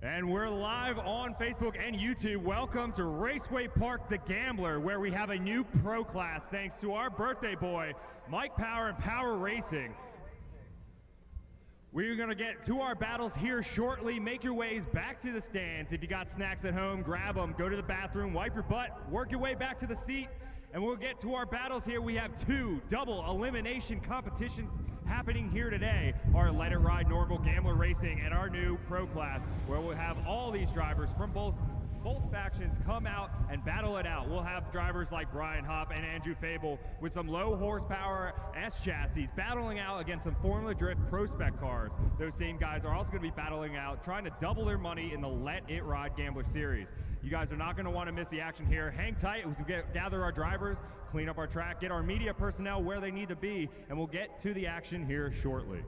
And we're live on Facebook and YouTube. Welcome to Raceway Park the Gambler, where we have a new pro class thanks to our birthday boy, Mike Power and Power Racing. We're going to get to our battles here shortly. Make your ways back to the stands. If you got snacks at home, grab them, go to the bathroom, wipe your butt, work your way back to the seat, and we'll get to our battles here. We have two double elimination competitions happening here today. Our Let It Ride Normal Gambler Racing and our new pro class, where we'll have all these drivers from both factions come out and battle it out. We'll have drivers like Brian Hopp and Andrew Fable with some low horsepower S chassis battling out against some Formula Drift Pro Spec cars. Those same guys are also going to be battling out, trying to double their money in the Let It Ride Gambler Series. You guys are not going to want to miss the action here. Hang tight as we gather our drivers, clean up our track, get our media personnel where they need to be, and we'll get to the action here shortly.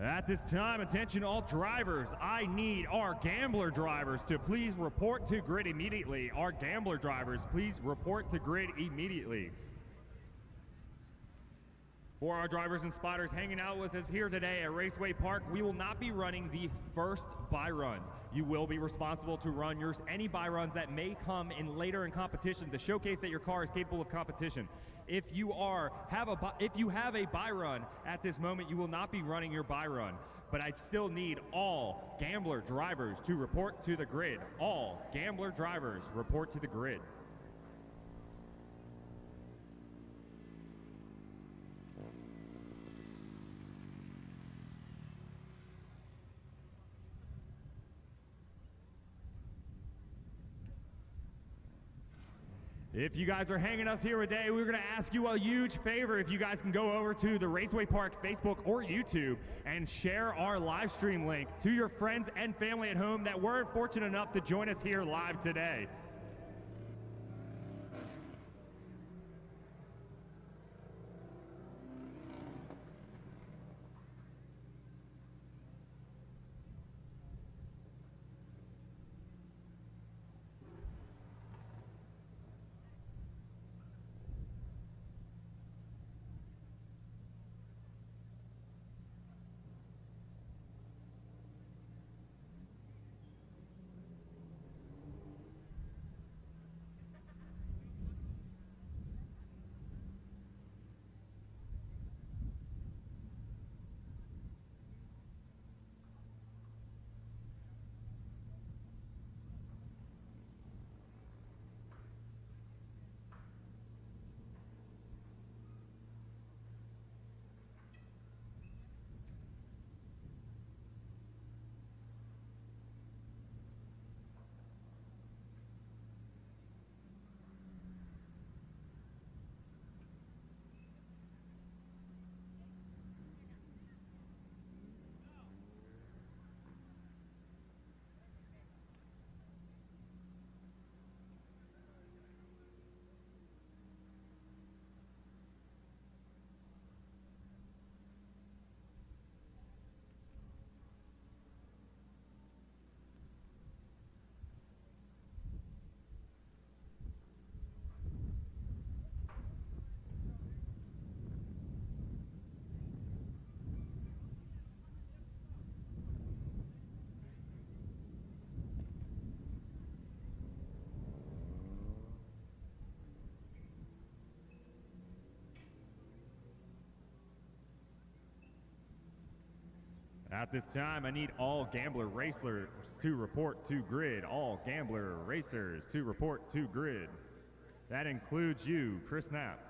At this time, attention all drivers, I need our gambler drivers to please report to grid immediately. Our gambler drivers, please report to grid immediately. For our drivers and spotters hanging out with us here today at Raceway Park, we will not be running the first buy runs. You will be responsible to run any buy runs that may come in later in competition to showcase that your car is capable of competition. If you have a buy run at this moment, you will not be running your buy run. But I still need all gambler drivers to report to the grid. All gambler drivers report to the grid. If you guys are hanging us here today, we're going to ask you a huge favor. If you guys can go over to the Raceway Park Facebook or YouTube and share our live stream link to your friends and family at home that weren't fortunate enough to join us here live today. At this time, I need all gambler racers to report to grid. All gambler racers to report to grid. That includes you, Chris Knapp.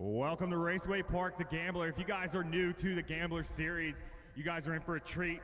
Welcome to Raceway Park, the Gambler. If you guys are new to the Gambler series, you guys are in for a treat.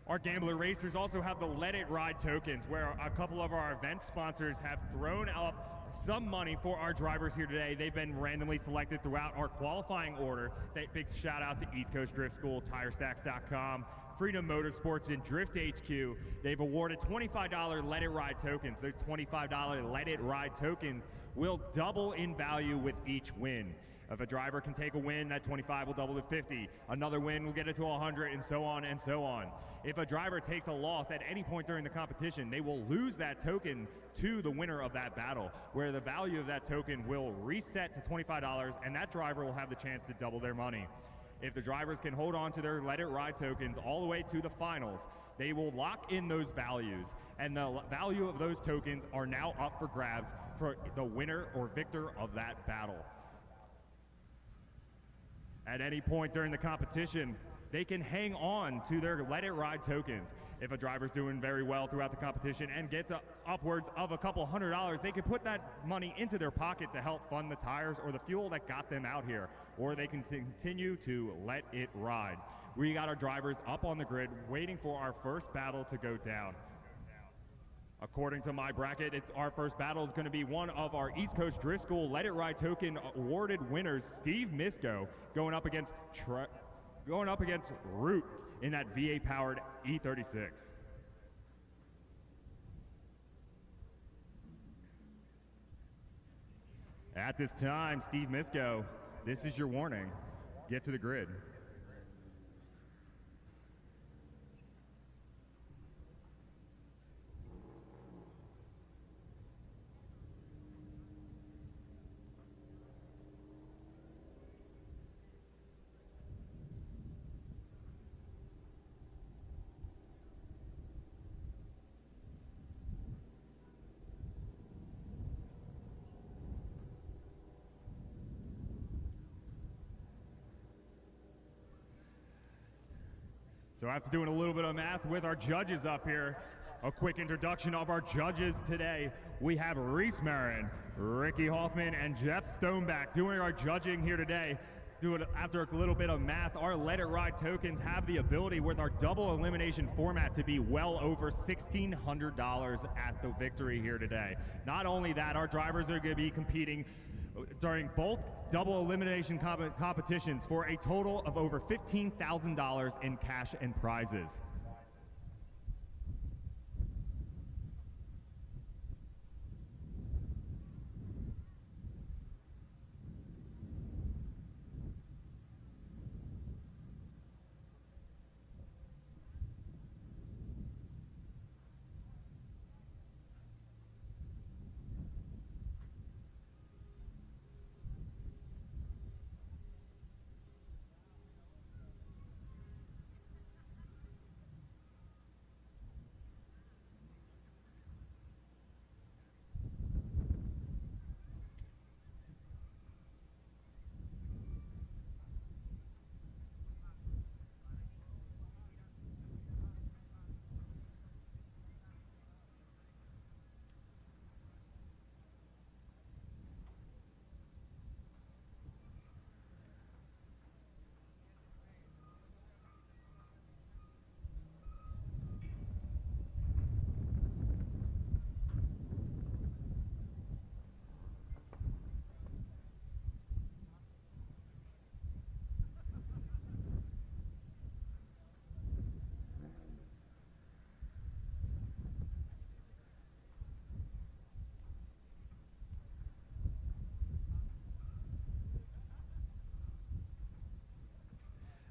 Our Gambler racers also have the Let It Ride tokens, where a couple of our event sponsors have thrown up some money for our drivers here today. They've been randomly selected throughout our qualifying order. Big shout out to East Coast Drift School, TireStacks.com, Freedom Motorsports, and Drift HQ. They've awarded $25 Let It Ride tokens. Those $25 Let It Ride tokens will double in value with each win. If a driver can take a win, that 25 will double to 50. Another win will get it to 100, and so on and so on. If a driver takes a loss at any point during the competition, they will lose that token to the winner of that battle, where the value of that token will reset to $25, and that driver will have the chance to double their money. If the drivers can hold on to their Let It Ride tokens all the way to the finals, they will lock in those values, and the value of those tokens are now up for grabs for the winner or victor of that battle. At any point during the competition, they can hang on to their Let It Ride tokens. If a driver's doing very well throughout the competition and gets upwards of a couple $100, they can put that money into their pocket to help fund the tires or the fuel that got them out here, or they can continue to let it ride. We got our drivers up on the grid waiting for our first battle to go down. According to my bracket, our first battle is going to be one of our East Coast Drift School Let It Ride token awarded winners, Steve Misko, going up against Root in that VA-powered E36. At this time, Steve Misko, this is your warning. Get to the grid. So after doing a little bit of math with our judges up here, A quick introduction of our judges today. We have Reese Marin, Ricky Hoffman, and Jeff Stoneback doing our judging here today. After a little bit of math, our Let It Ride tokens have the ability with our double elimination format to be well over $1,600 at the victory here today. Not only that, our drivers are going to be competing during both double elimination competitions for a total of over $15,000 in cash and prizes.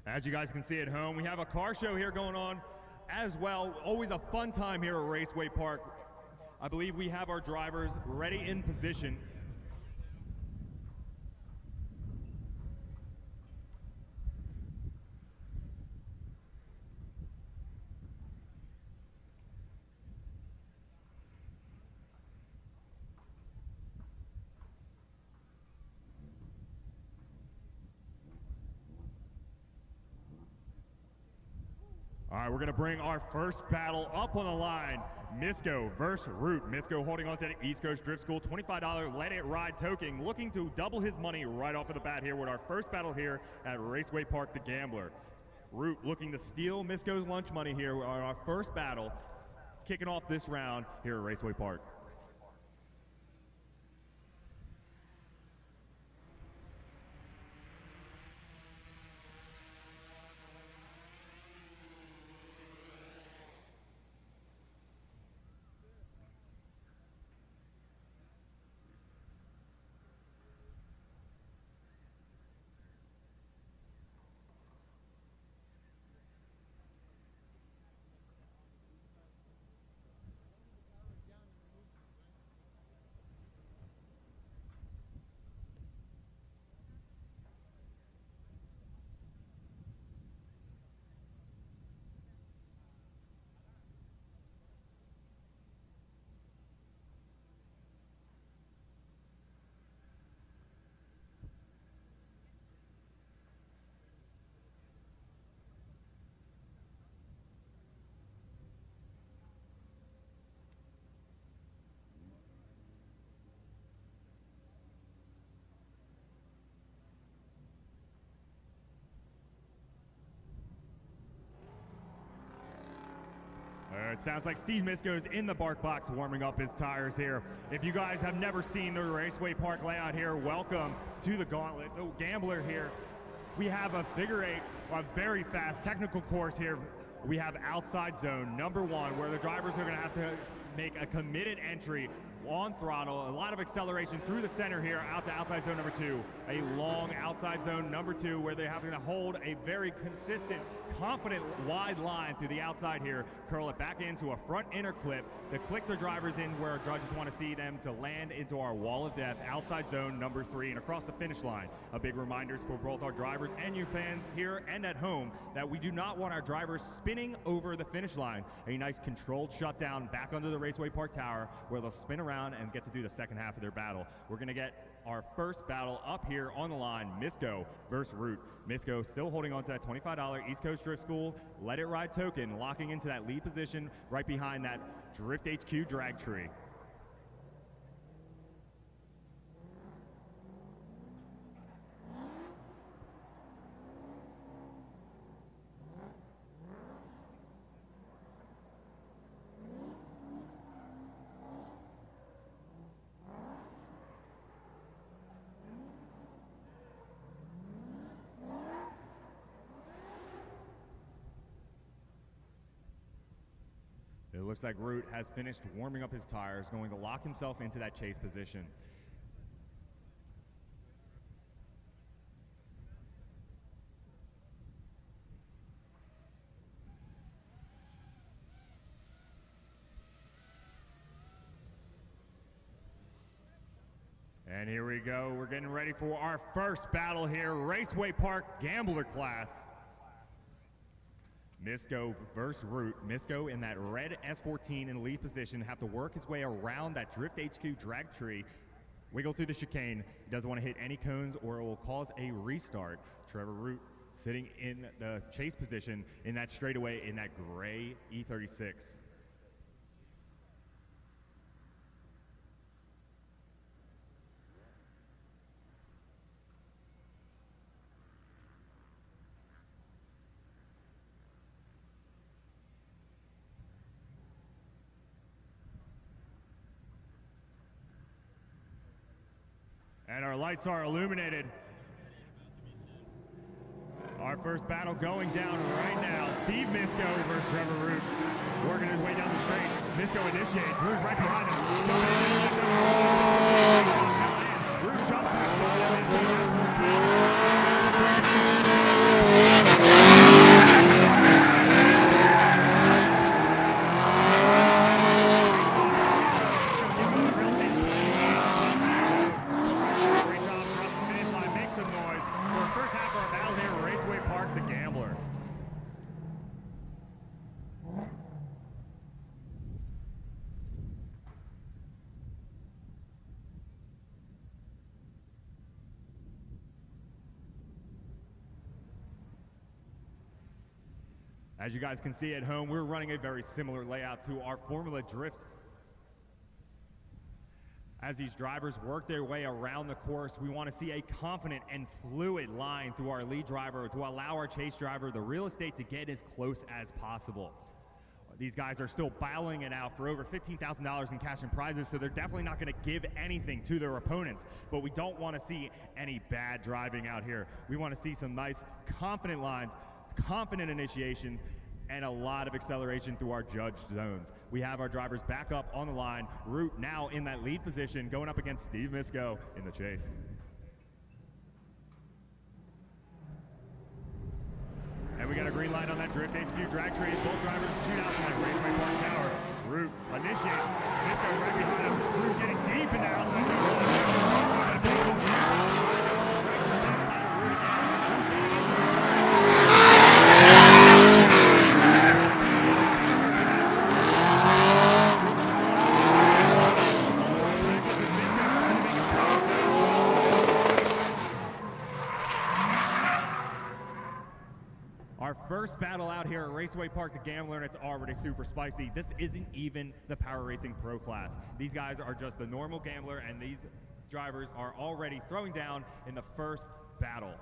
As you guys can see at home, we have a car show here going on as well. Always a fun time here at Raceway Park. I believe we have our drivers ready in position. All right, we're going to bring our first battle up on the line. Misco versus Root. Misco holding on to the East Coast Drift School $25 Let It Ride token, looking to double his money right off of the bat here with our first battle here at Raceway Park, the Gambler. Root looking to steal Misco's lunch money here on our first battle, kicking off this round here at Raceway Park. It sounds like Steve Misco is in the bark box warming up his tires here. If you guys have never seen the Raceway Park layout here, welcome to the Gauntlet, the Gambler here. We have a figure eight, a very fast technical course here. We have outside zone number 1, where the drivers are going to have to make a committed entry on throttle, a lot of acceleration through the center here out to outside zone number 2, a long outside zone number 2 where they're having to hold a very consistent, confident wide line through the outside here, curl it back into a front inner clip to click their drivers in where our judges want to see them to land into our wall of death, outside zone number 3 and across the finish line. A big reminder for both our drivers and you fans here and at home that we do not want our drivers spinning over the finish line. A nice controlled shutdown back under the Raceway Park Tower where they'll spin around and get to do the second half of their battle. We're going to get our first battle up here on the line, Misco versus Root. Misco still holding on to that $25 East Coast Drift School Let It Ride token, locking into that lead position right behind that Drift HQ drag tree. It looks like Root has finished warming up his tires, going to lock himself into that chase position. And here we go. We're getting ready for our first battle here, Raceway Park Gambler class. Misco versus Root. Misco in that red S14 in lead position, have to work his way around that Drift HQ drag tree, wiggle through the chicane. He doesn't want to hit any cones or it will cause a restart. Trevor Root sitting in the chase position in that straightaway in that gray E36. And our lights are illuminated. Our first battle going down right now. Steve Misco versus Trevor Root. Working his way down the straight. Misco initiates. Root right behind him. Root jumps to the side of his As you guys can see at home, we're running a very similar layout to our Formula Drift. As these drivers work their way around the course, we want to see a confident and fluid line through our lead driver to allow our chase driver the real estate to get as close as possible. These guys are still battling it out for over $15,000 in cash and prizes, so they're definitely not going to give anything to their opponents. But we don't want to see any bad driving out here. We want to see some nice, confident lines, confident initiations, and a lot of acceleration through our judged zones. We have our drivers back up on the line. Root now in that lead position, going up against Steve Misco in the chase. And we got a green light on that Drift HQ drag tree. Both drivers shoot out from that Raceway Park tower. Root initiates. Misco right behind him. Root getting deep in there outside zone. Our first battle out here at Raceway Park the Gambler, and it's already super spicy. This isn't even the Power Racing Pro class. These guys are just the normal gambler, and these drivers are already throwing down in the first battle.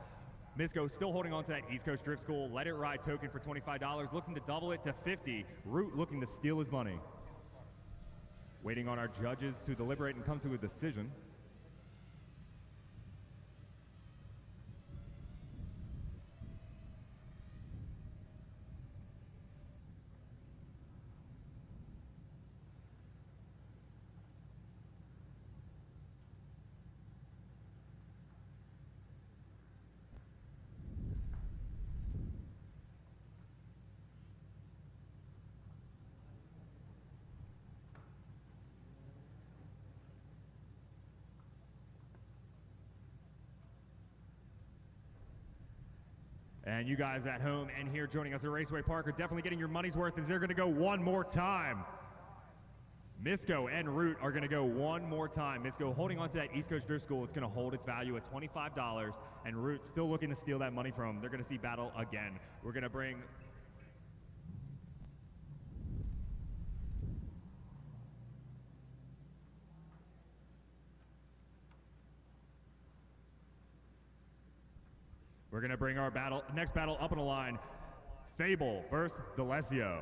Misco still holding on to that East Coast Drift School Let It Ride token for $25, looking to double it to $50. Root looking to steal his money. Waiting on our judges to deliberate and come to a decision. And you guys at home and here joining us at Raceway Park are definitely getting your money's worth, as they're going to go one more time. Misco and Root are going to go one more time. Misco holding on to that East Coast Drift School. It's going to hold its value at $25, and Root still looking to steal that money from them. They're going to see battle again. We're going to bring our next battle up on the line. Fable versus D'Alessio.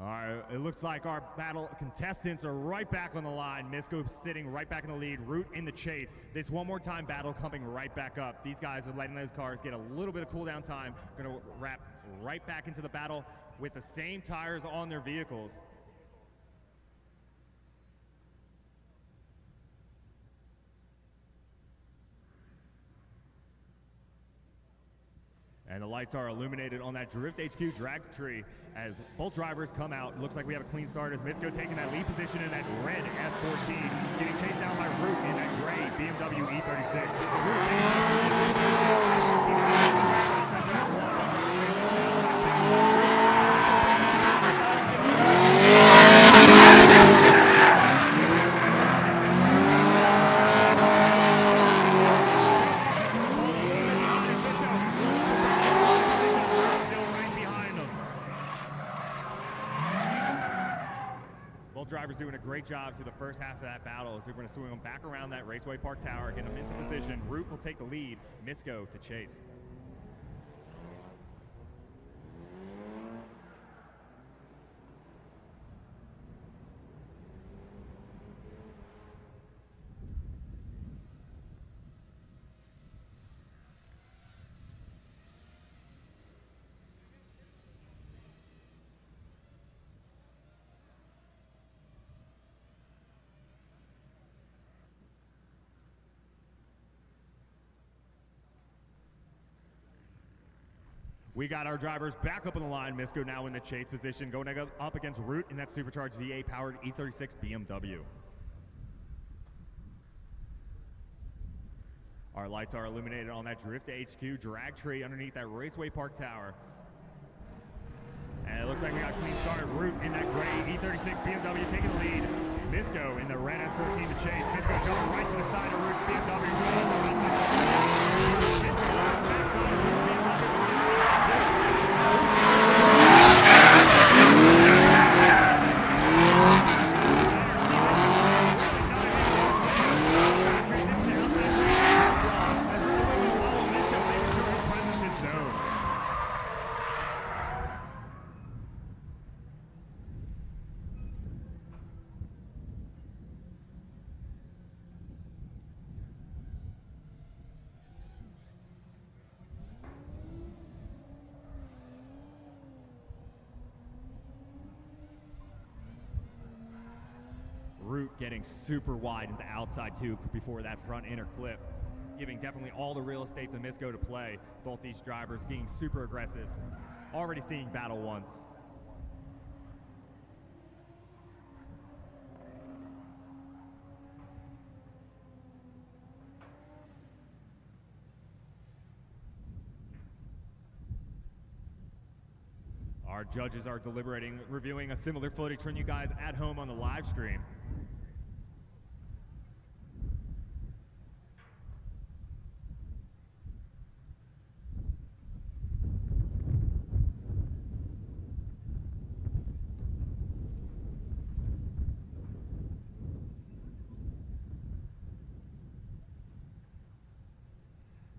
All right, it looks like our battle contestants are right back on the line. Misco sitting right back in the lead, Root in the chase. This one more time battle coming right back up. These guys are letting those cars get a little bit of cool down time. Gonna wrap right back into the battle with the same tires on their vehicles. And the lights are illuminated on that Drift HQ drag tree as both drivers come out. Looks like we have a clean start as Misco taking that lead position in that red S14, getting chased down by Root in that gray BMW E36. Drivers doing a great job through the first half of that battle as they're going to swing them back around that Raceway Park Tower, get them into position. Root will take the lead, Misco to chase. We got our drivers back up on the line. Misco now in the chase position, going up against Root in that supercharged VA-powered E36 BMW. Our lights are illuminated on that Drift HQ drag tree underneath that Raceway Park Tower. And it looks like we got a clean start. Root in that gray E36 BMW taking the lead. Misco in the red S14 to chase. Misco jumping right to the side of Root's BMW. Misco on the back side of Root's BMW. Root getting super wide into outside two before that front inner clip, giving definitely all the real estate to Misco to play. Both these drivers being super aggressive. Already seeing battle once. Our judges are deliberating, reviewing a similar footage from you guys at home on the live stream.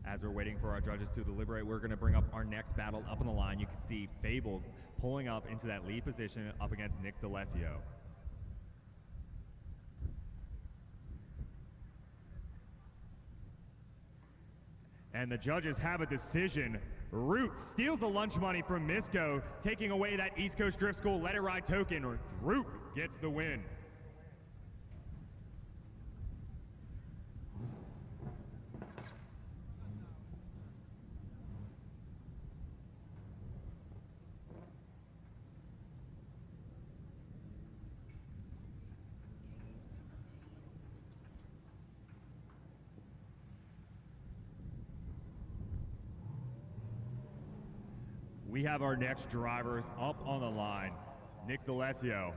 As we're waiting for our judges to deliberate, we're going to bring up our next battle up on the line. You can see Fable pulling up into that lead position up against Nick D'Alessio. And the judges have a decision. Root steals the lunch money from Misco, taking away that East Coast Drift School Let It Ride token. Root gets the win. We have our next drivers up on the line. Nick D'Alessio,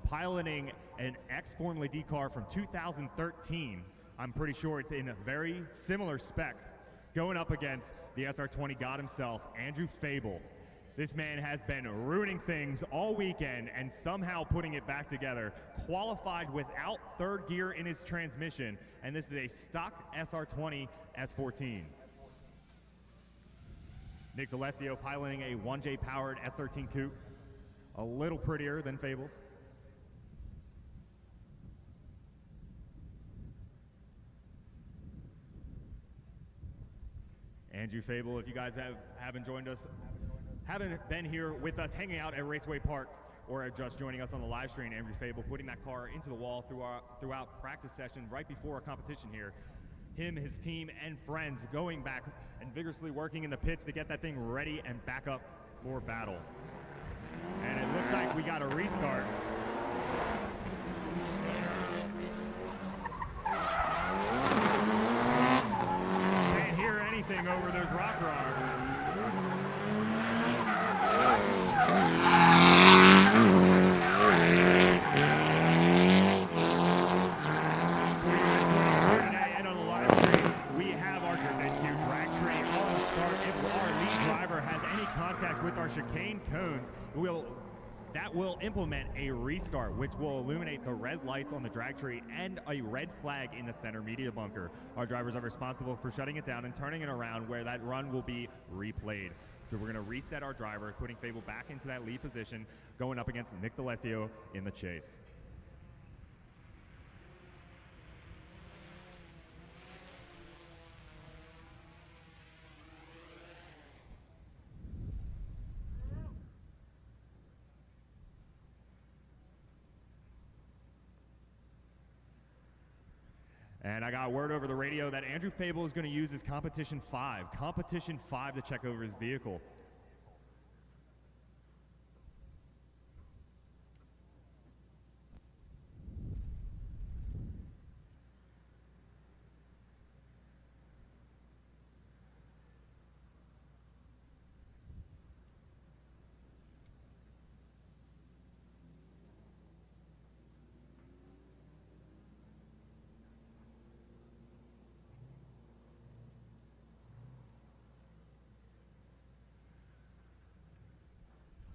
piloting an X-Formula D car from 2013. I'm pretty sure it's in a very similar spec. Going up against the SR20 god himself, Andrew Fable. This man has been ruining things all weekend and somehow putting it back together. Qualified without third gear in his transmission, and this is a stock SR20 S14. Nick D'Alessio piloting a 1J powered S13 coupe, a little prettier than Fable's. Andrew Fable, if you guys haven't joined us, haven't been here with us hanging out at Raceway Park, or are just joining us on the live stream, Andrew Fable putting that car into the wall throughout practice session right before our competition here. Him, his team, and friends going back and vigorously working in the pits to get that thing ready and back up for battle. And it looks like we got a restart. Can't hear anything over those rock roars. With our chicane cones, that will implement a restart, which will illuminate the red lights on the drag tree and a red flag in the center media bunker. Our drivers are responsible for shutting it down and turning it around, where that run will be replayed. So we're going to reset our driver, putting Fable back into that lead position, going up against Nick D'Alessio in the chase. And I got word over the radio that Andrew Fable is going to use his Competition 5 to check over his vehicle.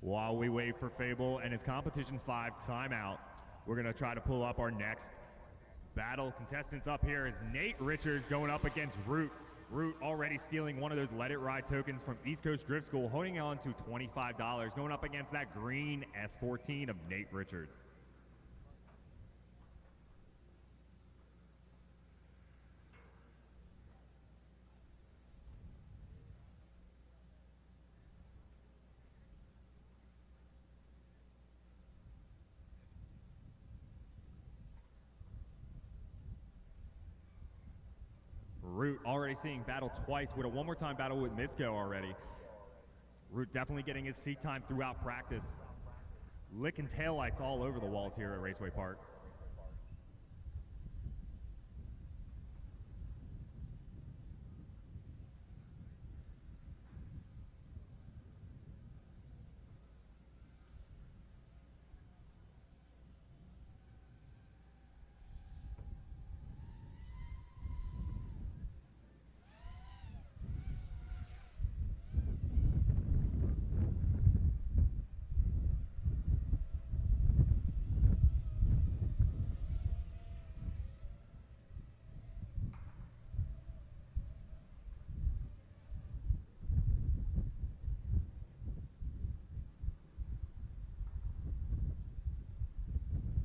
While we wait for Fable and his Competition 5 timeout, we're going to try to pull up our next battle. Contestants up here is Nate Richards going up against Root. Root already stealing one of those Let It Ride tokens from East Coast Drift School, holding on to $25, going up against that green S14 of Nate Richards. Root already seeing battle twice with a one more time battle with Misco already. Root definitely getting his seat time throughout practice. Licking taillights all over the walls here at Raceway Park.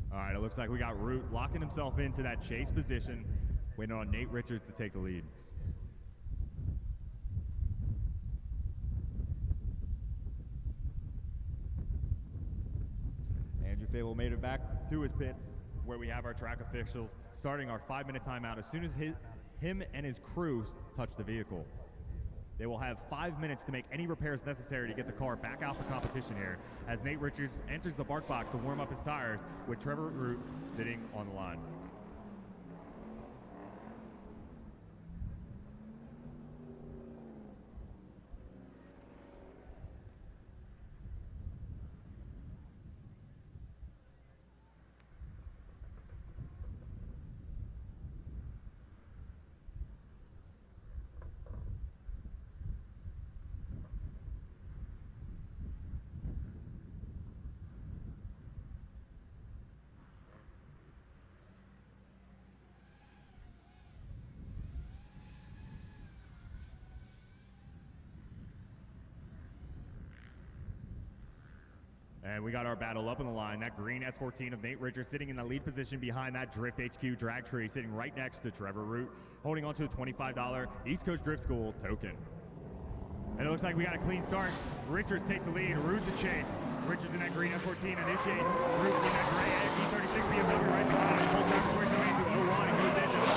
All right, it looks like we got Root locking himself into that chase position, waiting on Nate Richards to take the lead. Fable made it back to his pits where we have our track officials starting our 5-minute timeout as soon as him and his crew touch the vehicle. They will have 5 minutes to make any repairs necessary to get the car back out for competition here as Nate Richards enters the bark box to warm up his tires with Trevor Root sitting on the line. And we got our battle up on the line. That green S14 of Nate Richards sitting in the lead position behind that Drift HQ drag tree, sitting right next to Trevor Root, holding on to a $25 East Coast Drift School token. And it looks like we got a clean start. Richards takes the lead, Root the chase. Richards in that green S14 initiates. Root in that gray E36 BMW right behind him. Full drive towards going into 01 and goes into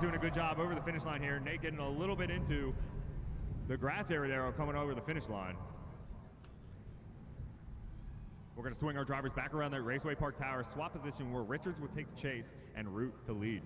doing a good job over the finish line here. Nate getting a little bit into the grass area there coming over the finish line. We're going to swing our drivers back around that Raceway Park Tower, swap position where Richards will take the chase and Root to lead.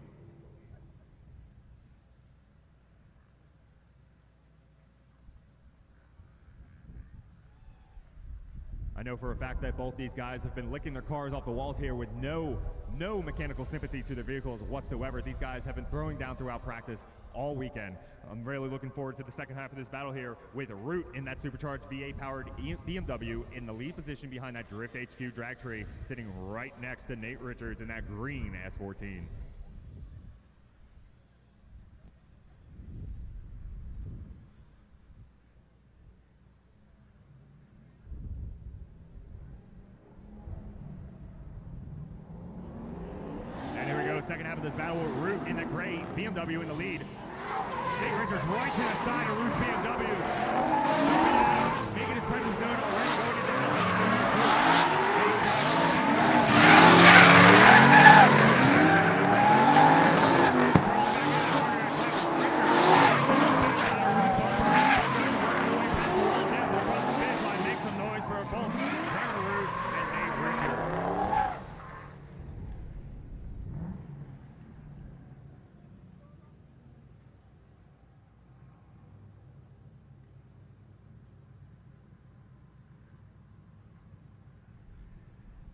I know for a fact that both these guys have been licking their cars off the walls here with no mechanical sympathy to their vehicles whatsoever. These guys have been throwing down throughout practice all weekend. I'm really looking forward to the second half of this battle here with Root in that supercharged V8-powered BMW in the lead position behind that Drift HQ drag tree, sitting right next to Nate Richards in that green S14. Second half of this battle with Root in the gray BMW in the lead. Nate Richards right to the side of Root's BMW. Making his presence known already going into make some noise for both Trevor Root and Nate Richards.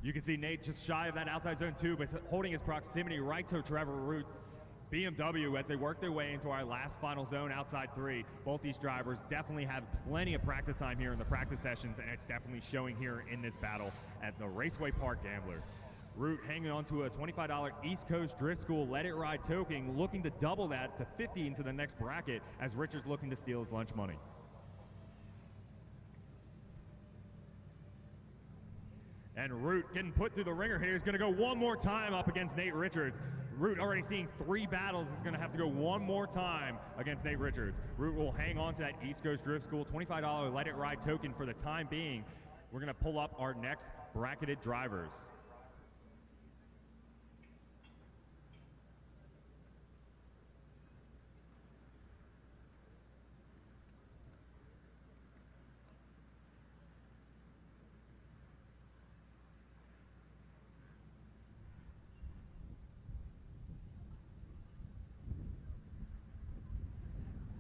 You can see Nate just shy of that outside zone 2, but holding his proximity right to Trevor Root's BMW as they work their way into our last final zone outside 3. Both these drivers definitely have plenty of practice time here in the practice sessions, and it's definitely showing here in this battle at the Raceway Park Gambler. Root hanging on to a $25 East Coast Drift School Let It Ride token, looking to double that to 50 into the next bracket as Richards looking to steal his lunch money. And Root getting put through the ringer here. He's going to go one more time up against Nate Richards. Root already seeing 3 battles. He's going to have to go one more time against Nate Richards. Root will hang on to that East Coast Drift School $25 Let It Ride token for the time being. We're going to pull up our next bracketed drivers.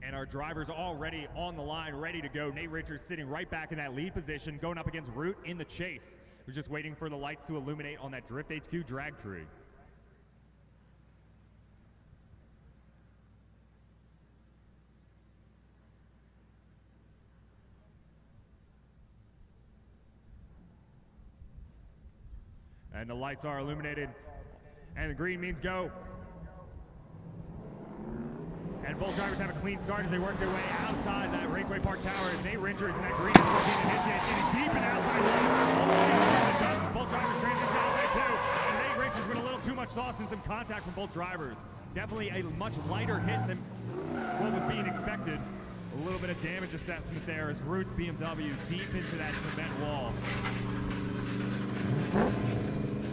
And our drivers already on the line, ready to go. Nate Richards sitting right back in that lead position, going up against Root in the chase. We're just waiting for the lights to illuminate on that Drift HQ drag tree. And the lights are illuminated, and the green means go. And both drivers have a clean start as they work their way outside that Raceway Park Tower as Nate Richards and that green S14 initiates getting deep and outside lane. All the way to the dust as both drivers transition outside too. And Nate Richards with a little too much sauce and some contact from both drivers. Definitely a much lighter hit than what was being expected. A little bit of damage assessment there as Roots BMW deep into that cement wall.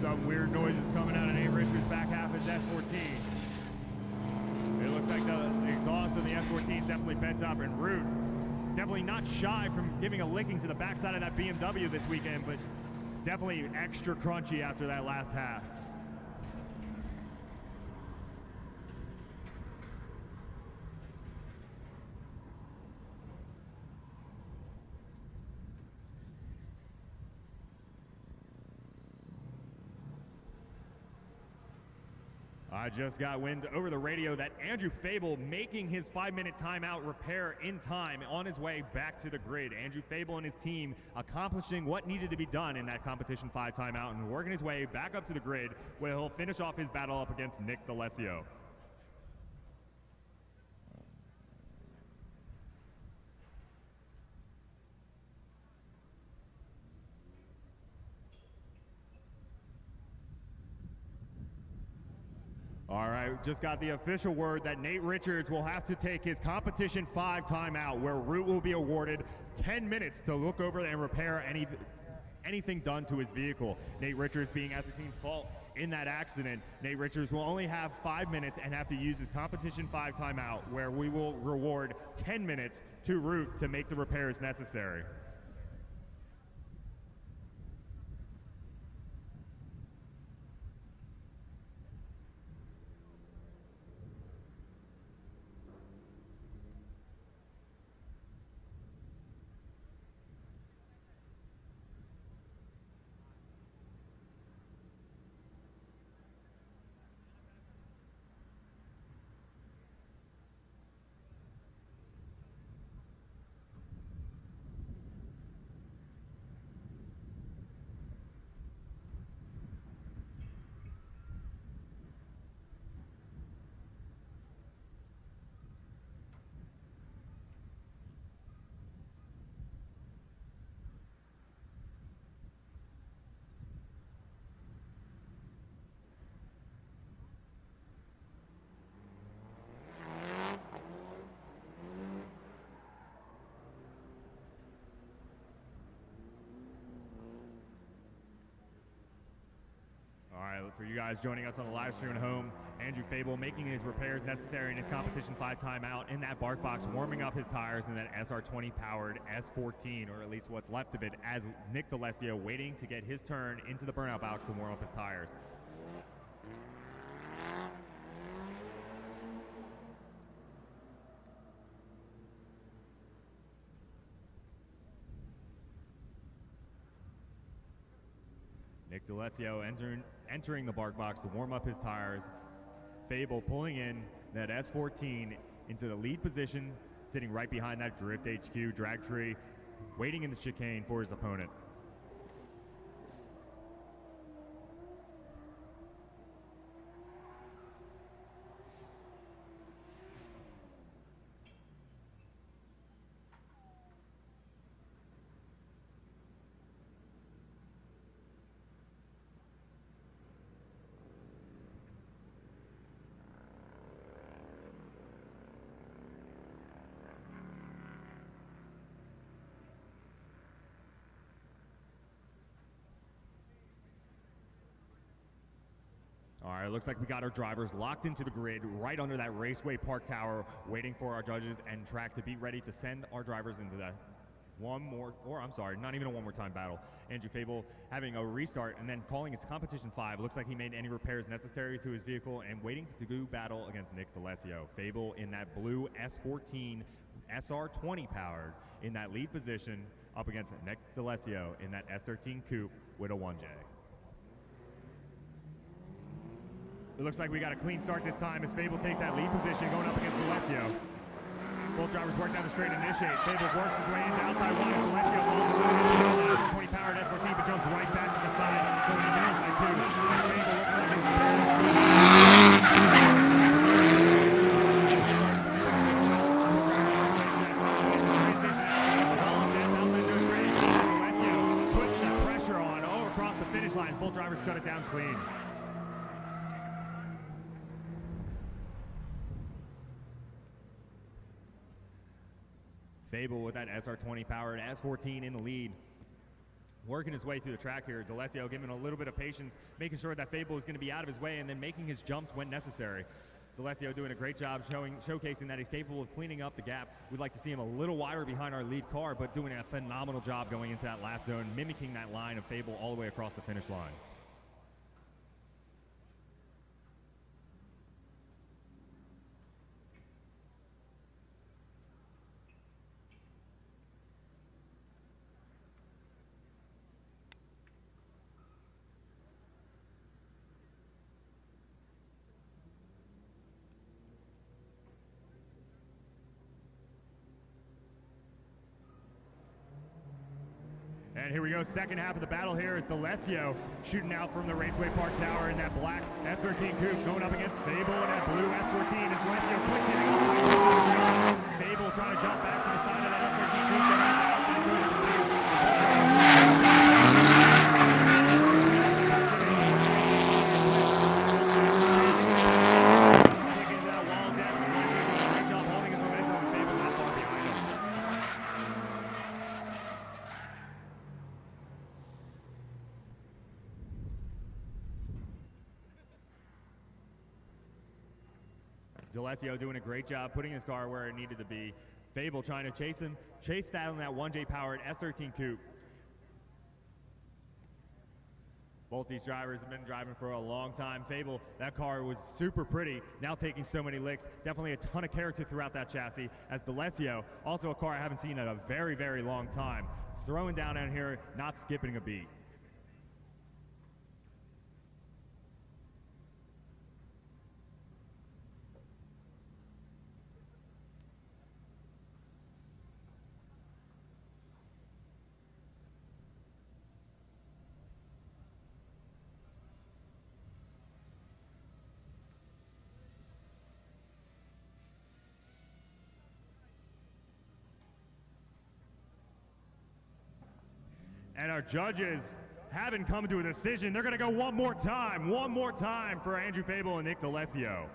Some weird noises coming out of Nate Richards' back half of his S14. It looks like the exhaust of the S14 is definitely bent up, and Root definitely not shy from giving a licking to the backside of that BMW this weekend, but definitely extra crunchy after that last half. I just got wind over the radio that Andrew Fable making his 5-minute timeout repair in time on his way back to the grid. Andrew Fable and his team accomplishing what needed to be done in that competition 5 timeout and working his way back up to the grid where he'll finish off his battle up against Nick D'Alessio. All right, just got the official word that Nate Richards will have to take his competition 5 timeout, where Root will be awarded 10 minutes to look over and repair anything done to his vehicle. Nate Richards being at the team's fault in that accident. Nate Richards will only have 5 minutes and have to use his competition 5 timeout, where we will reward 10 minutes to Root to make the repairs necessary. For you guys joining us on the live stream at home, Andrew Fable making his repairs necessary in his competition 5 timeout in that bark box, warming up his tires in that SR20 powered S14, or at least what's left of it, as Nick D'Alessio waiting to get his turn into the burnout box to warm up his tires. Nick D'Alessio entering the bark box to warm up his tires. Fable pulling in that S14 into the lead position, sitting right behind that Drift HQ drag tree, waiting in the chicane for his opponent. All right, looks like we got our drivers locked into the grid right under that Raceway Park Tower, waiting for our judges and track to be ready to send our drivers into that not even a one more time battle. Andrew Fable having a restart and then calling his competition 5. Looks like he made any repairs necessary to his vehicle and waiting to do battle against Nick D'Alessio. Fable in that blue S14 SR20 powered in that lead position up against Nick D'Alessio in that S13 coupe with a 1J. It looks like we got a clean start this time as Fable takes that lead position going up against D'Alessio. Both drivers work down the straight and initiate. Fable works his way into outside one. D'Alessio falls a little bit on 20 powered S14, but jumps right back to the side, going into outside two. Fable looking like drivers shut it down clean. Fable with that SR20 powered S14 in the lead. Working his way through the track here. D'Alessio giving a little bit of patience, making sure that Fable is going to be out of his way and then making his jumps when necessary. D'Alessio doing a great job showcasing that he's capable of cleaning up the gap. We'd like to see him a little wider behind our lead car, but doing a phenomenal job going into that last zone, mimicking that line of Fable all the way across the finish line. And here we go, second half of the battle here is D'Alessio shooting out from the Raceway Park Tower in that black S13 coupe going up against Fable in that blue S14 as D'Alessio clicks it outside. Fable trying to jump back to the side of that S13 coupe. Clicking into that wall of death. D'Alessio doing a great job holding his momentum. Fable not far behind him. D'Alessio doing a great job putting his car where it needed to be. Fable trying to chase him, chase that on that 1J powered S13 coupe. Both these drivers have been driving for a long time. Fable, that car was super pretty, now taking so many licks. Definitely a ton of character throughout that chassis. As D'Alessio, also a car I haven't seen in a very, very long time. Throwing down out here, not skipping a beat. And our judges haven't come to a decision. They're going to go one more time for Andrew Fable and Nick D'Alessio.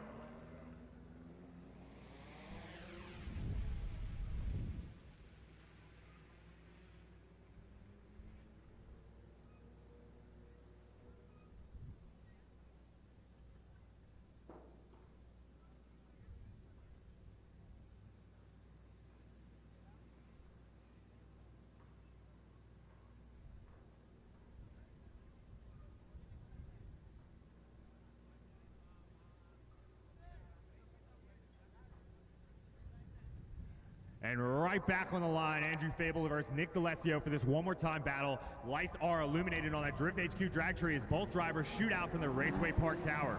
And right back on the line, Andrew Fable versus Nick D'Alessio for this one more time battle. Lights are illuminated on that Drift HQ drag tree as both drivers shoot out from the Raceway Park Tower.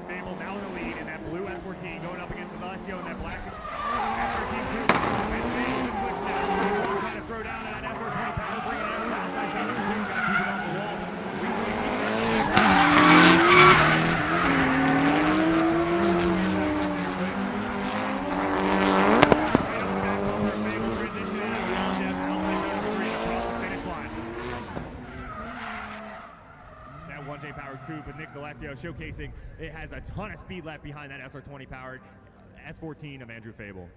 Fable now in the lead in that blue S14 going up against D'Alessio in that black S13 coupe. As Fable just clicks down, trying to throw down that SR20 power, bringing it out to outside center. Got to keep it on the wall. Powered coupe with Nick D'Alessio showcasing it has a ton of speed left behind that SR20 powered S14 of Andrew Fable.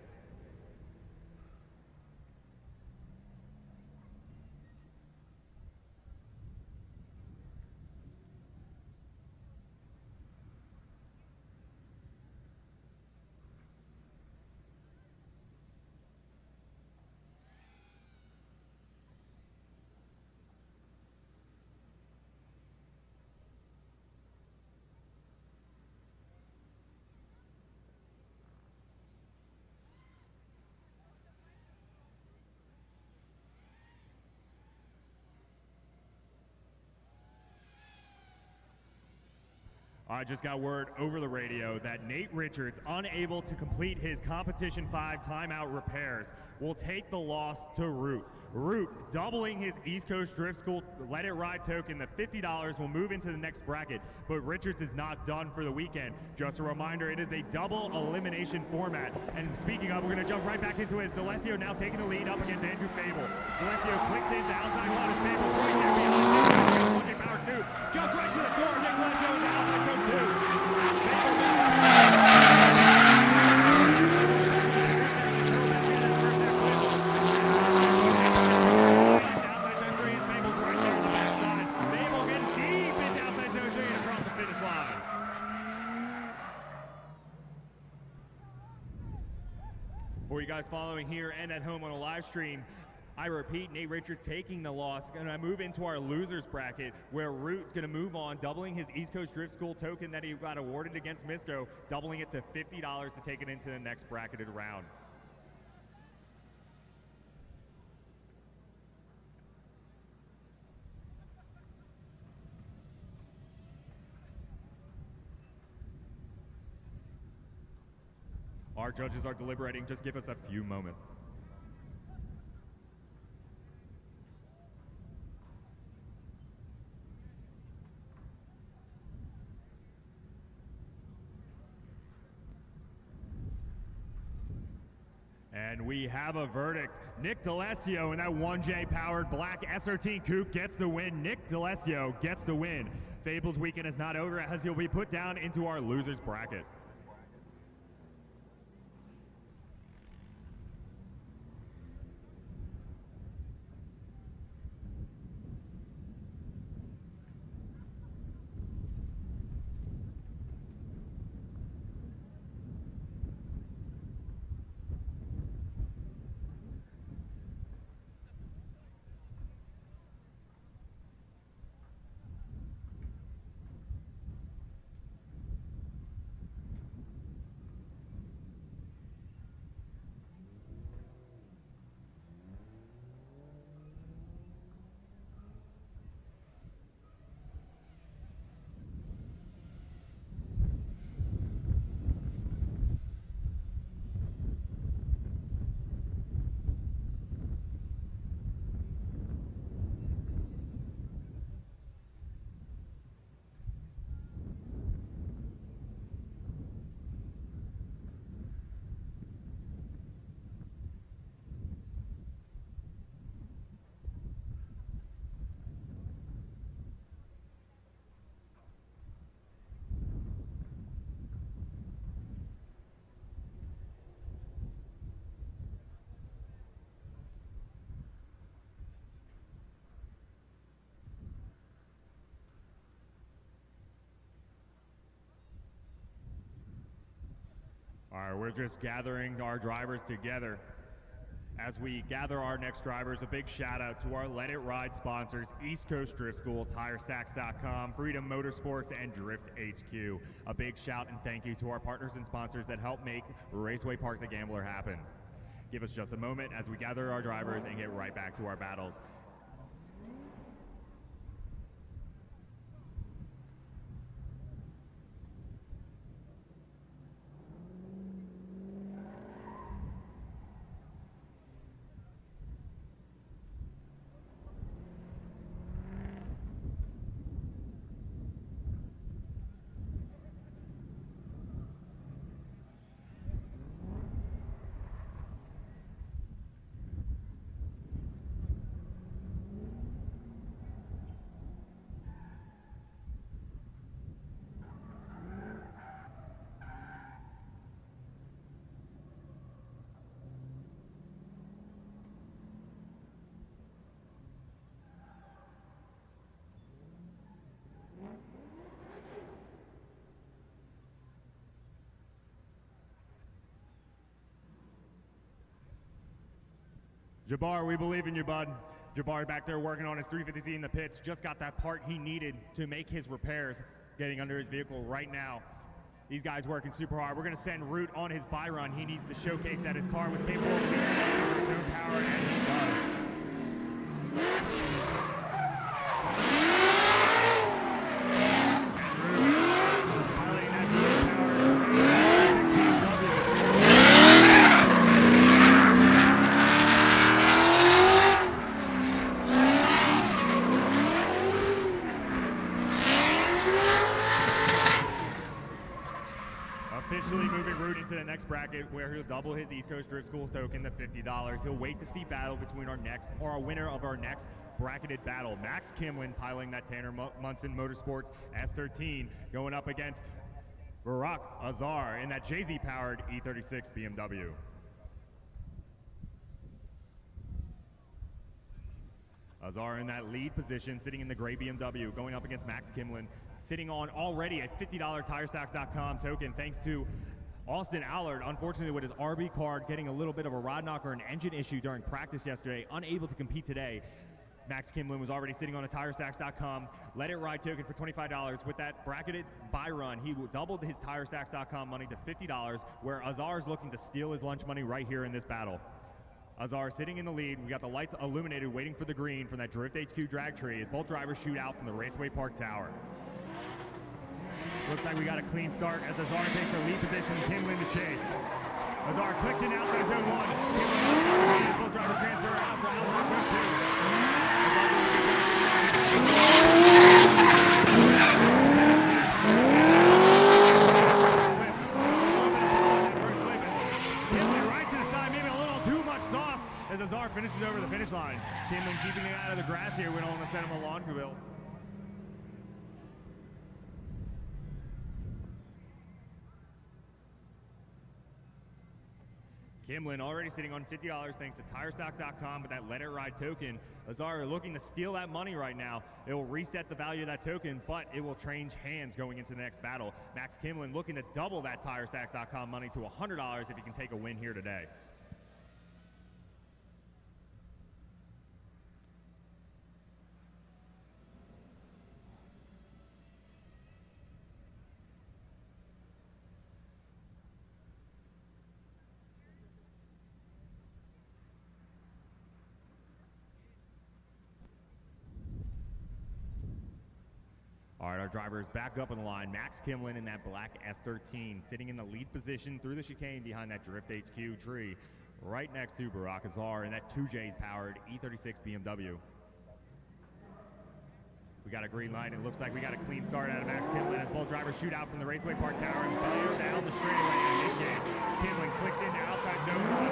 I just got word over the radio that Nate Richards, unable to complete his Competition 5 timeout repairs, will take the loss to Root. Root, doubling his East Coast Drift School Let It Ride token, the $50 will move into the next bracket, but Richards is not done for the weekend. Just a reminder, it is a double elimination format. And speaking of, we're going to jump right back into it as D'Alessio now taking the lead up against Andrew Fable. D'Alessio clicks into outside one as Fable's right there behind him. Coupe. Jumps right to the door. Nick D'Alessio in the outside zone 3 is Mabel's right there on the backside. Mabel getting deep into outside zone 3 and across the finish line. For you guys following here and at home on a live stream, I repeat, Nate Richards taking the loss. Going to move into our losers bracket where Root's going to move on, doubling his East Coast Drift School token that he got awarded against Misco, doubling it to $50 to take it into the next bracketed round. Our judges are deliberating. Just give us a few moments. And we have a verdict. Nick D'Alessio in that 1J powered black S13 Coupe gets the win. Nick D'Alessio gets the win. Fable's weekend is not over as he'll be put down into our losers bracket. All right, we're just gathering our drivers together. As we gather our next drivers, a big shout out to our Let It Ride sponsors, East Coast Drift School, TireStacks.com, Freedom Motorsports, and Drift HQ. A big shout and thank you to our partners and sponsors that help make Raceway Park the Gambler happen. Give us just a moment as we gather our drivers and get right back to our battles. Jabbar, we believe in you, bud. Jabbar back there working on his 350Z in the pits, just got that part he needed to make his repairs, getting under his vehicle right now. These guys working super hard. We're going to send Root on his buy run. He needs to showcase that his car was capable of doing its own power, and he does. officially moving Root into the next bracket where he'll double his East Coast Drift School token to $50. He'll wait to see battle between our winner of our next bracketed battle. Max Kimlin piloting that Tanner Munson Motorsports S13 going up against Barack Azar in that Jay-Z powered E36 BMW. Azar in that lead position, sitting in the gray BMW, going up against Max Kimlin, sitting on already a $50 TireStocks.com token, thanks to Austin Allard, unfortunately with his RB card getting a little bit of a rod knocker and engine issue during practice yesterday, unable to compete today. Max Kimlin was already sitting on a TireStacks.com Let It Ride token for $25. With that bracketed buy run, he doubled his TireStacks.com money to $50, where Azar is looking to steal his lunch money right here in this battle. Azar sitting in the lead. We got the lights illuminated waiting for the green from that Drift HQ drag tree as both drivers shoot out from the Raceway Park Tower. Looks like we got a clean start as Azar takes the lead position, Kimlin to chase. Azar clicks in outside zone 1. Kimlin both drivers transfer out for outside zone 2. As Azar finishes over the finish line. Kimlin keeping it out of the grass here. We don't want to send him a lawn bill. Kimlin already sitting on $50 thanks to TireStock.com with that Let It Ride token. Azar looking to steal that money right now. It will reset the value of that token, but it will change hands going into the next battle. Max Kimlin looking to double that TireStock.com money to $100 if he can take a win here today. All right, our driver is back up on the line. Max Kimlin in that black S13, sitting in the lead position through the chicane behind that Drift HQ tree, right next to Barack Azar in that 2J's powered E36 BMW. We got a green light, and it looks like we got a clean start out of Max Kimlin as both drivers shoot out from the Raceway Park Tower and bail down the straightaway and initiate. Kimlin clicks into outside zone 1.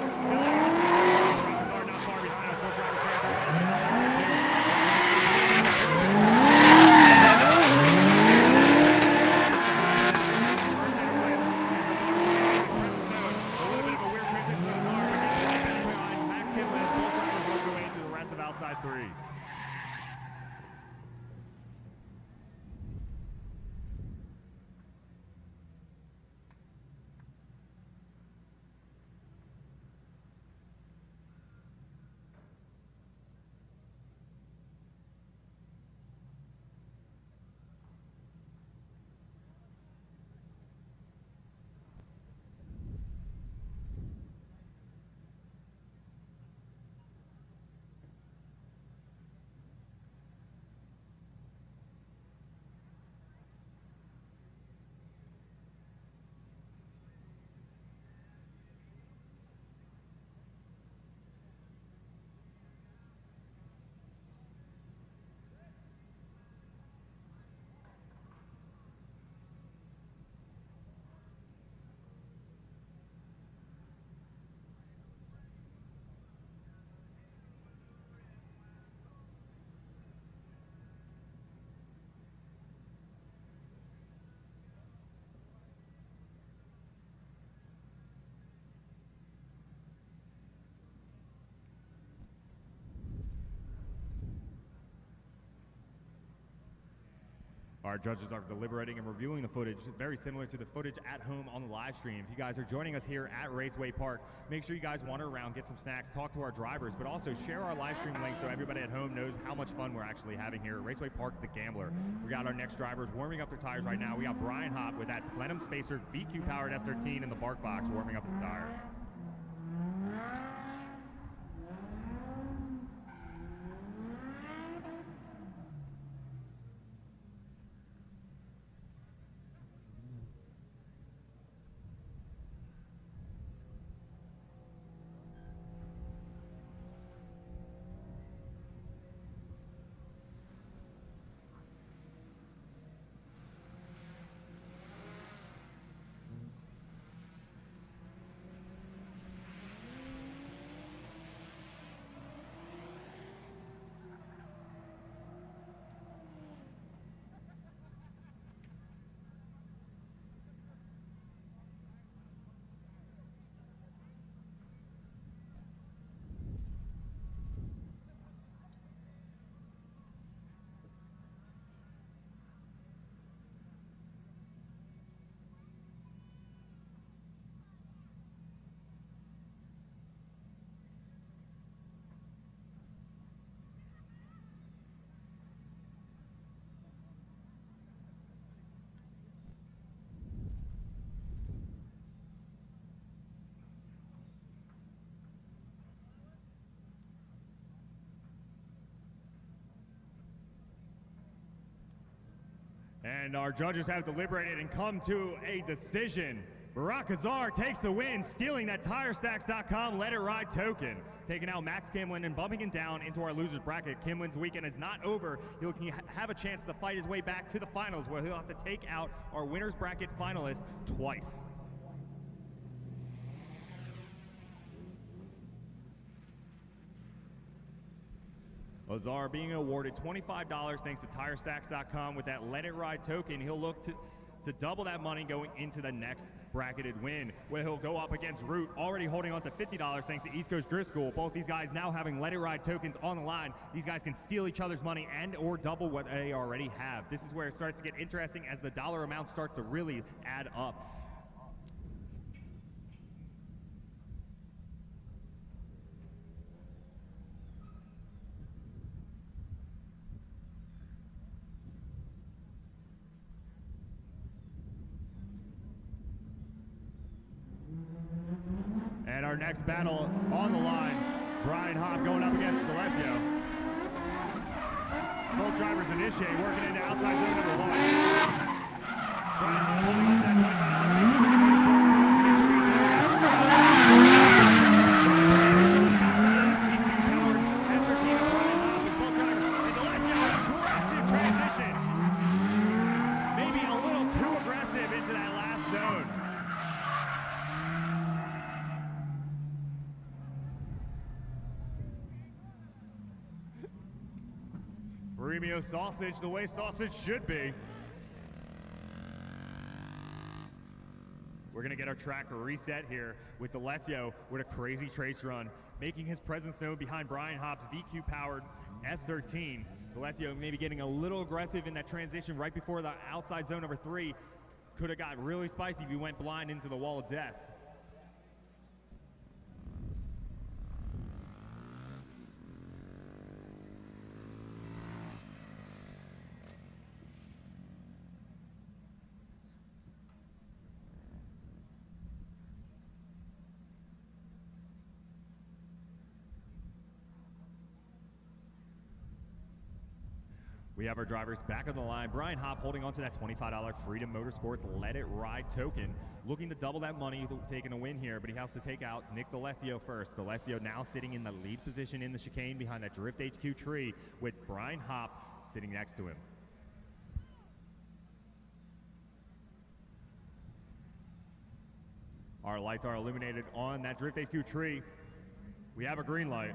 Barack Azar not far behind us. Both drivers transfer out to outside zone 2. Outside 3. Our judges are deliberating and reviewing the footage, very similar to the footage at home on the live stream. If you guys are joining us here at Raceway Park, make sure you guys wander around, get some snacks, talk to our drivers, but also share our live stream link so everybody at home knows how much fun we're actually having here at Raceway Park, the Gambler. We got our next drivers warming up their tires right now. We got Brian Hopp with that Plenum Spacer VQ powered S13 in the bark box warming up his tires. And our judges have deliberated and come to a decision. Barack Azar takes the win, stealing that TireStacks.com Let It Ride token, taking out Max Kimlin and bumping him down into our loser's bracket. Kimlin's weekend is not over. He'll have a chance to fight his way back to the finals, where he'll have to take out our winner's bracket finalist twice. Azar being awarded $25 thanks to TireStacks.com with that Let It Ride token. He'll look to double that money going into the next bracketed win, where he'll go up against Root, already holding on to $50 thanks to East Coast Drift School. Both these guys now having Let It Ride tokens on the line. These guys can steal each other's money and or double what they already have. This is where it starts to get interesting as the dollar amount starts to really add up. And our next battle on the line, Brian Hopp going up against D'Alessio. Both drivers initiate, working into outside zone number 1. Brian Hopp holding on to that 25 transition. Maybe a little too aggressive into that last zone. Premium sausage, the way sausage should be. We're gonna get our track reset here with D'Alessio with a crazy trace run, making his presence known behind Brian Hopp's VQ-powered S13. D'Alessio maybe getting a little aggressive in that transition right before the outside zone number 3. Could have got really spicy if he went blind into the wall of death. We have our drivers back on the line. Brian Hopp holding on to that $25 Freedom Motorsports Let It Ride token, looking to double that money, taking a win here, but he has to take out Nick D'Alessio first. D'Alessio now sitting in the lead position in the chicane behind that Drift HQ tree with Brian Hopp sitting next to him. Our lights are illuminated on that Drift HQ tree. We have a green light.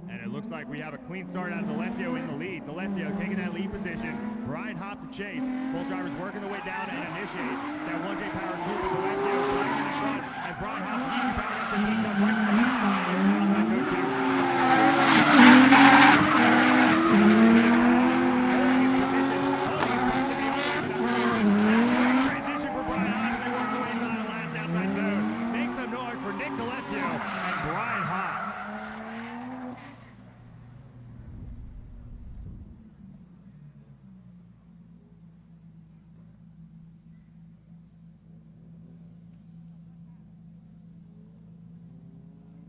And it looks like we have a clean start out of D'Alessio in the lead. D'Alessio taking that lead position. Brian Hopp to chase. Both drivers working their way down and initiate that 1J powered group with D'Alessio running in front as Brian Hopp leading powered S13 comes right to the backside outside zone 2. Holding his position, holding his proximity all the way to the front. Great transition for Brian Hopp as they work their way inside the last outside zone. Make some noise for Nick D'Alessio and Brian Hopp.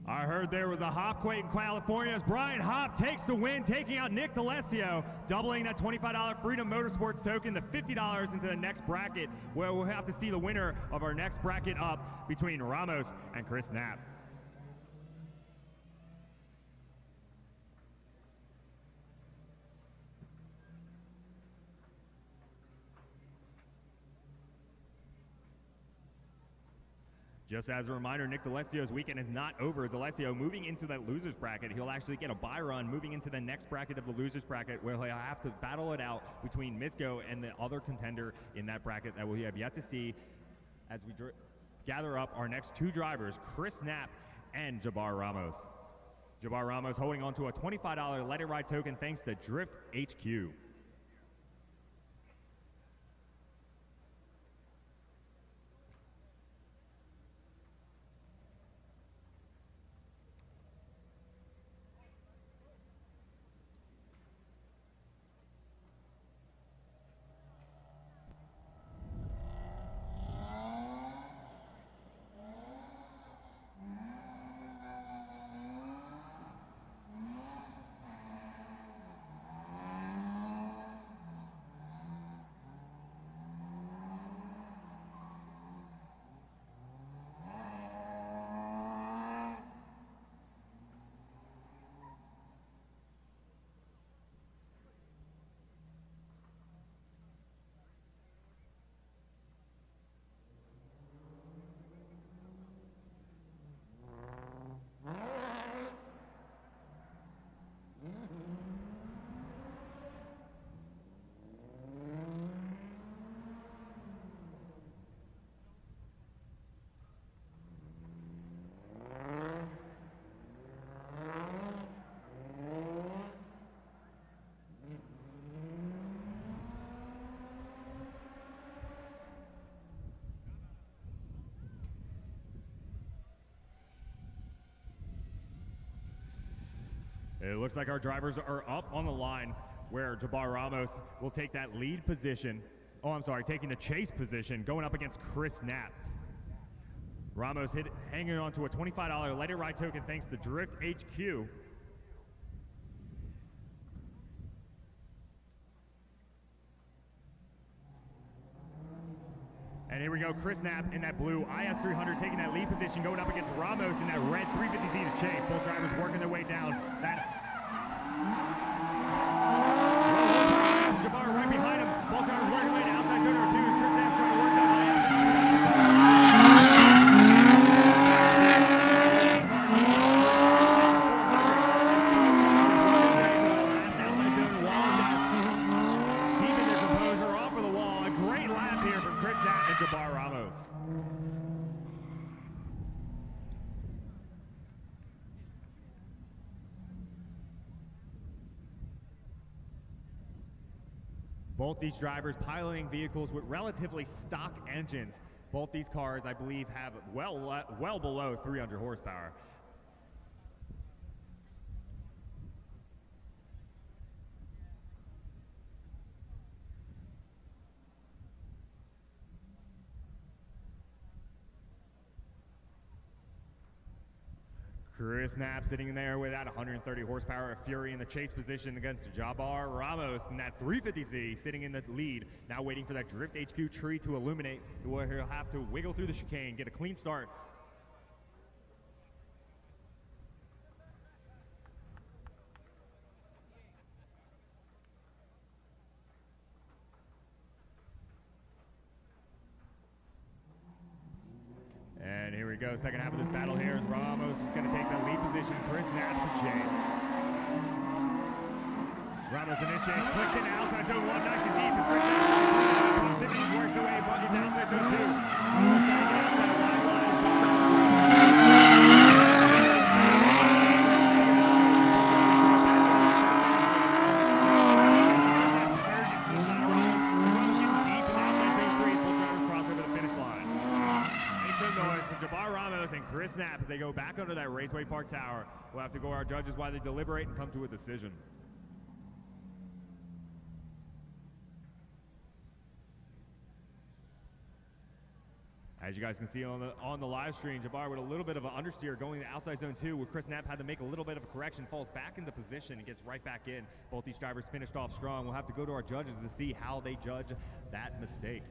I heard there was a Hopquake in California as Brian Hopp takes the win, taking out Nick D'Alessio, doubling that $25 Freedom Motorsports token to $50 into the next bracket, where we'll have to see the winner of our next bracket up between Ramos and Chris Knapp. Just as a reminder, Nick D'Alessio's weekend is not over. D'Alessio moving into that loser's bracket. He'll actually get a bye run moving into the next bracket of the loser's bracket, where he'll have to battle it out between Misko and the other contender in that bracket that we have yet to see as we gather up our next two drivers, Chris Knapp and Jabbar Ramos. Jabbar Ramos holding on to a $25 Let It Ride token thanks to Drift HQ. It looks like our drivers are up on the line where Jabbar Ramos will take that lead position. Oh, I'm sorry, taking the chase position, going up against Chris Knapp. Ramos hanging on to a $25 Let It Ride token thanks to Drift HQ. And here we go, Chris Knapp in that blue IS300 taking that lead position, going up against Ramos in that red 350Z to chase. Both drivers working their way down. Jabbar right behind him. Both drivers working their way down. Outside zone number 2. Chris Knapp trying to work down outside zone wall. Keeping their composure off of the wall. A great lap here from Chris Knapp and Jabbar Ramos. Both these drivers piloting vehicles with relatively stock engines. Both these cars, I believe, have well below 300 horsepower. Chris Knapp sitting there with that 130 horsepower of Fury in the chase position against Jabbar Ramos in that 350Z sitting in the lead. Now waiting for that Drift HQ tree to illuminate where he'll have to wiggle through the chicane, get a clean start. And here we go, second half of this battle here is Ramos is going to take the lead position, Chris Knapp to chase. Ramos initiates, clicks in outside zone 1, nice and deep. It's Chris Knapp. Proximity works away, bucket to outside zone 2. Jabbar Ramos and Chris Knapp as they go back under that Raceway Park Tower. We'll have to go our judges while they deliberate and come to a decision. As you guys can see on the live stream, Jabbar with a little bit of an understeer going to outside zone 2, where Chris Knapp had to make a little bit of a correction, falls back into position and gets right back in. Both these drivers finished off strong. We'll have to go to our judges to see how they judge that mistake.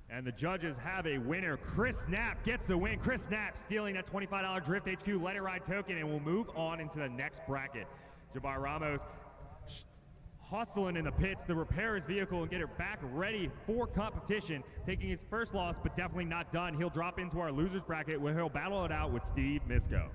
And the judges have a winner. Chris Knapp gets the win. Chris Knapp stealing that $25 Drift HQ Let It Ride token, and we'll move on into the next bracket. Jabbar Ramos hustling in the pits to repair his vehicle and get it back ready for competition, taking his first loss, but definitely not done. He'll drop into our losers bracket where he'll battle it out with Steve Misko.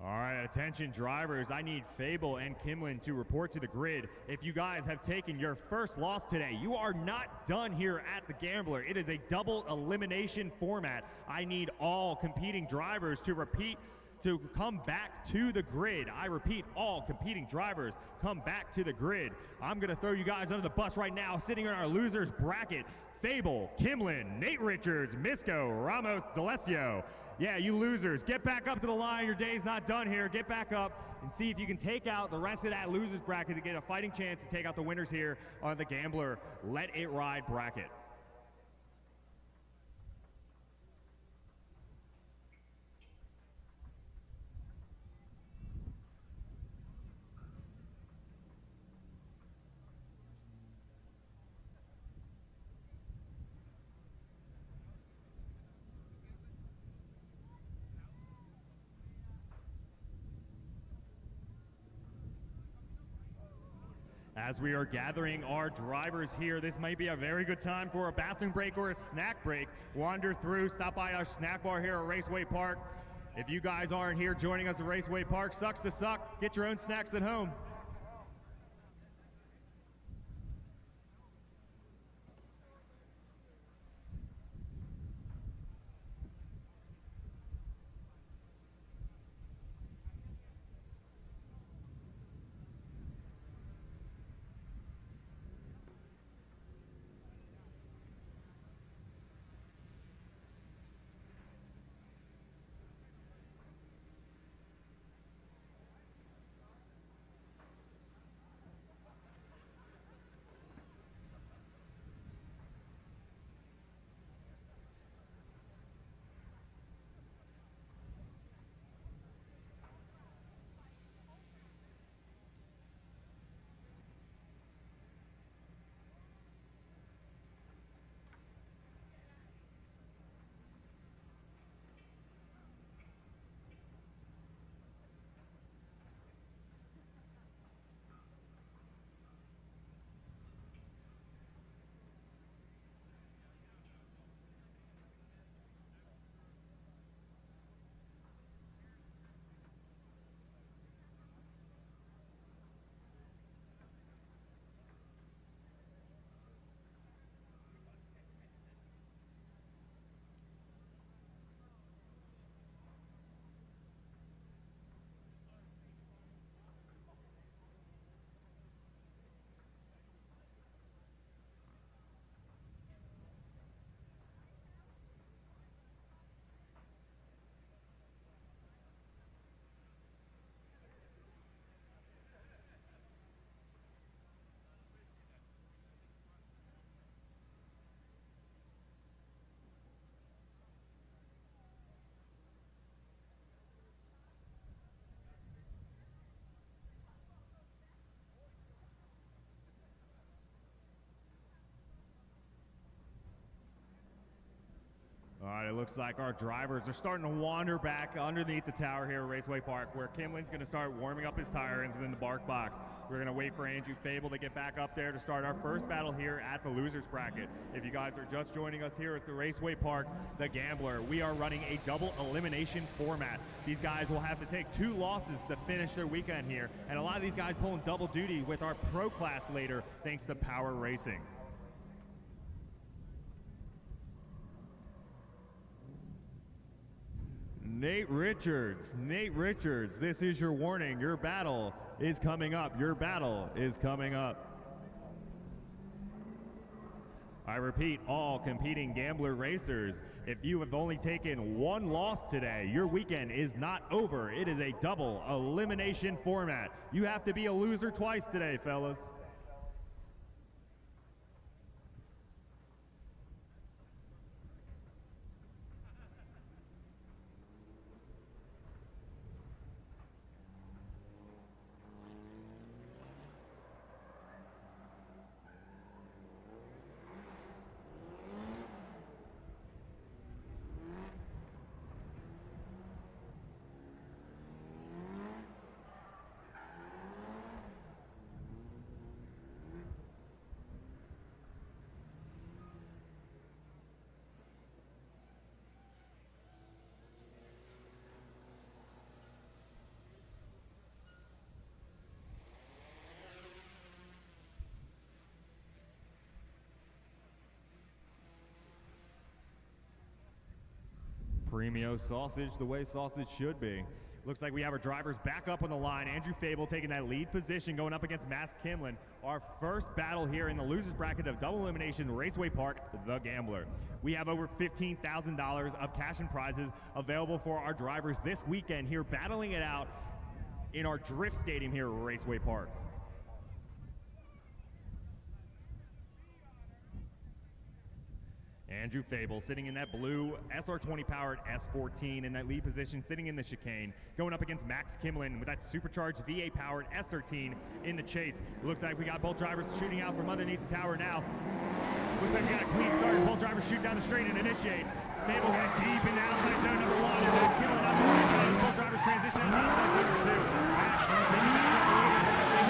All right, attention drivers, I need Fable and Kimlin to report to the grid. If you guys have taken your first loss today, you are not done here at the Gambler. It is a double elimination format. I need all competing drivers to come back to the grid. I repeat, all competing drivers come back to the grid. I'm gonna throw you guys under the bus right now, sitting in our losers bracket. Fable, Kimlin, Nate Richards, Misko, Ramos, D'Alessio, Yeah, you losers, get back up to the line. Your day's not done here. Get back up and see if you can take out the rest of that losers bracket to get a fighting chance to take out the winners here on the Gambler Let It Ride bracket. As we are gathering our drivers here, this might be a very good time for a bathroom break or a snack break. Wander through, stop by our snack bar here at Raceway Park. If you guys aren't here joining us at Raceway Park, sucks to suck. Get your own snacks at home. All right, it looks like our drivers are starting to wander back underneath the tower here at Raceway Park, where Kimlin's going to start warming up his tire irons in the bark box. We're going to wait for Andrew Fable to get back up there to start our first battle here at the losers bracket. If you guys are just joining us here at the Raceway Park, the Gambler, we are running a double elimination format. These guys will have to take 2 losses to finish their weekend here, and a lot of these guys pulling double duty with our pro class later, thanks to Power Racing. Nate Richards, this is your warning. Your battle is coming up. Your battle is coming up. I repeat, all competing Gambler racers, if you have only taken 1 loss today, your weekend is not over. It is a double elimination format. You have to be a loser twice today, fellas. Premio sausage, the way sausage should be. Looks like we have our drivers back up on the line. Andrew Fable taking that lead position, going up against Max Kimlin. Our first battle here in the losers bracket of double elimination Raceway Park, The Gambler. We have over $15,000 of cash and prizes available for our drivers this weekend here, battling it out in our drift stadium here at Raceway Park. Andrew Fable sitting in that blue SR20 powered S14 in that lead position, sitting in the chicane, going up against Max Kimlin with that supercharged VA powered S13 in the chase. Looks like we got both drivers shooting out from underneath the tower now. Looks like we got a clean start as both drivers shoot down the straight and initiate. Fable got deep in the outside zone number 1, and Max Kimlin up the right as both drivers transition out of the outside zone number 2. Max taking back up a little bit.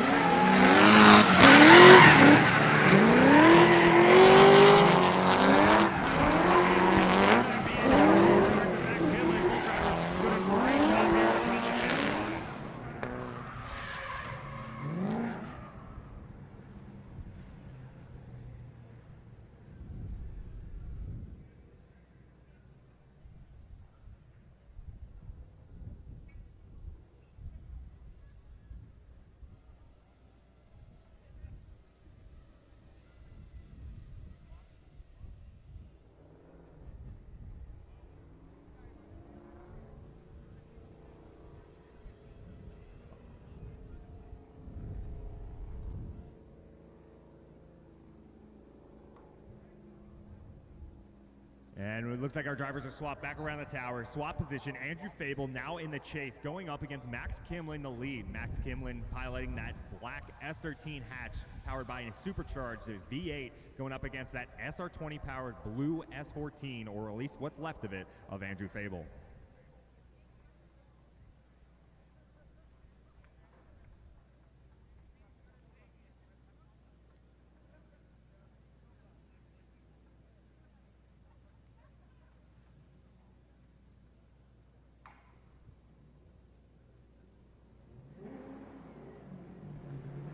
And it looks like our drivers are swapped back around the tower. Swap position, Andrew Fable now in the chase, going up against Max Kimlin, the lead. Max Kimlin piloting that black S13 hatch powered by a supercharged V8, going up against that SR20 powered blue S14, or at least what's left of it, of Andrew Fable.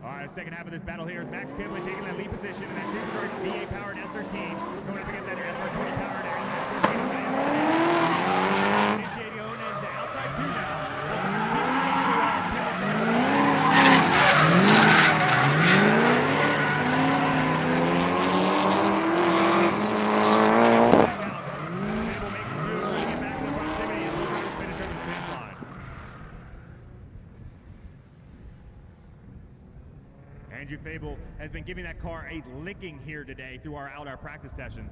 All right, second half of this battle here is Max Kimlin taking that lead position in that supercharged VA powered S13, going up against that SR20 powered S14. Initiating Onan to outside 2 now. Fable makes his move, trying to get back in the proximity as both drivers finish over the finish line. Andrew Fable has been giving that car a licking here today throughout our practice session.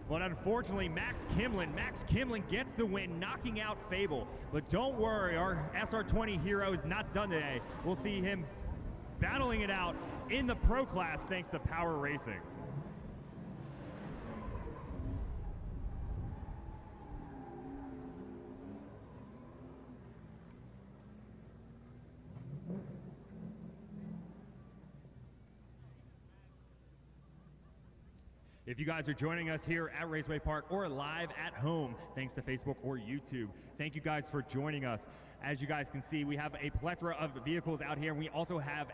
But unfortunately, Max Kimlin gets the win, knocking out Fable. But don't worry, our SR20 hero is not done today. We'll see him battling it out in the pro class thanks to Power Racing. If you guys are joining us here at Raceway Park or live at home, thanks to Facebook or YouTube, thank you guys for joining us. As you guys can see, we have a plethora of vehicles out here, and we also have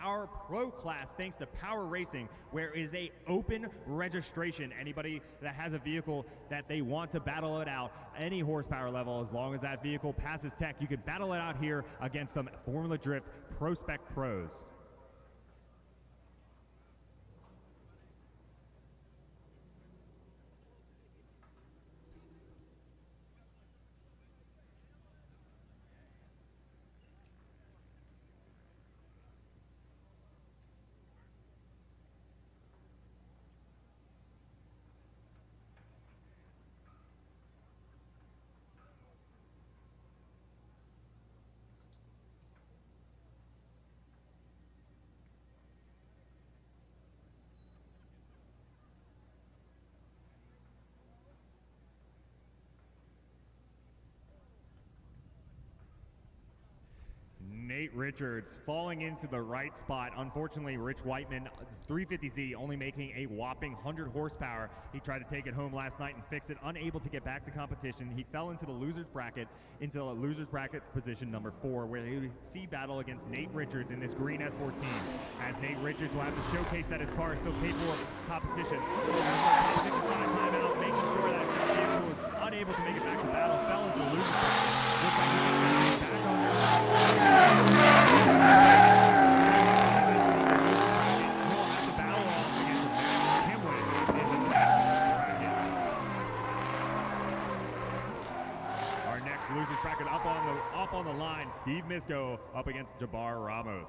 our pro class, thanks to Power Racing, where it is a open registration. Anybody that has a vehicle that they want to battle it out, any horsepower level, as long as that vehicle passes tech, you can battle it out here against some Formula Drift Pro Spec pros. Nate Richards falling into the right spot. Unfortunately, Rich Whiteman, 350Z, only making a whopping 100 horsepower. He tried to take it home last night and fix it, unable to get back to competition. He fell into the loser's bracket, position number 4, where he would see battle against Nate Richards in this green S14. As Nate Richards will have to showcase that his car is still capable of competition. Timeout, making sure that the vehicle is unable losers bracket up on the line. Steve Misko up against Jabbar Ramos.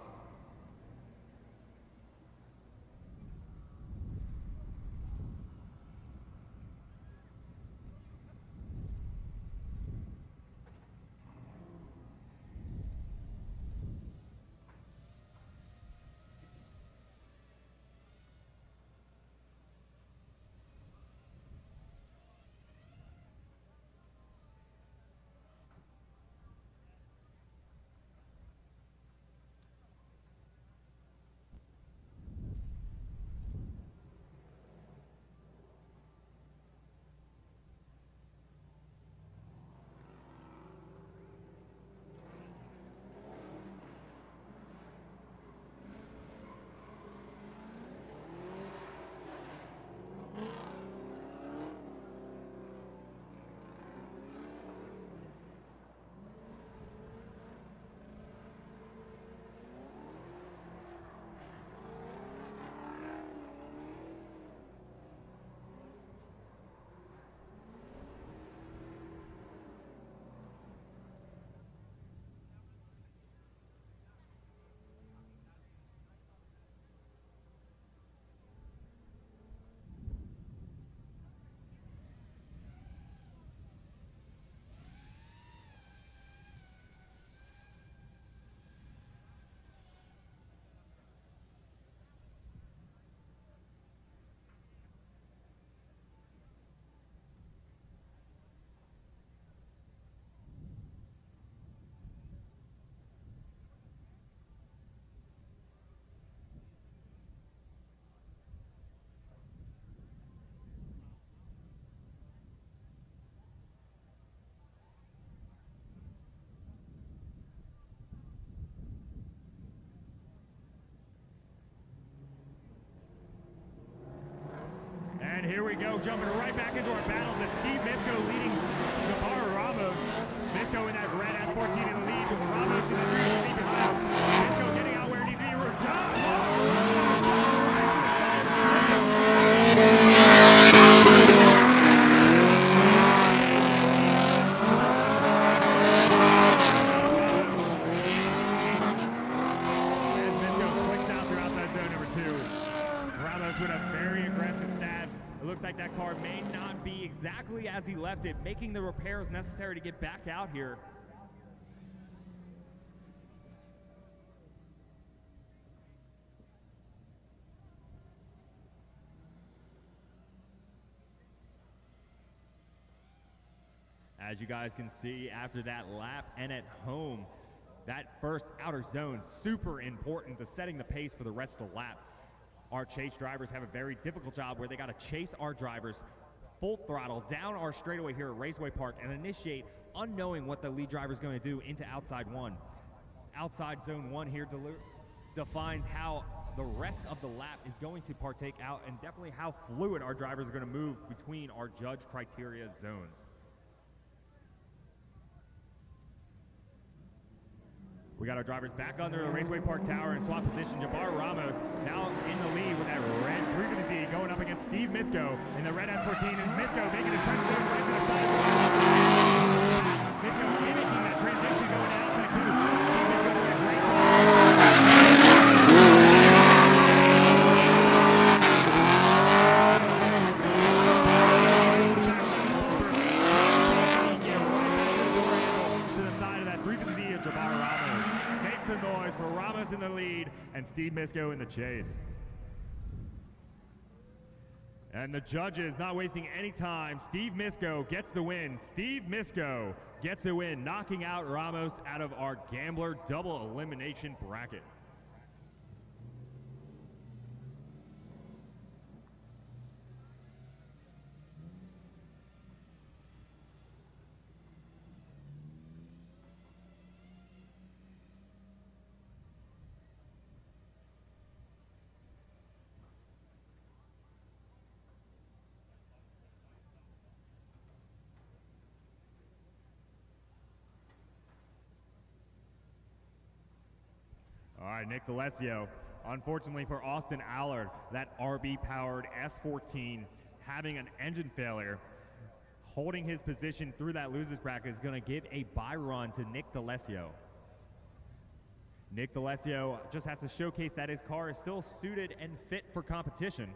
And here we go, jumping right back into our battles as Steve Misko leading Jabbar Ramos. Misko in that red S14 in the lead with Ramos in the green seat behind. Misko getting out where it needs to be. As Misko clicks out through outside zone number 2. Ramos with a very aggressive stabs. It looks like that car may not be exactly as he left it, making the repairs necessary to get back out here. As you guys can see, after that lap and at home, that first outer zone, super important to setting the pace for the rest of the lap. Our chase drivers have a very difficult job where they got to chase our drivers full throttle down our straightaway here at Raceway Park and initiate unknowing what the lead driver is going to do into outside 1. Outside zone 1 here defines how the rest of the lap is going to partake out and definitely how fluid our drivers are going to move between our judge criteria zones. We got our drivers back under the Raceway Park Tower in swap position. Jabbar Ramos now in the lead with that red 350Z going up against Steve Misko in the red S14. And Misko making his presence right to the side. Misko mimicking that transition going to outside 2. Steve Misko doing a great job. To the side of that 350Z of Jabbar Ramos. Makes the noise for Ramos in the lead and Steve Misko in the chase. And the judges not wasting any time. Steve Misko gets the win. Steve Misko gets the win, knocking out Ramos out of our Gambler double elimination bracket. All right, Nick D'Alessio. Unfortunately for Austin Allard, that RB-powered S14 having an engine failure, holding his position through that losers bracket is going to give a bye run to Nick D'Alessio. Nick D'Alessio just has to showcase that his car is still suited and fit for competition.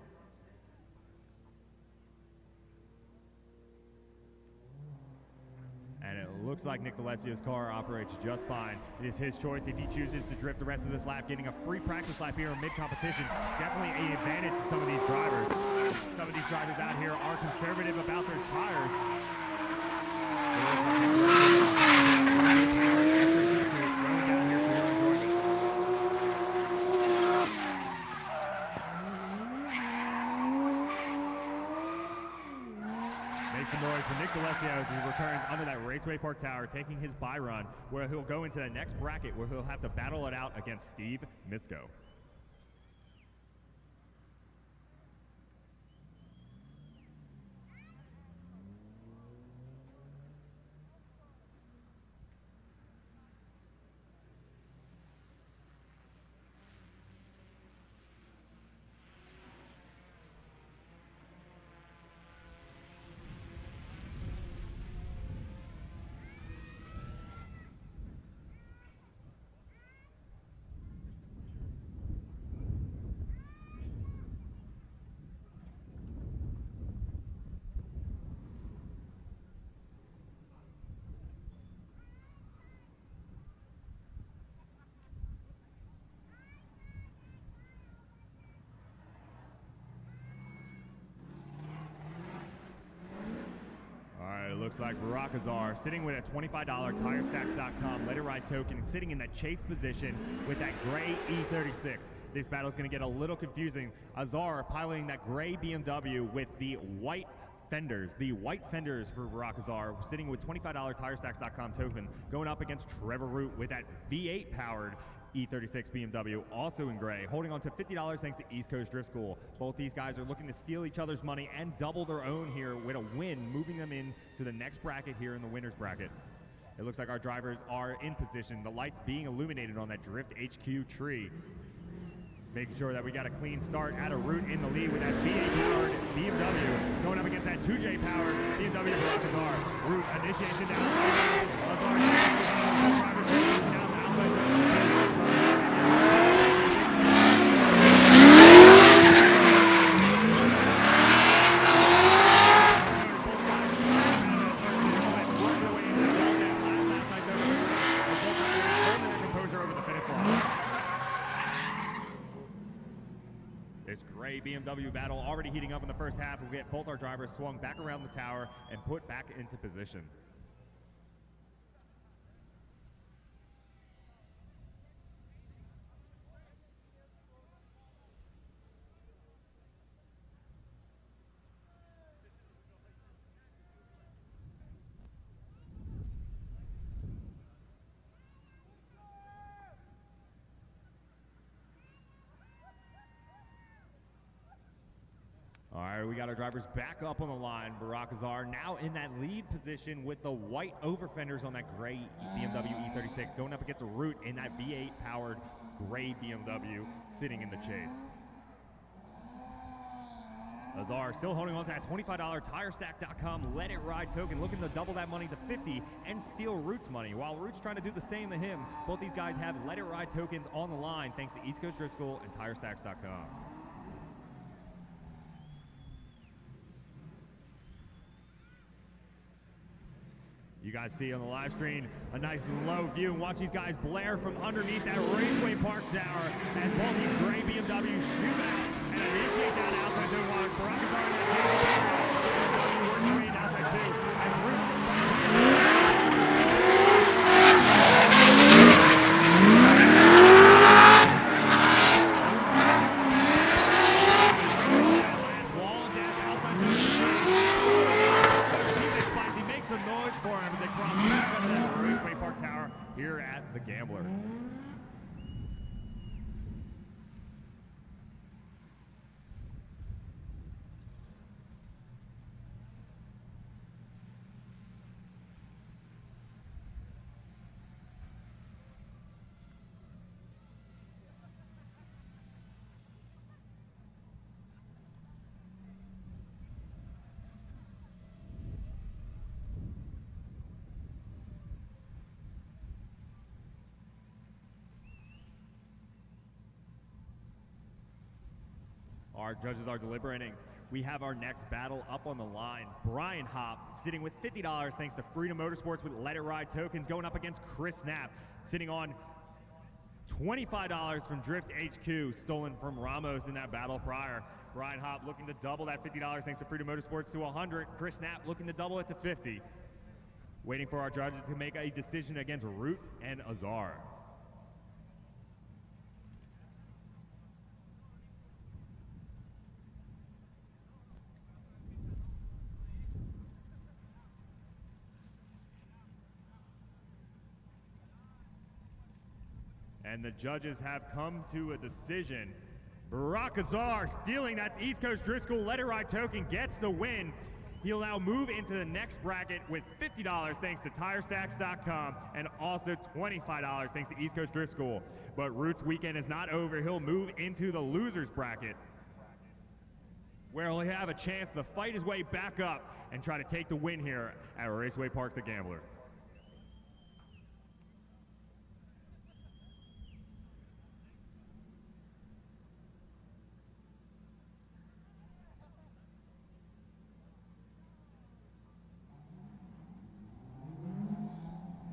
And it looks like Nick D'Alessio's car operates just fine. It is his choice if he chooses to drift the rest of this lap, getting a free practice lap here in mid-competition. Definitely an advantage to some of these drivers. Some of these drivers out here are conservative about their tires. Make some noise for Nick D'Alessio as he returns under that Raceway Park Tower, taking his bye run, where he'll go into the next bracket where he'll have to battle it out against Steve Misko. Looks like Barakazar sitting with a $25 TireStacks.com Let It Ride token, sitting in that chase position with that gray E36. This battle is going to get a little confusing. Azar piloting that gray BMW with the white fenders. The white fenders for Barakazar sitting with $25 TireStacks.com token, going up against Trevor Root with that V8 powered E36 BMW, also in gray, holding on to $50 thanks to East Coast Drift School. Both these guys are looking to steal each other's money and double their own here with a win, moving them in to the next bracket here in the winners bracket. It looks like our drivers are in position, the lights being illuminated on that Drift HQ tree. Making sure that we got a clean start at a Root in the lead with that V8 powered BMW going up against that 2J powered BMW Barakazar. Root initiates it down. Azar down to the outside. This gray BMW battle already heating up in the first half. We'll get both our drivers swung back around the tower and put back into position. All right, we got our drivers back up on the line. Barakazar now in that lead position with the white over fenders on that gray BMW E36, going up against a Root in that V8 powered gray BMW sitting in the chase. Azar still holding on to that $25 TireStack.com Let It Ride token, looking to double that money to 50 and steal Root's money. While Root's trying to do the same to him, both these guys have Let It Ride tokens on the line thanks to East Coast Drift School and TireStacks.com. You guys see on the live screen a nice low view and watch these guys blare from underneath that Raceway Park Tower as both these gray BMWs shoot out and initiate down outside zone watch. Barakazar in that BMW working away outside two. And Root some noise for him as they cross back under that Raceway Park Tower here at the Gambler. Our judges are deliberating. We have our next battle up on the line. Brian Hopp sitting with $50 thanks to Freedom Motorsports with Let It Ride tokens, going up against Chris Knapp sitting on $25 from Drift HQ, stolen from Ramos in that battle prior. Brian Hopp looking to double that $50 thanks to Freedom Motorsports to $100. Chris Knapp looking to double it to $50. Waiting for our judges to make a decision against Root and Azar. And the judges have come to a decision. Barack Azar stealing that East Coast Drift School Let It Ride token gets the win. He'll now move into the next bracket with $50 thanks to TireStacks.com and also $25 thanks to East Coast Drift School. But Root's weekend is not over. He'll move into the losers bracket where he'll have a chance to fight his way back up and try to take the win here at Raceway Park the Gambler.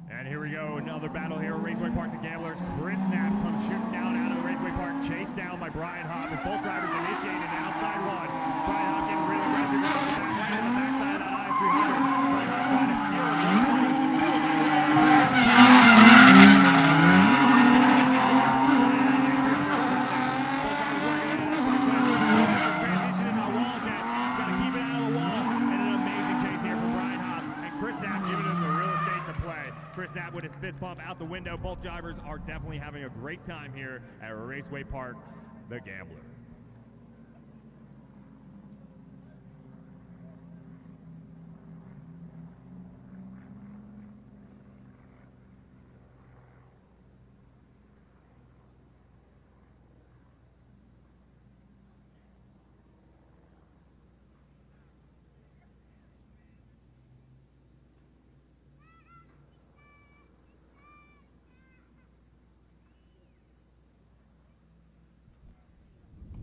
And here we go, another battle here at Raceway Park the Gamblers. Chris Knapp comes shooting down out of Raceway Park, chased down by Brian Hopp as both drivers initiating an outside run. Brian Hopp getting really aggressive right on the backside of that IS300. Brian Hopp trying to steal it. Transition into the wall deck. Got to keep it out of the wall. And an amazing chase here from Brian Hopp. And Chris Knapp giving him the real estate to play. Chris Knapp with his fist pump out the window. Both drivers are definitely having a great time here at Raceway Park, the Gambler.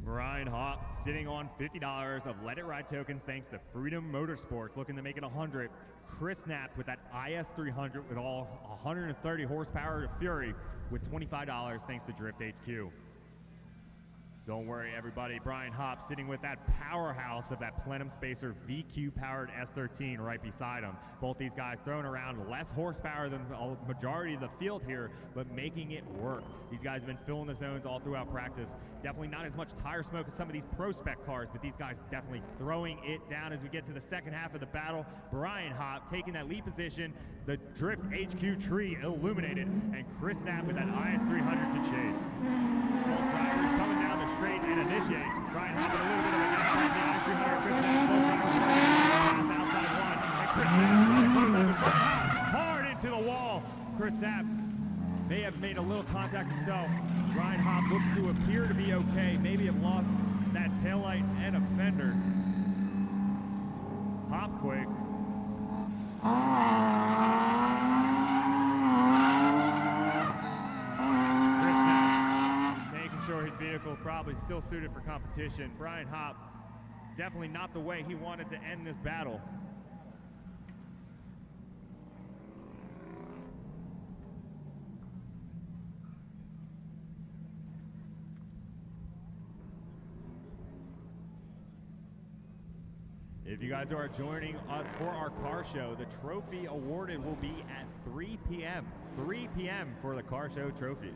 Brian Hopp sitting on $50 of Let It Ride tokens thanks to Freedom Motorsports, looking to make it 100. Chris Knapp with that IS300 with all 130 horsepower to Fury with $25 thanks to Drift HQ. Don't worry, everybody. Brian Hopp sitting with that powerhouse of that Plenum Spacer VQ-powered S13 right beside him. Both these guys throwing around less horsepower than the majority of the field here, but making it work. These guys have been filling the zones all throughout practice. Definitely not as much tire smoke as some of these pro spec cars, but these guys definitely throwing it down as we get to the second half of the battle. Brian Hopp taking that lead position, the Drift HQ tree illuminated, and Chris Knapp with that IS300 to chase. Both drivers coming down the straight and initiate. Brian Hopp with a little bit of a gap off the IS300. Chris Knapp, both drivers pass outside one, and Chris Knapp trying to close up with Brian Hopp hard into the wall. Chris Knapp may have made a little contact himself. Brian Hopp looks to appear to be okay. Maybe have lost that taillight and a fender. Hop quick. Chris Knapp making sure his vehicle probably still suited for competition. Brian Hopp definitely not the way he wanted to end this battle. If you guys are joining us for our car show, the trophy awarded will be at 3 p.m. 3 p.m. for the car show trophies.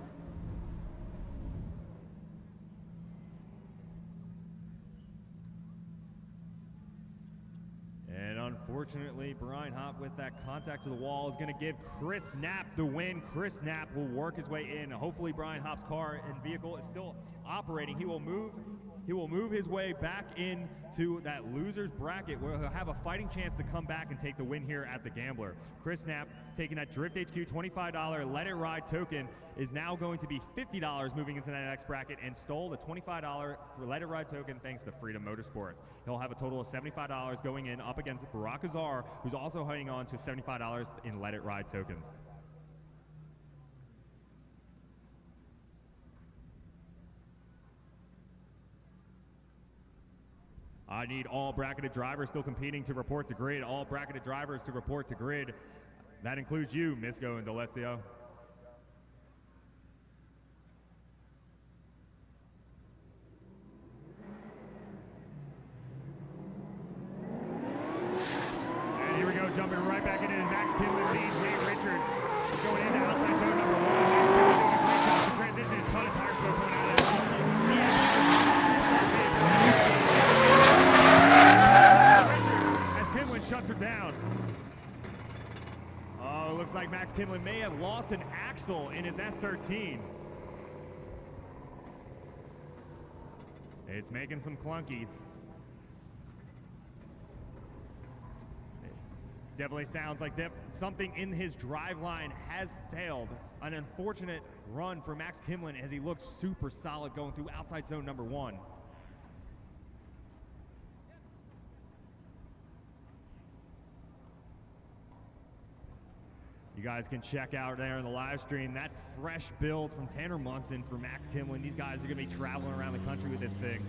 And unfortunately, Brian Hopp with that contact to the wall is going to give Chris Knapp the win. Chris Knapp will work his way in. Hopefully Brian Hopp's car and vehicle is still operating. He will move his way back into that loser's bracket where he'll have a fighting chance to come back and take the win here at the Gambler. Chris Knapp taking that Drift HQ $25 Let It Ride token is now going to be $50 moving into that next bracket and stole the $25 for Let It Ride token thanks to Freedom Motorsports. He'll have a total of $75 going in up against Barack Azar, who's also hanging on to $75 in Let It Ride tokens. I need all bracketed drivers still competing to report to grid. All bracketed drivers to report to grid. That includes you, Misco and D'Alessio. And here we go, jumping right back into Max Kinlan leads Nate Richards. Going into outside zone number 1. Max Kinlan doing a great job to transition. A ton of tire smoke coming out of that. As Kinlan shuts her down. Oh, it looks like Max Kinlan may have lost an axle in his S13. It's making some clunkies. Definitely sounds like something in his drive line has failed. An unfortunate run for Max Kinlan as he looks super solid going through outside zone number 1. You guys can check out there in the live stream that fresh build from Tanner Munson for Max Kinlan. These guys are going to be traveling around the country with this thing.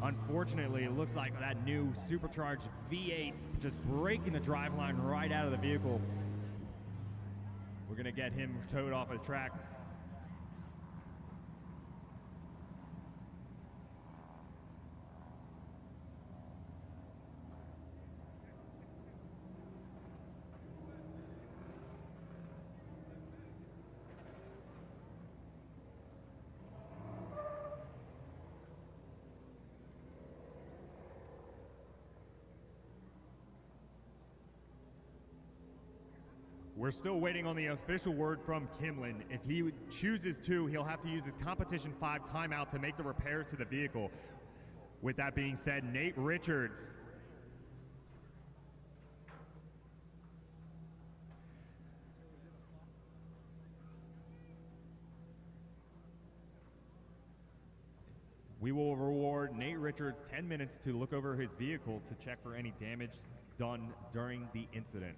Unfortunately, it looks like that new supercharged V8 just breaking the driveline right out of the vehicle. We're going to get him towed off of the track. We're still waiting on the official word from Kinlan. If he chooses to, he'll have to use his Competition 5 timeout to make the repairs to the vehicle. With that being said, Nate Richards. We will reward Nate Richards 10 minutes to look over his vehicle to check for any damage done during the incident.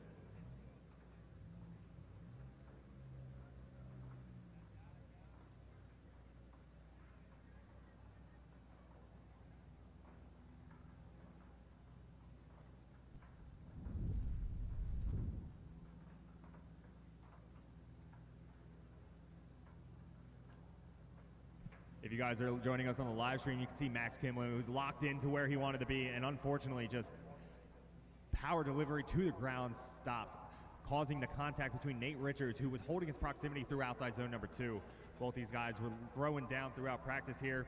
If you guys are joining us on the live stream, you can see Max Kinlan, who's locked into where he wanted to be, and unfortunately just power delivery to the ground stopped, causing the contact between Nate Richards, who was holding his proximity through outside zone number 2. Both these guys were throwing down throughout practice here.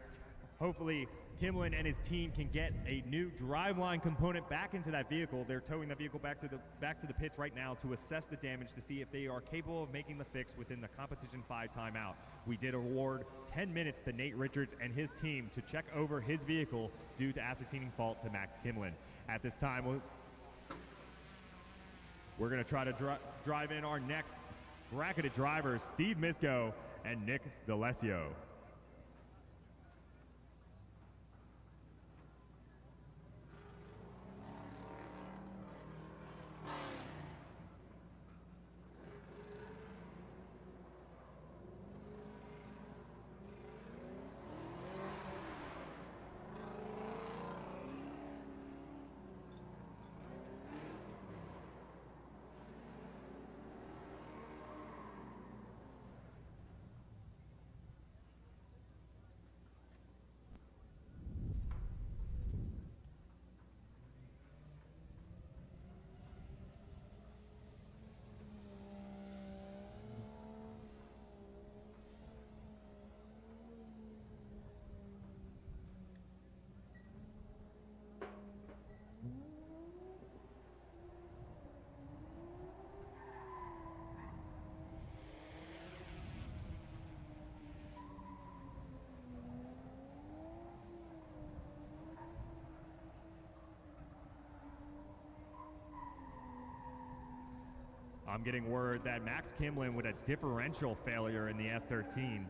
Hopefully, Kinlan and his team can get a new driveline component back into that vehicle. They're towing the vehicle back to the pits right now to assess the damage to see if they are capable of making the fix within the Competition 5 timeout. We did award 10 minutes to Nate Richards and his team to check over his vehicle due to ascertaining fault to Max Kinlan. At this time, we're going to try to drive in our next bracketed drivers, Steve Misco and Nick D'Alessio. I'm getting word that Max Kinlan with a differential failure in the S13.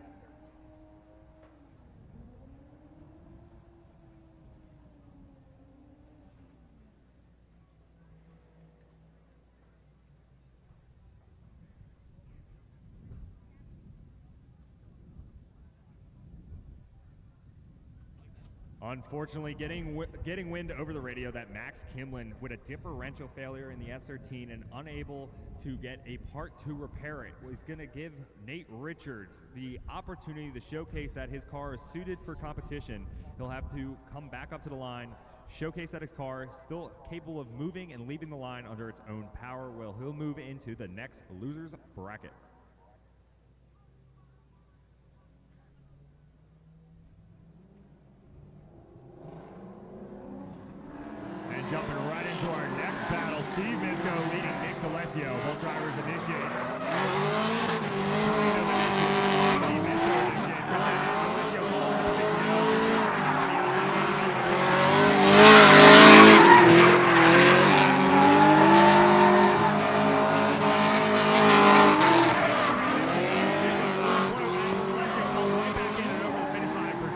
Unfortunately, getting wind over the radio that Max Kimlin, with a differential failure in the S13 and unable to get a Part 2 repair it, was going to give Nate Richards the opportunity to showcase that his car is suited for competition. He'll have to come back up to the line, showcase that his car is still capable of moving and leaving the line under its own power. Well, he'll move into the next loser's bracket. And jumping right into our next battle, Steve Misko leading Nick D'Alessio. Both drivers initiate. Steve Misko initiates. D'Alessio falls into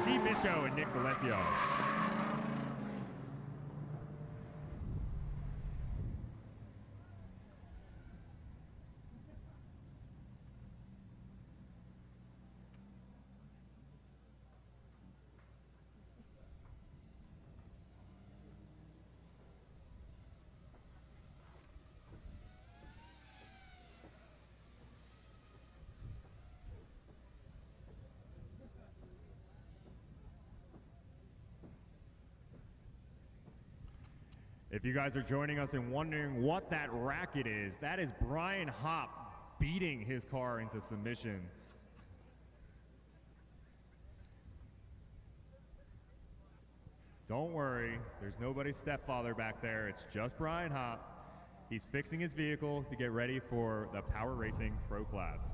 Steve Misko and Nick D'Alessio. If you guys are joining us and wondering what that racket is, that is Brian Hopp beating his car into submission. Don't worry, there's nobody's stepfather back there. It's just Brian Hopp. He's fixing his vehicle to get ready for the Power Racing Pro Class.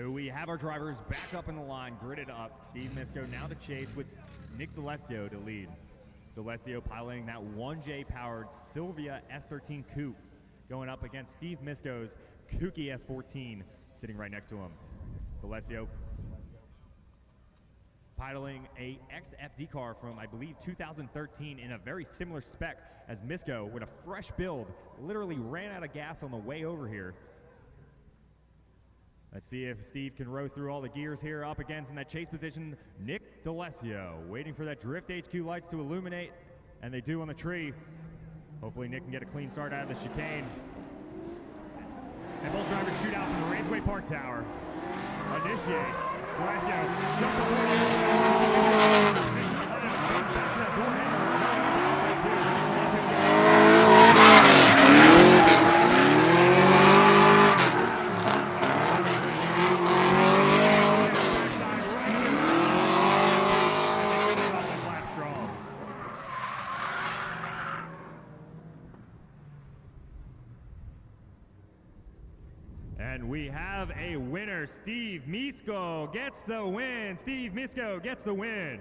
We have our drivers back up in the line, gridded up. Steve Misko now to chase with Nick D'Alessio to lead. D'Alessio piloting that 1J powered Silvia S13 coupe, going up against Steve Misko's Kooky S14 sitting right next to him. D'Alessio piloting a XFD car from, I believe, 2013 in a very similar spec as Misko, with a fresh build. Literally ran out of gas on the way over here. Let's see if Steve can row through all the gears here. Up against in that chase position, Nick D'Alessio, waiting for that Drift HQ lights to illuminate, and they do on the tree. Hopefully Nick can get a clean start out of the chicane. And both drivers shoot out from the Raceway Park Tower. Initiate. D'Alessio jumps the door. Back to that door handle. And we have a winner. Steve Misko gets the win. Steve Misko gets the win.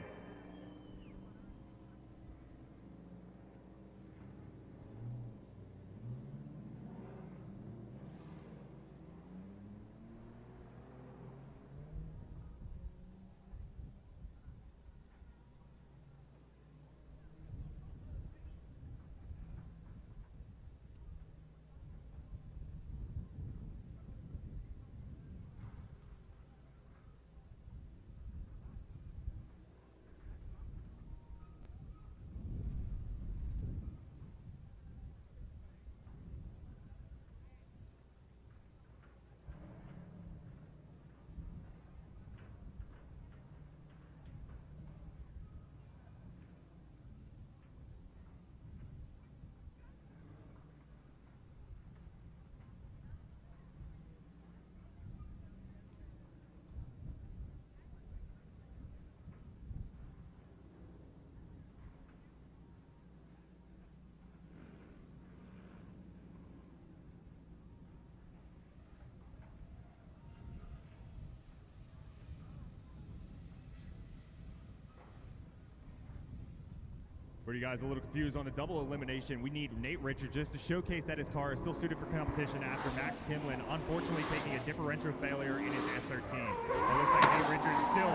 For you guys a little confused on the double elimination, we need Nate Richards just to showcase that his car is still suited for competition after Max Kimlin unfortunately taking a differential failure in his S13. It looks like Nate Richards still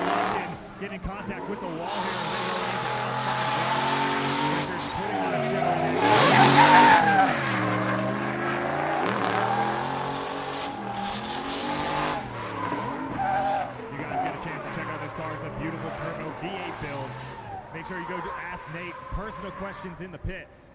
locked in, getting in contact with the wall here. Richards putting on a show. It's a beautiful turbo V8 build. Make sure you go to ask Nate personal questions in the pits.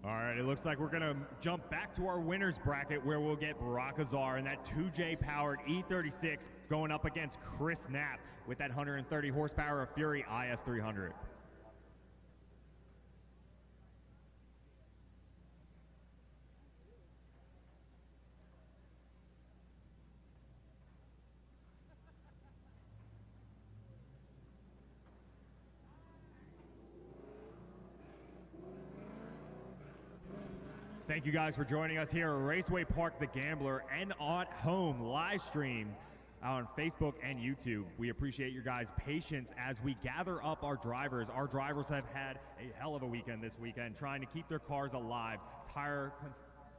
All right, it looks like we're going to jump back to our winner's bracket where we'll get Barack Azar in that 2J-powered E36 going up against Chris Knapp with that 130 horsepower of Fury IS300. Thank you guys for joining us here at Raceway Park the Gambler and at home live stream on Facebook and YouTube. We appreciate your guys' patience as we gather up our drivers. Our drivers have had a hell of a weekend this weekend trying to keep their cars alive,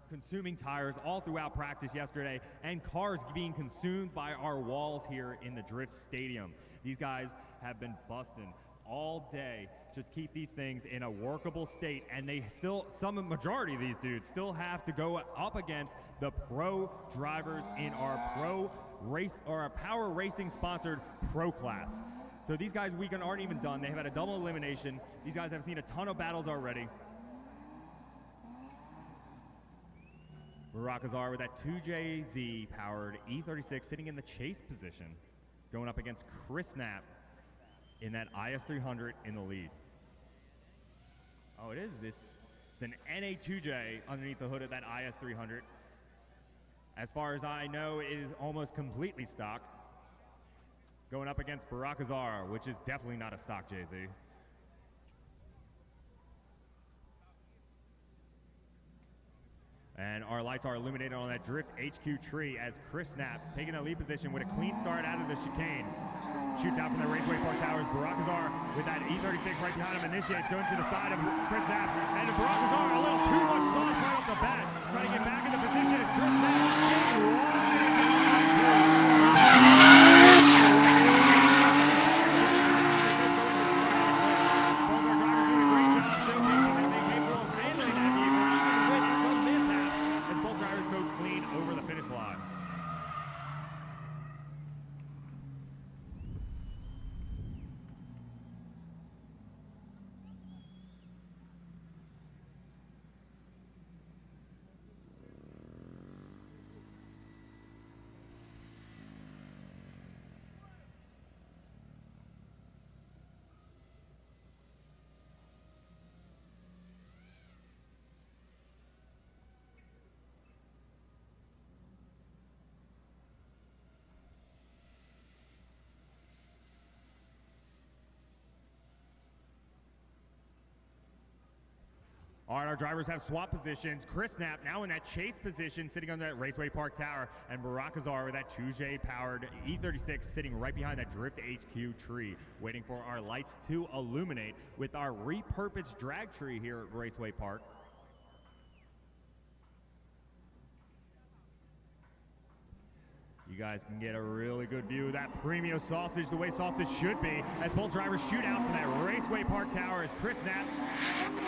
consuming tires all throughout practice yesterday, and cars being consumed by our walls here in the Drift Stadium. These guys have been busting all day to keep these things in a workable state, and they still, majority of these dudes still have to go up against the pro drivers in our pro race or our power racing sponsored pro class. So these guys weekend aren't even done. They have had a double elimination. These guys have seen a ton of battles already. Barack Azar with that 2JZ powered E36 sitting in the chase position, going up against Chris Knapp in that IS300 in the lead. Oh, it is. It's an NA2J underneath the hood of that IS300. As far as I know, it is almost completely stock. Going up against Barack Azar, which is definitely not a stock JZ. And our lights are illuminated on that Drift HQ tree as Chris Knapp taking a lead position with a clean start out of the chicane. Shoots out from the Raceway Park Towers. Barack Azar with that E36 right behind him initiates, going to the side of Chris Knapp. And Barack Azar a little too much sauce right off the bat. Trying to get back in the position as Chris Knapp. All right, our drivers have swapped positions. Chris Knapp now in that chase position, sitting on that Raceway Park Tower, and Barack Azar with that 2J-powered E36 sitting right behind that Drift HQ tree, waiting for our lights to illuminate with our repurposed drag tree here at Raceway Park. You guys can get a really good view of that premium sausage, the way sausage should be, as both drivers shoot out from that Raceway Park Tower as Chris Knapp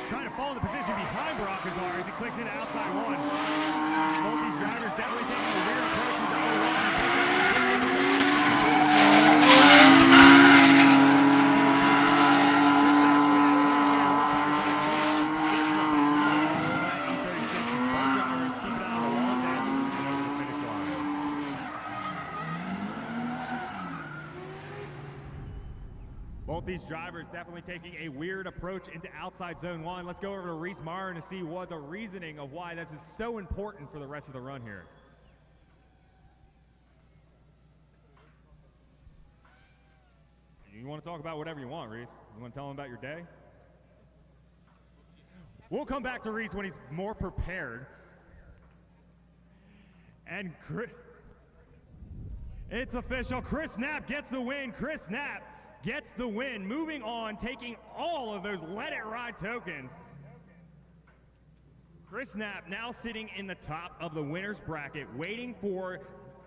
trying to fall into position behind Barack Azar as he clicks into outside one. Both these drivers definitely taking a weird approach into Both these drivers definitely taking a weird approach into outside zone one. Let's go over to Reese Martin to see what the reasoning of why this is so important for the rest of the run here. You want to talk about whatever you want, Reese. You want to tell them about your day? We'll come back to Reese when he's more prepared. And it's official. Chris Knapp gets the win. Chris Knapp gets the win. Moving on, taking all of those Let It Ride tokens. Chris Knapp now sitting in the top of the winner's bracket, waiting for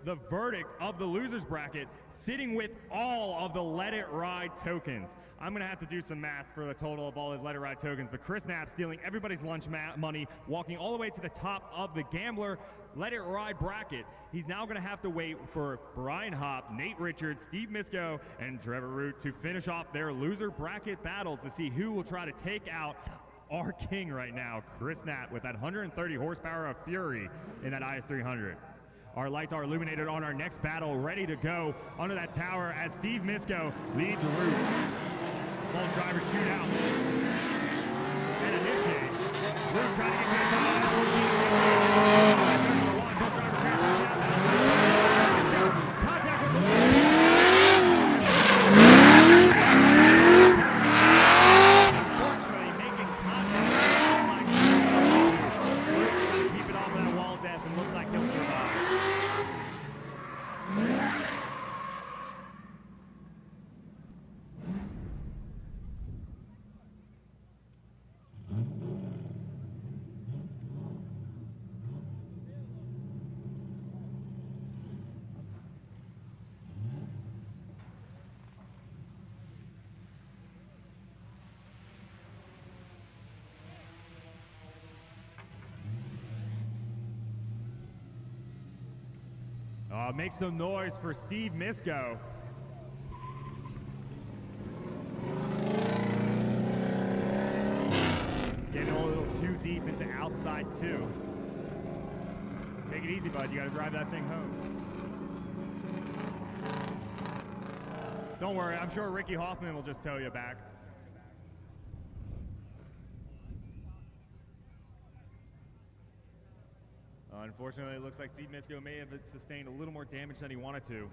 the verdict of the loser's bracket, sitting with all of the Let It Ride tokens. I'm going to have to do some math for the total of all his Let It Ride tokens, but Chris Knapp stealing everybody's lunch money, walking all the way to the top of the Gambler Let It Ride bracket. He's now going to have to wait for Brian Hopp, Nate Richards, Steve Misko, and Trevor Root to finish off their loser bracket battles to see who will try to take out our king right now, Chris Knapp, with that 130 horsepower of fury in that IS300. Our lights are illuminated on our next battle, ready to go under that tower as Steve Misko leads Root. Both drivers shoot out and initiate. Root trying to get to the side. Both drivers shoot out. Contact with the unfortunately making contact. Root trying to keep it off of that wall of death and looks like he'll survive. Make some noise for Steve Misko. Getting a little too deep into outside two. Take it easy, bud. You got to drive that thing home. Don't worry. I'm sure Ricky Hoffman will just tow you back. Unfortunately, it looks like Steve Misko may have sustained a little more damage than he wanted to.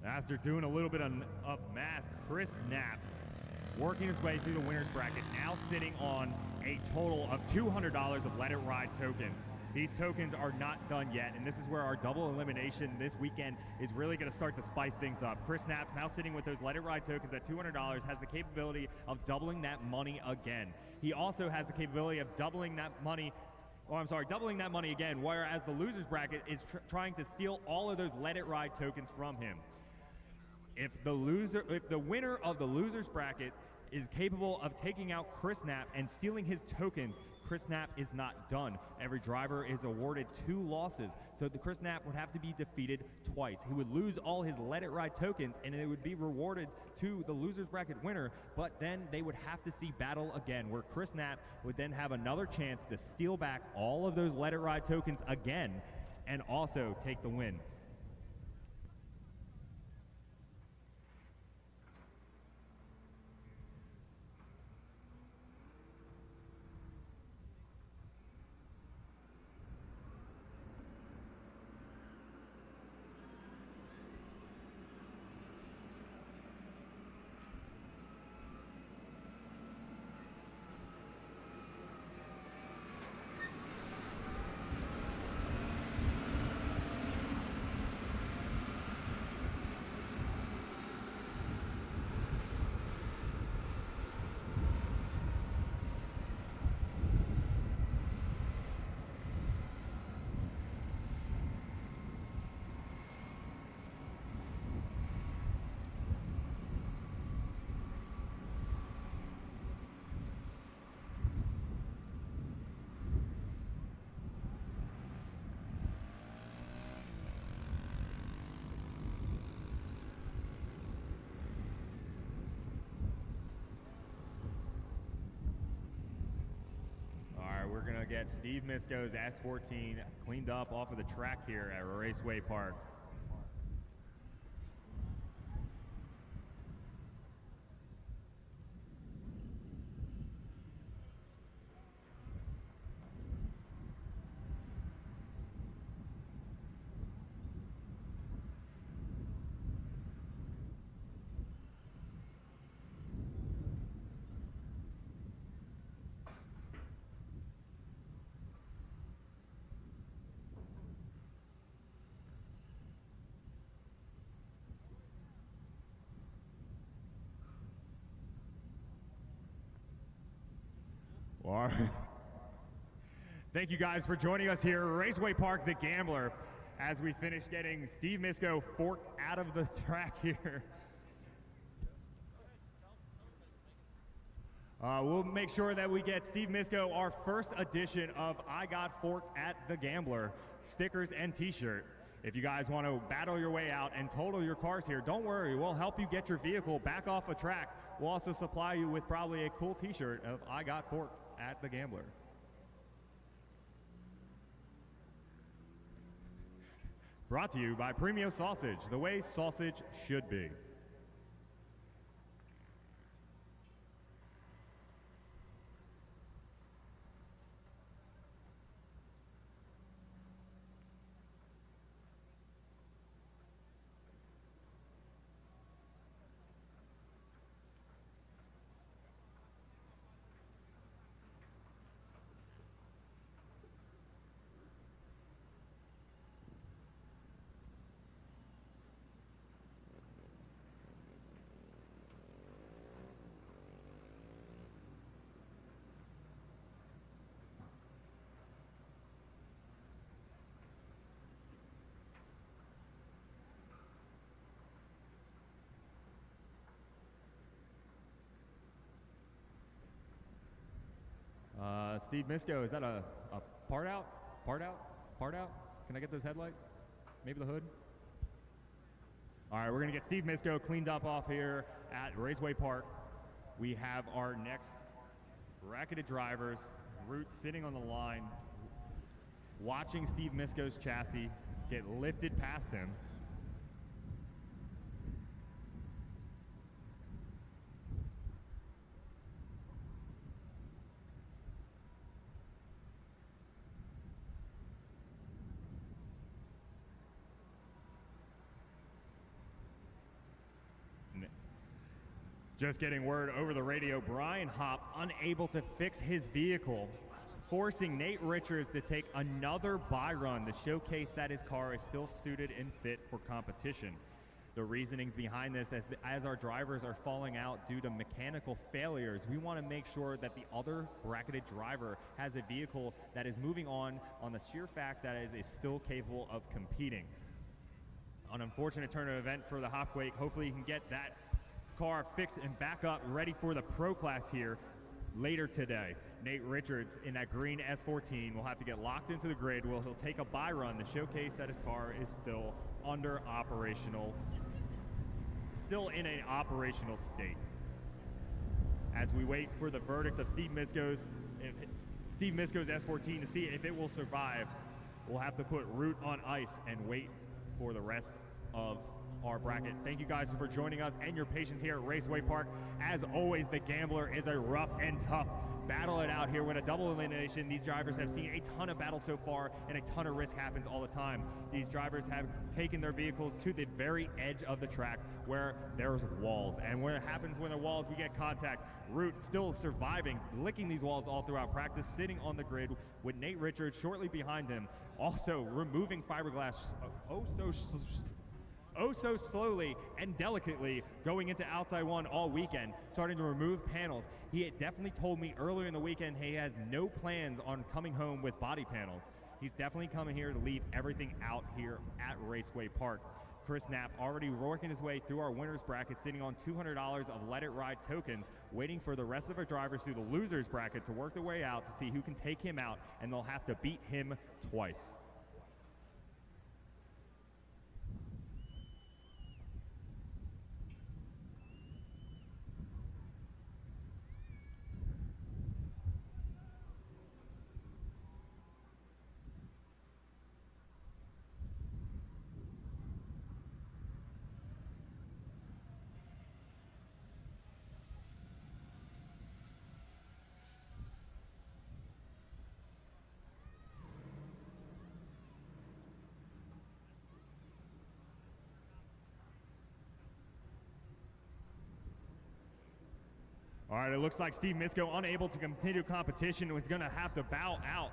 After doing a little bit of math, Chris Knapp working his way through the winner's bracket, now sitting on a total of $200 of Let It Ride tokens. These tokens are not done yet, and this is where our double elimination this weekend is really going to start to spice things up. Chris Knapp, now sitting with those Let It Ride tokens at $200, has the capability of doubling that money again. He also has the capability of doubling that money again, whereas the loser's bracket is trying to steal all of those Let It Ride tokens from him. If the winner of the loser's bracket is capable of taking out Chris Knapp and stealing his tokens, Chris Knapp is not done. Every driver is awarded 2 losses, so the Chris Knapp would have to be defeated twice. He would lose all his Let It Ride tokens, and it would be rewarded to the loser's bracket winner, but then they would have to see battle again, where Chris Knapp would then have another chance to steal back all of those Let It Ride tokens again and also take the win. right, we're going to get Steve Misko's S14 cleaned up off of the track here at Raceway Park. All right. Thank you guys for joining us here, Raceway Park, the Gambler, as we finish getting Steve Misko forked out of the track here. We'll make sure that we get Steve Misko our first edition of I Got Forked at the Gambler stickers and t-shirt. If you guys want to battle your way out and total your cars here, don't worry, we'll help you get your vehicle back off a track. We'll also supply you with probably a cool t-shirt of I Got Forked at the Gambler. Brought to you by Premio Sausage, the way sausage should be. Steve Misko, is that a part out? Part out? Part out? Can I get those headlights? Maybe the hood? All right, we're going to get Steve Misko cleaned up off here at Raceway Park. We have our next bracketed drivers, Root sitting on the line, watching Steve Misko's chassis get lifted past him. Just getting word over the radio, Brian Hopp unable to fix his vehicle, forcing Nate Richards to take another buy run to showcase that his car is still suited and fit for competition. The reasonings behind this, as our drivers are falling out due to mechanical failures, we want to make sure that the other bracketed driver has a vehicle that is moving on the sheer fact that it is still capable of competing. An unfortunate turn of event for the Hopquake. Hopefully he can get that car fixed and back up, ready for the pro class here later today. Nate Richards in that green S14 will have to get locked into the grid. He'll take a buy run to showcase that his car is still still in an operational state. As we wait for the verdict of Steve Misko's S14 to see if it will survive, we'll have to put Root on ice and wait for the rest of our bracket. Thank you guys for joining us and your patience here at Raceway Park. As always, the Gambler is a rough and tough battle it out here with a double elimination. These drivers have seen a ton of battles so far, and a ton of risk happens all the time. These drivers have taken their vehicles to the very edge of the track where there's walls, and when it happens when there are walls, we get contact. Root still surviving, licking these walls all throughout practice, sitting on the grid with Nate Richards shortly behind him, also removing fiberglass so slowly and delicately going into outside one all weekend, starting to remove panels. He had definitely told me earlier in the weekend he has no plans on coming home with body panels. He's definitely coming here to leave everything out here at Raceway Park. Chris Knapp already working his way through our winner's bracket, sitting on $200 of Let It Ride tokens, waiting for the rest of our drivers through the loser's bracket to work their way out to see who can take him out, and they'll have to beat him twice. All right, it looks like Steve Misko, unable to continue competition, was going to have to bow out.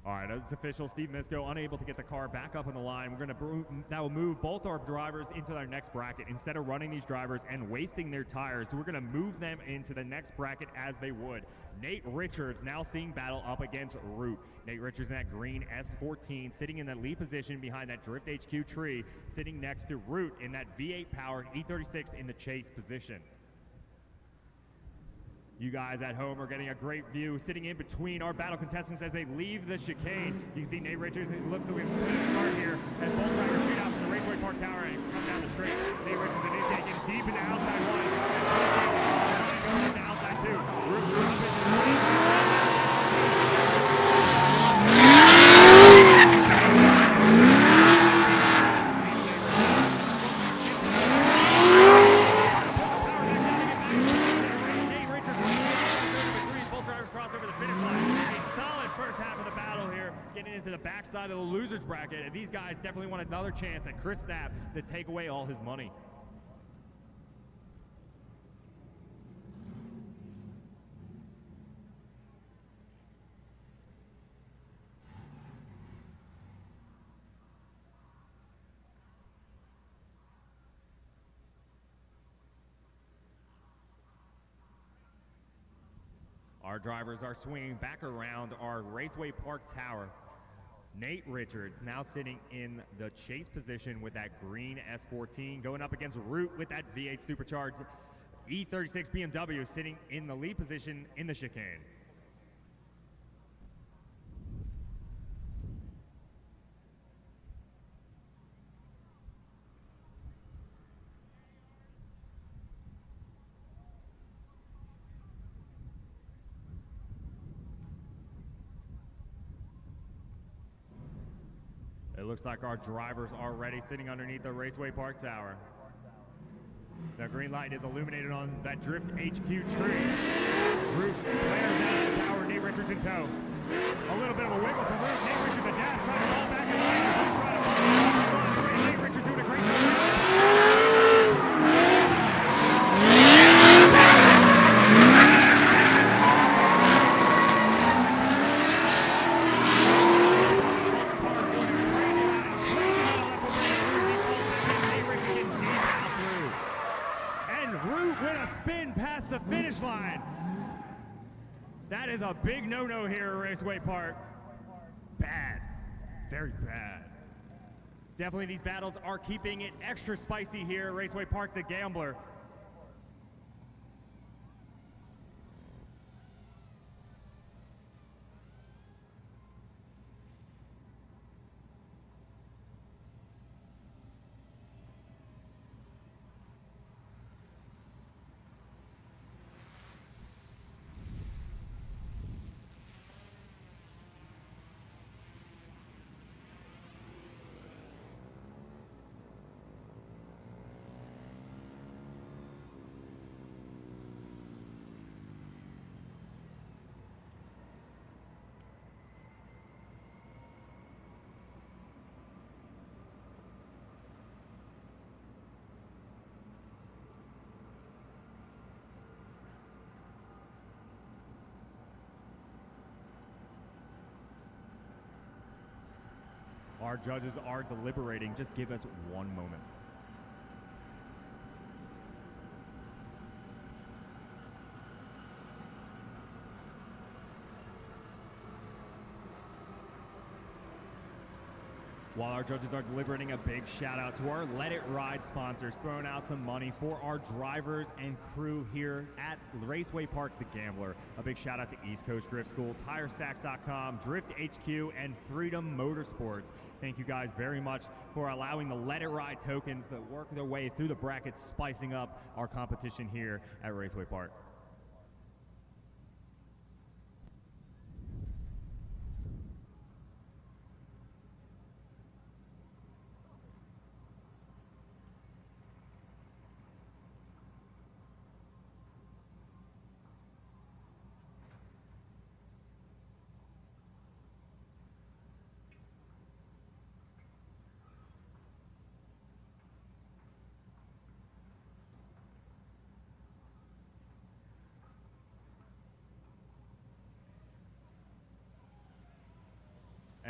All right, it's official. Steve Misko unable to get the car back up on the line. We're going to that will move both our drivers into our next bracket. Instead of running these drivers and wasting their tires, we're going to move them into the next bracket as they would. Nate Richards now seeing battle up against Root. Nate Richards in that green S14, sitting in the lead position behind that Drift HQ tree, sitting next to Root in that V8 powered E36 in the chase position. You guys at home are getting a great view sitting in between our battle contestants as they leave the chicane. You can see Nate Richards, it looks like a good start here as both drivers shoot out from the Raceway Park Tower and come down the straight. Nate Richards initiating deep in the outside one. Going into outside two. Into the backside of the losers bracket, and these guys definitely want another chance at Chris Knapp to take away all his money. Our drivers are swinging back around our Raceway Park Tower. Nate Richards now sitting in the chase position with that green S14, going up against Root with that V8 supercharged E36 BMW sitting in the lead position in the chicane. It looks like our drivers are ready, sitting underneath the Raceway Park Tower. The green light is illuminated on that Drift HQ tree. Root blares out of the tower, Nate Richards in tow. A little bit of a wiggle from Root. Nate Richards adapts, trying to ball back in line. Trying to ball. Nate Richards doing a great job. The finish line. That is a big no-no here at Raceway Park. Bad. Very bad. Definitely these battles are keeping it extra spicy here at Raceway Park, the Gambler. Our judges are deliberating. Just give us one moment. While our judges are deliberating, a big shout out to our Let It Ride sponsors, throwing out some money for our drivers and crew here at Raceway Park, the Gambler. A big shout out to East Coast Drift School, TireStacks.com, Drift HQ, and Freedom Motorsports. Thank you guys very much for allowing the Let It Ride tokens to work their way through the brackets, spicing up our competition here at Raceway Park.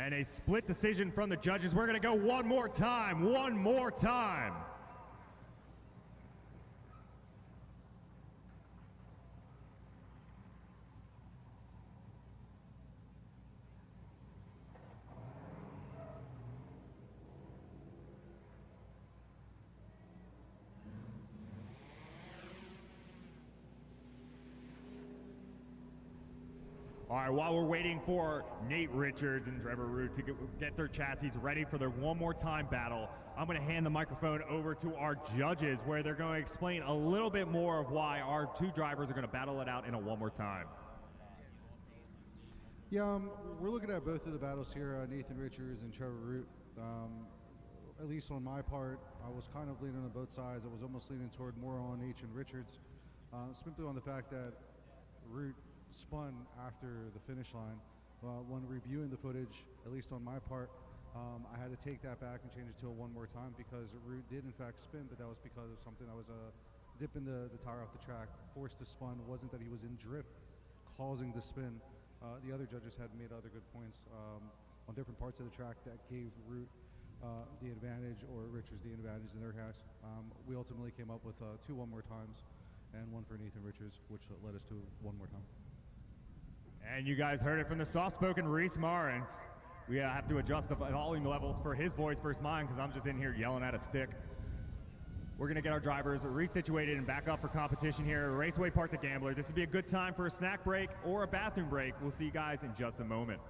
And a split decision from the judges. We're going to go one more time. One more time. All right, while we're waiting for Nate Richards and Trevor Root to get their chassis ready for their one more time battle, I'm going to hand the microphone over to our judges where they're going to explain a little bit more of why our two drivers are going to battle it out in a one more time. Yeah, we're looking at both of the battles here, Nathan Richards and Trevor Root. At least on my part, I was kind of leaning on both sides. I was almost leaning toward more on Nathan Richards, simply on the fact that Root spun after the finish line. When reviewing the footage, at least on my part, I had to take that back and change it to a one more time because Root did in fact spin, but that was because of something that was dipping the tire off the track, forced to spun. It wasn't that he was in drift causing the spin. The other judges had made other good points on different parts of the track that gave Root the advantage or Richards the advantage in their case. We ultimately came up with two one more times and one for Nathan Richards, which led us to one more time. And you guys heard it from the soft-spoken Reese Marin. We have to adjust the volume levels for his voice versus mine because I'm just in here yelling at a stick. We're going to get our drivers resituated and back up for competition here at Raceway Park the Gambler. This would be a good time for a snack break or a bathroom break. We'll see you guys in just a moment.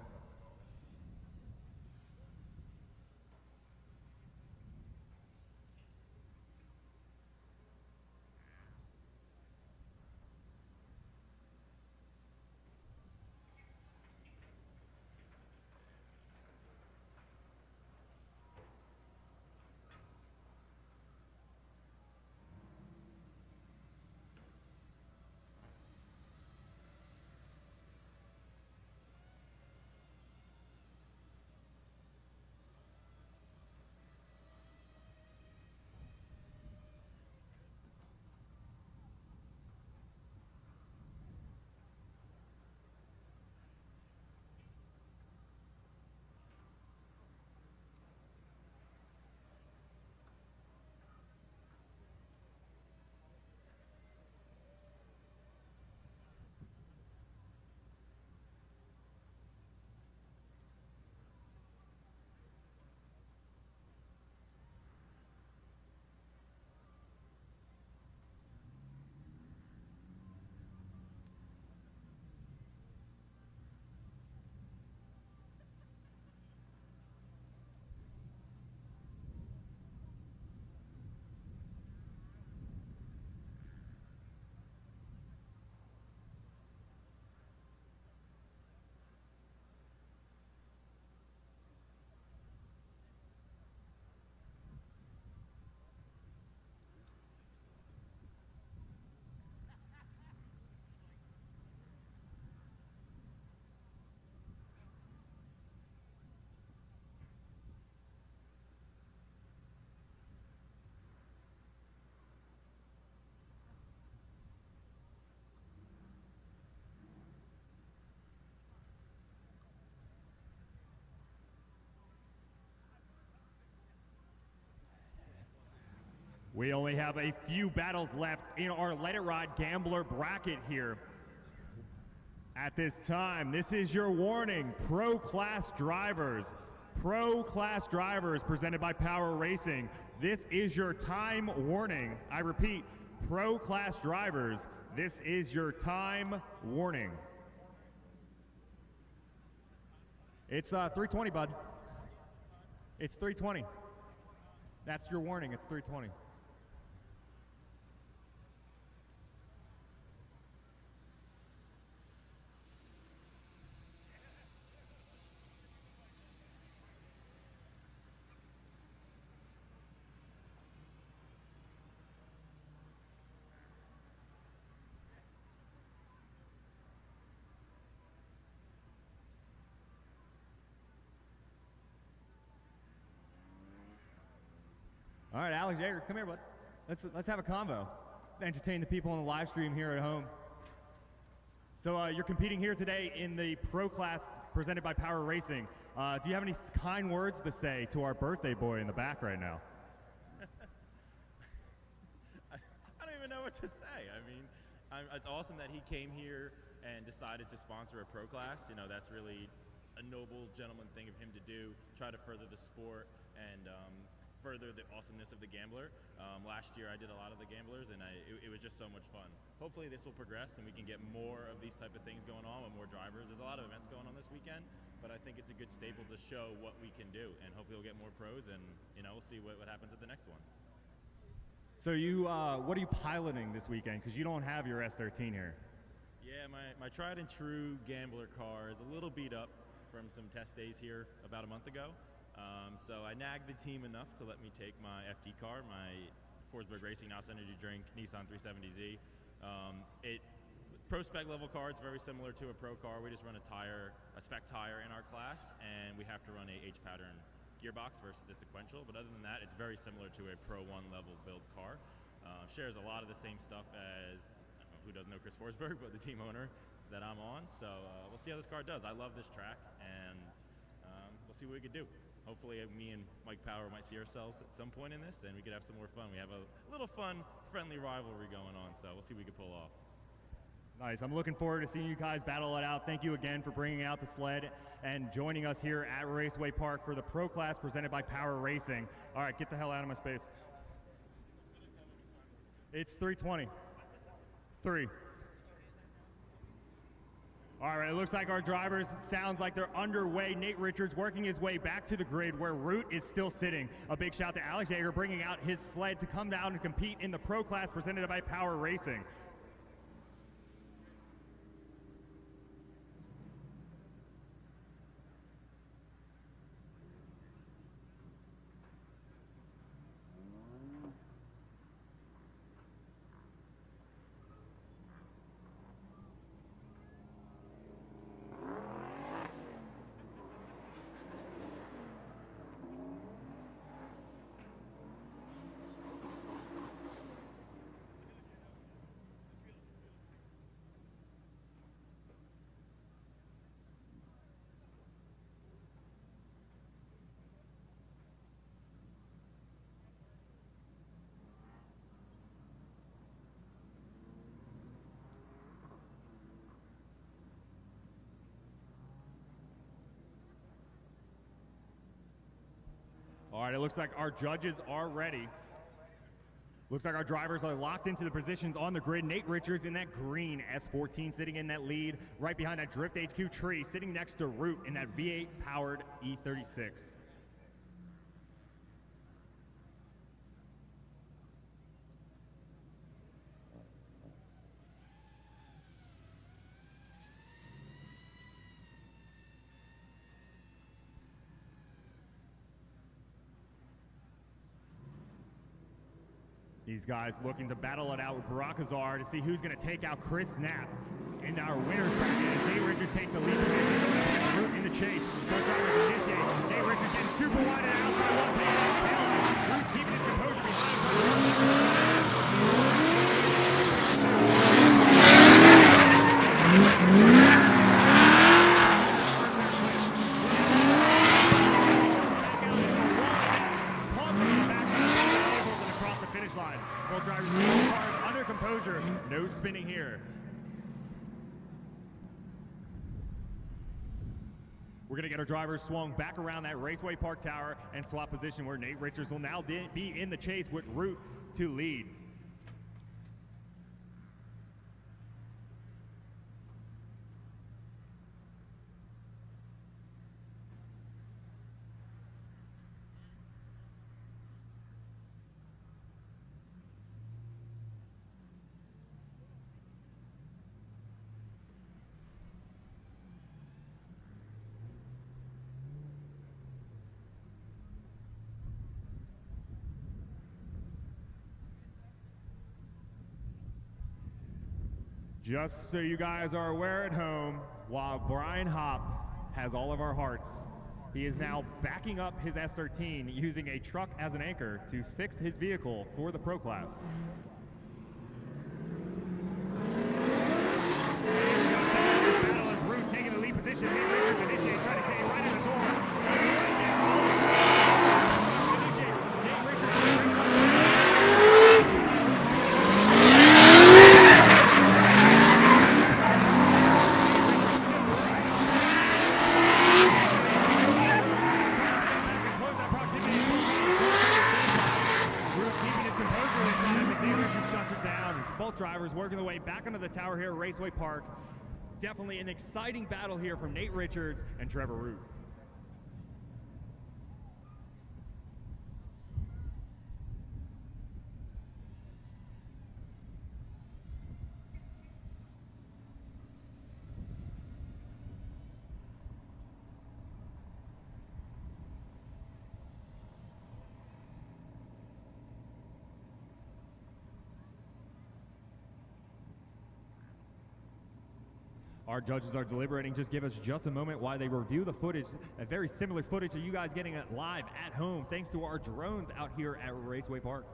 We only have a few battles left in our Let It Ride Gambler bracket here. At this time, this is your warning, Pro Class drivers. Pro Class drivers presented by Power Racing. This is your time warning. I repeat, Pro Class drivers, this is your time warning. It's 320, bud. It's 320. That's your warning, it's 320. All right, Alex Jaeger, come here, bud. Let's have a convo. Entertain the people on the live stream here at home. So you're competing here today in the Pro Class presented by Power Racing. Do you have any kind words to say to our birthday boy in the back right now? I don't even know what to say. I mean, it's awesome that he came here and decided to sponsor a pro class. You know, that's really a noble gentleman thing of him to do, try to further the sport and further the awesomeness of the gambler. Last year I did a lot of the gamblers, and it was just so much fun. Hopefully this will progress and we can get more of these type of things going on with more drivers. There's a lot of events going on this weekend, but I think it's a good staple to show what we can do, and hopefully we'll get more pros, and you know, we'll see what happens at the next one. So you, what are you piloting this weekend? Because you don't have your S13 here. Yeah, my tried and true gambler car is a little beat up from some test days here about a month ago. So I nagged the team enough to let me take my FD car, my Forsberg Racing NOS Energy Drink Nissan 370Z. Pro spec level car, it's very similar to a pro car. We just run a spec tire in our class, and we have to run a H-pattern gearbox versus a sequential. But other than that, it's very similar to a Pro 1 level build car. Shares a lot of the same stuff as, I don't know who doesn't know Chris Forsberg, but the team owner that I'm on. So we'll see how this car does. I love this track, and we'll see what we can do. Hopefully me and Mike Power might see ourselves at some point in this, and we could have some more fun. We have a little fun, friendly rivalry going on, so we'll see what we can pull off. Nice. I'm looking forward to seeing you guys battle it out. Thank you again for bringing out the sled and joining us here at Raceway Park for the Pro Class presented by Power Racing. All right, get the hell out of my space. It's 3:20. 3. All right, it looks like our drivers, sounds like they're underway. Nate Richards working his way back to the grid where Root is still sitting. A big shout to Alex Yeager bringing out his sled to come down and compete in the Pro Class presented by Power Racing. All right, it looks like our judges are ready. Looks like our drivers are locked into the positions on the grid. Nate Richards in that green S14 sitting in that lead, right behind that Drift HQ tree, sitting next to Root in that V8 powered E36. These guys looking to battle it out with Barakazar to see who's going to take out Chris Knapp. In our winner's bracket as Nate Richards takes the lead position, going up against Root in the chase. Both drivers initiate. Nate Richards getting super wide and outside one, taking out the tail line. Root keeping his composure behind. Both drivers cars under composure, no spinning here. We're going to get our drivers swung back around that Raceway Park tower and swap position where Nate Richards will now be in the chase with Root to lead. Just so you guys are aware at home, while Brian Hopp has all of our hearts, he is now backing up his S13 using a truck as an anchor to fix his vehicle for the Pro Class. Battle as Root taking the lead position. Nate Richards initiates, trying to get right in the door. keeping his composure this time as Nate Richards shuts it down. Both drivers working their way back onto the tower here at Raceway Park. Definitely an exciting battle here from Nate Richards and Trevor Root. Our judges are deliberating. Just give us just a moment while they review the footage, a very similar footage to you guys getting it live at home thanks to our drones out here at Raceway Park.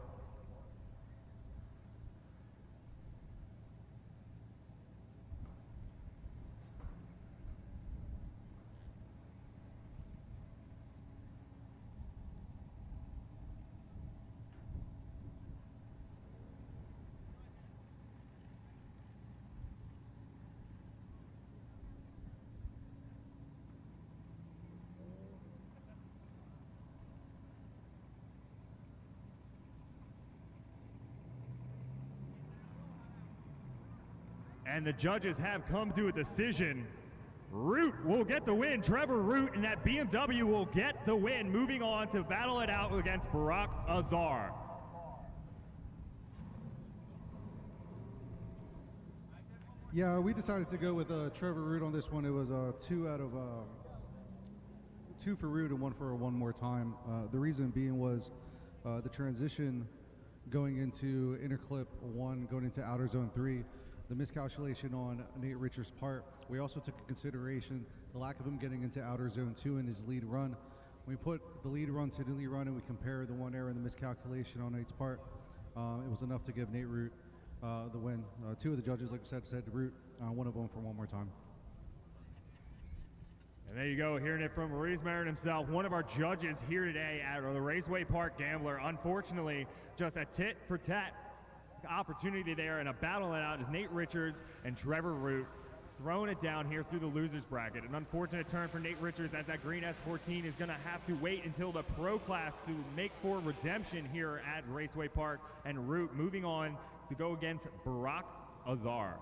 And the judges have come to a decision. Root will get the win. Trevor Root and that BMW will get the win, moving on to battle it out against Barack Azar. Yeah, we decided to go with Trevor Root on this one. It was 2 for Root and 1 for one more time. The reason being was the transition going into interclip 1, going into outer zone 3, the miscalculation on Nate Richards' part. We also took into consideration the lack of him getting into outer zone 2 in his lead run. When we put the lead run to the lead run and we compare the one error and the miscalculation on Nate's part, it was enough to give Nate Root the win. 2 of the judges, like I said Root, 1 of them for one more time. And there you go, hearing it from Maurice Marin himself, one of our judges here today at the Raceway Park Gambler. Unfortunately, just a tit-for-tat opportunity there and a battle it out is Nate Richards and Trevor Root throwing it down here through the losers bracket. An unfortunate turn for Nate Richards as that green S14 is going to have to wait until the pro class to make for redemption here at Raceway Park, and Root moving on to go against Barack Azar.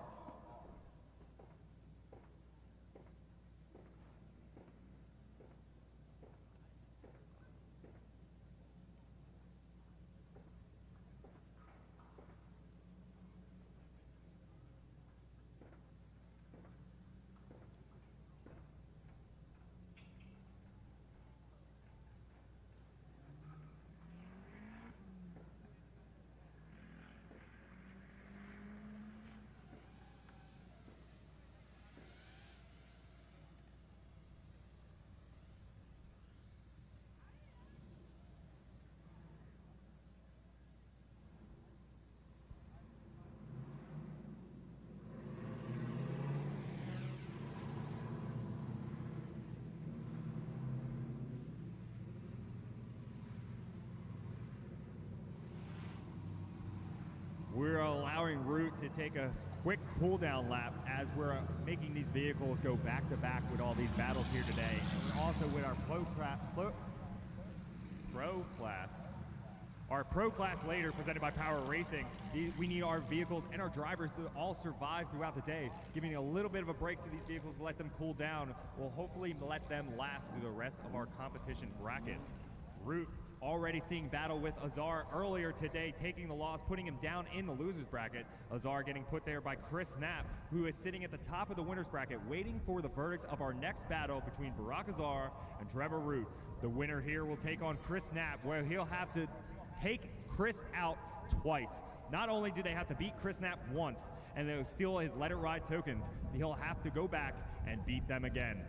We're allowing Root to take a quick cool-down lap as we're making these vehicles go back-to-back with all these battles here today. And we're also with our pro class. Our pro class later, presented by Power Racing. We need our vehicles and our drivers to all survive throughout the day, giving a little bit of a break to these vehicles to let them cool down. Will hopefully let them last through the rest of our competition brackets. Root already seeing battle with Azar earlier today, taking the loss, putting him down in the losers bracket. Azar getting put there by Chris Knapp, who is sitting at the top of the winners bracket, waiting for the verdict of our next battle between Barack Azar and Trevor Root. The winner here will take on Chris Knapp, where he'll have to take Chris out twice. Not only do they have to beat Chris Knapp once and they'll steal his Let It Ride tokens, he'll have to go back and beat them again.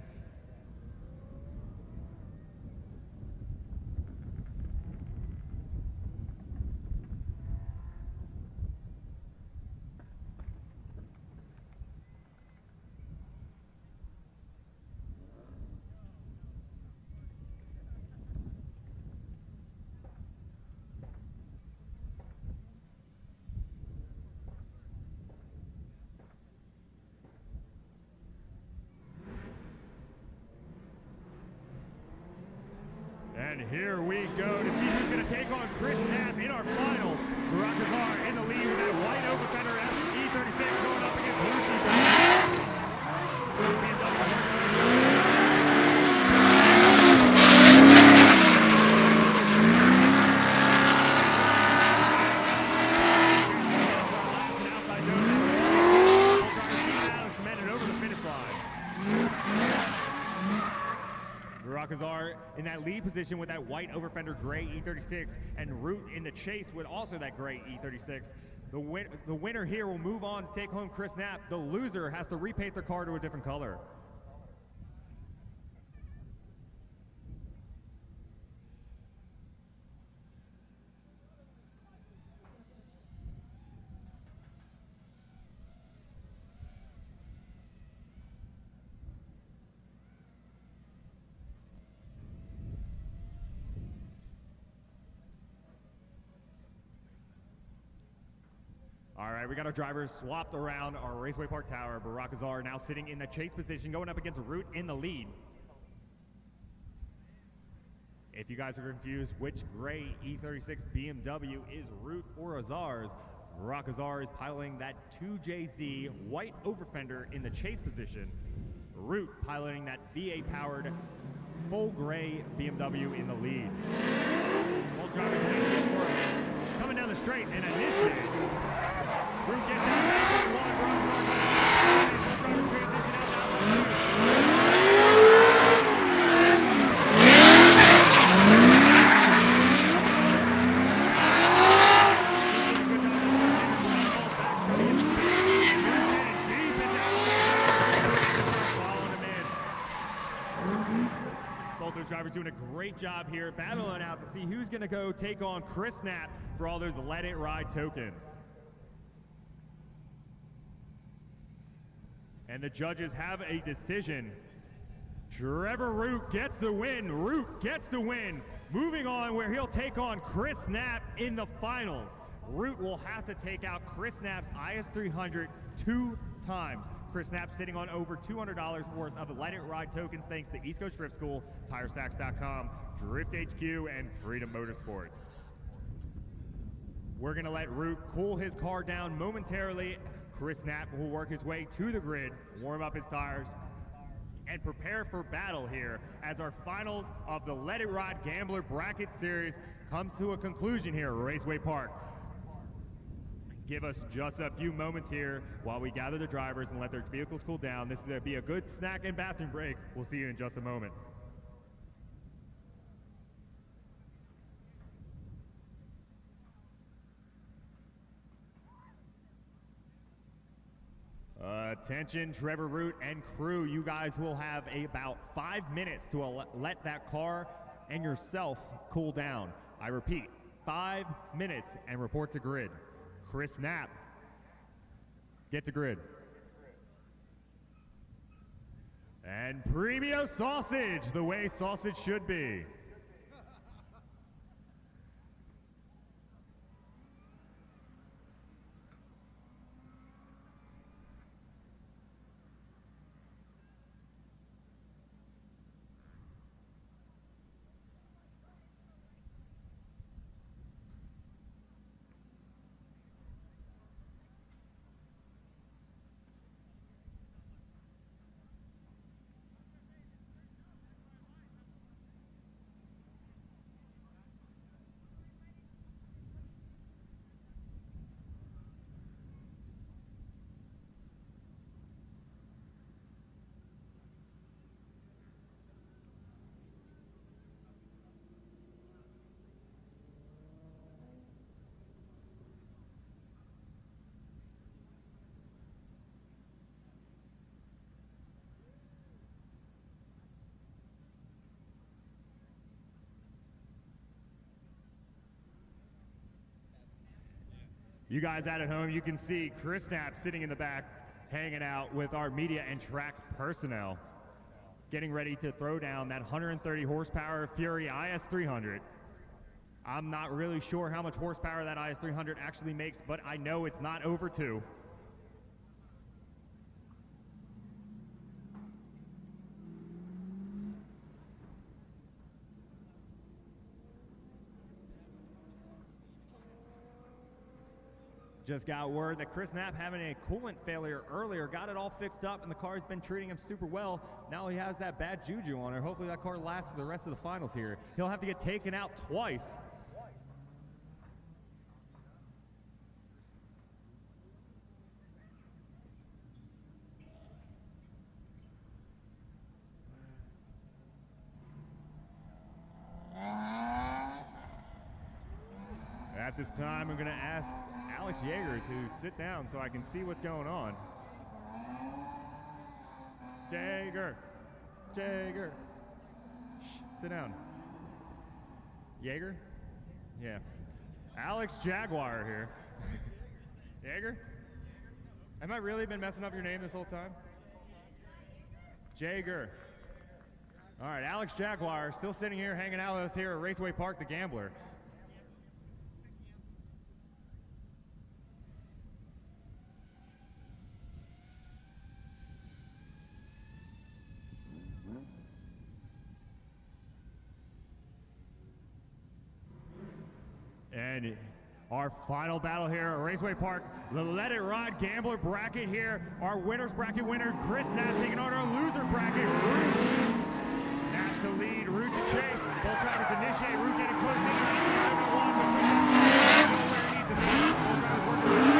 And here we go to see who's going to take on Chris Knapp in our finals. that lead position with that white over fender gray E36, and Root in the chase with also that gray E36. The winner here will move on to take home Chris Knapp. The loser has to repaint their car to a different color. All right, we got our drivers swapped around our Raceway Park Tower. Barack Azar now sitting in the chase position, going up against Root in the lead. If you guys are confused which gray E36 BMW is Root or Azar's, Barack Azar is piloting that 2JZ white over fender in the chase position. Root piloting that V8-powered full gray BMW in the lead. Both drivers initiate work. Coming down the straight and initiate. Root gets out of outside one. Both drivers transition out to outside two. Both those drivers doing a great job here, battling out to see who's going to go take on Chris Knapp for all those Let It Ride tokens. And the judges have a decision. Trevor Root gets the win. Root gets the win. Moving on where he'll take on Chris Knapp in the finals. Root will have to take out Chris Knapp's IS300 2 times. Chris Knapp sitting on over $200 worth of Let It Ride tokens thanks to East Coast Drift School, TireStacks.com, Drift HQ, and Freedom Motorsports. We're going to let Root cool his car down momentarily. Chris Knapp will work his way to the grid, warm up his tires, and prepare for battle here as our finals of the Let It Ride Gambler Bracket Series comes to a conclusion here at Raceway Park. Give us just a few moments here while we gather the drivers and let their vehicles cool down. This is going to be a good snack and bathroom break. We'll see you in just a moment. Attention, Trevor Root and crew. You guys will have about 5 minutes to let that car and yourself cool down. I repeat, 5 minutes and report to grid. Chris Knapp, get to grid. And Premio Sausage, the way sausage should be. You guys out at home, you can see Chris Knapp sitting in the back, hanging out with our media and track personnel, getting ready to throw down that 130 horsepower Fury IS300. I'm not really sure how much horsepower that IS300 actually makes, but I know it's not over 2. Just got word that Chris Knapp having a coolant failure earlier, got it all fixed up, and the car's been treating him super well. Now he has that bad juju on it. Hopefully that car lasts for the rest of the finals here. He'll have to get taken out twice. At this time, I'm going to ask Alex Yeager to sit down so I can see what's going on. Yeager. Shh, sit down. Yeager? Yeah. Alex Jaguar here. Yeager? Have I really been messing up your name this whole time? Jager. All right, Alex Jaguar still sitting here hanging out with us here at Raceway Park, the Gambler. And our final battle here at Raceway Park, the Let It Ride Gambler bracket here. Our winner's bracket winner, Chris Knapp, taking on our loser bracket, Root. Knapp to lead, Root to chase. Both drivers initiate, Root getting close in. Where he needs to be. Both drivers working.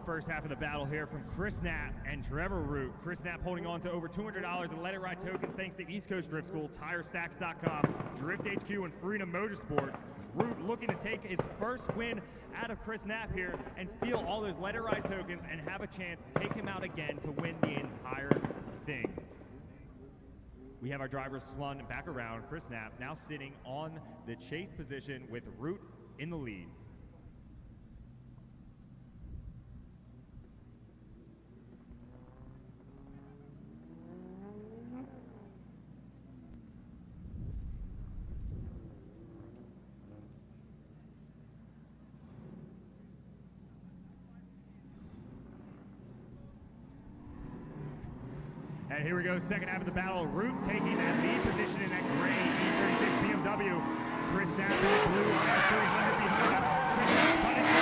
First half of the battle here from Chris Knapp and Trevor Root. Chris Knapp holding on to over $200 in Let It Ride tokens thanks to East Coast Drift School, TireStacks.com, Drift HQ, and Freedom Motorsports. Root looking to take his first win out of Chris Knapp here and steal all those Let It Ride tokens and have a chance to take him out again to win the entire thing. We have our drivers spun back around. Chris Knapp now sitting on the chase position with Root in the lead. And here we go, second half of the battle. Root taking that lead position in that gray E36 BMW. Chris Knapp in the blue RS300 behind him. Chris Knapp cutting the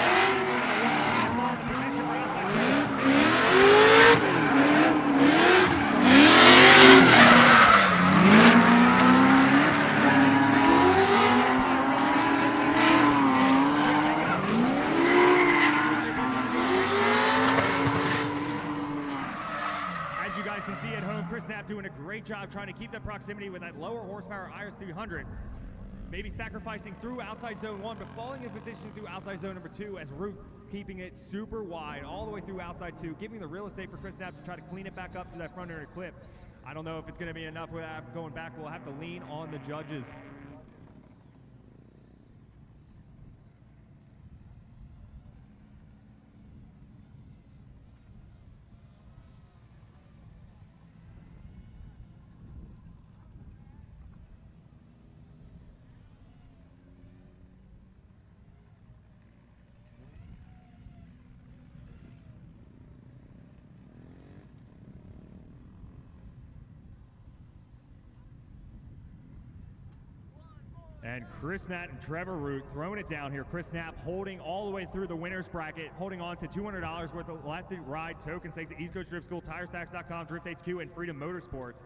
position for outside. Chris Knapp doing a great job trying to keep that proximity with that lower horsepower IS300. Maybe sacrificing through outside zone 1, but falling in position through outside zone number 2 as Root keeping it super wide all the way through outside 2, giving the real estate for Chris Knapp to try to clean it back up to that front area clip. I don't know if it's going to be enough without going back. We'll have to lean on the judges. And Chris Knapp and Trevor Root throwing it down here. Chris Knapp holding all the way through the winner's bracket, holding on to $200 worth of Let It Ride tokens thanks to East Coast Drift School, TireStacks.com, Drift HQ, and Freedom Motorsports.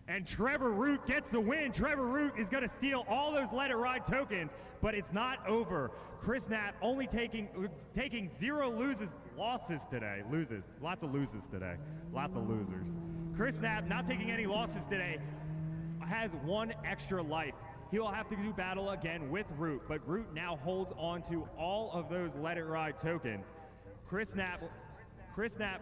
And Trevor Root gets the win. Trevor Root is going to steal all those Let It Ride tokens, but it's not over. Chris Knapp only taking 0 losses today. Lots of loses today. Lots of losers. Chris Knapp not taking any losses today, has 1 extra life. He will have to do battle again with Root, but Root now holds on to all of those Let It Ride tokens. Chris Knapp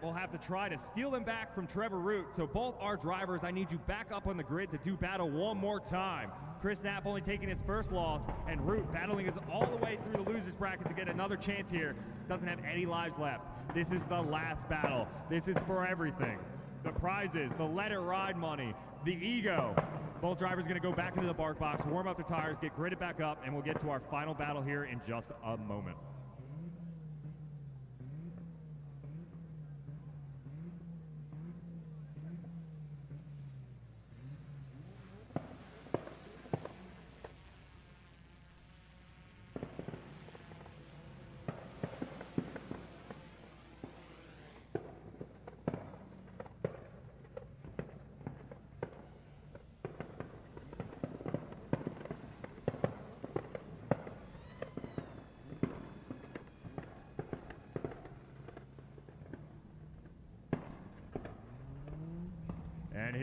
will have to try to steal them back from Trevor Root. So both our drivers, I need you back up on the grid to do battle one more time. Chris Knapp only taking his first loss, and Root battling us all the way through the losers bracket to get another chance here. Doesn't have any lives left. This is the last battle. This is for everything. The prizes, the Let It Ride money, the ego. Both drivers going to go back into the bark box, warm up the tires, get gridded back up, and we'll get to our final battle here in just a moment.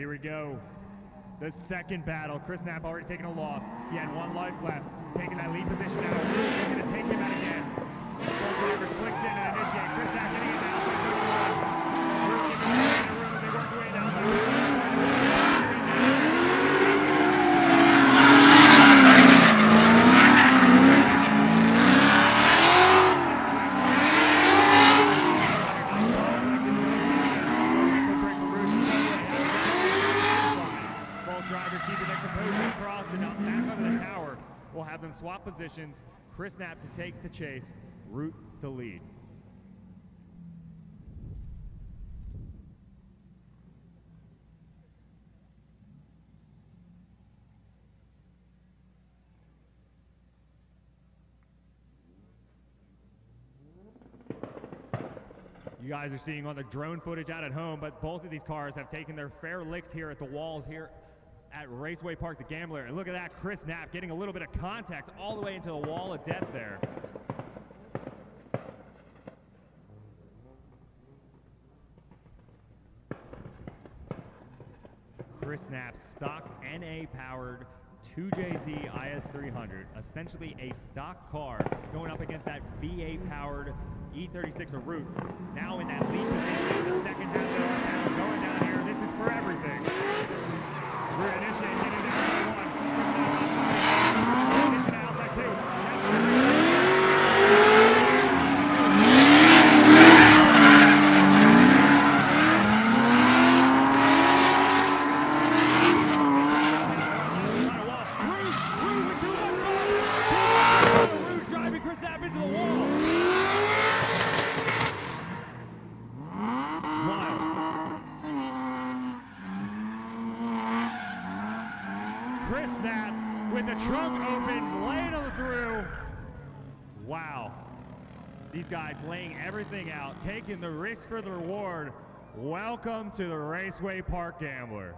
here we go. The second battle. Chris Knapp already taking a loss. He had 1 life left. Taking that lead position now. They're going to take him out again. Both drivers flicks in and initiate. Chris Knapp getting it now. Root giving him a room as they work their way down. Drivers keeping their composure across and up back over the tower. We'll have them swap positions. Chris Knapp to take the chase, Root to lead. You guys are seeing on the drone footage out at home, but both of these cars have taken their fair licks here at the walls here at Raceway Park the Gambler. And look at that, Chris Knapp getting a little bit of contact all the way into the wall of death there. Chris Knapp's stock NA powered 2JZ IS300, essentially a stock car going up against that V8 powered E36 of Root. Now in that lead position, the second half of our battle going down here. This is for everything. Root initiates, getting to outside 1. Position outside 2. Chris Knapp with the trunk open, laying them through. Wow. These guys laying everything out, taking the risk for the reward. Welcome to the Raceway Park Gambler.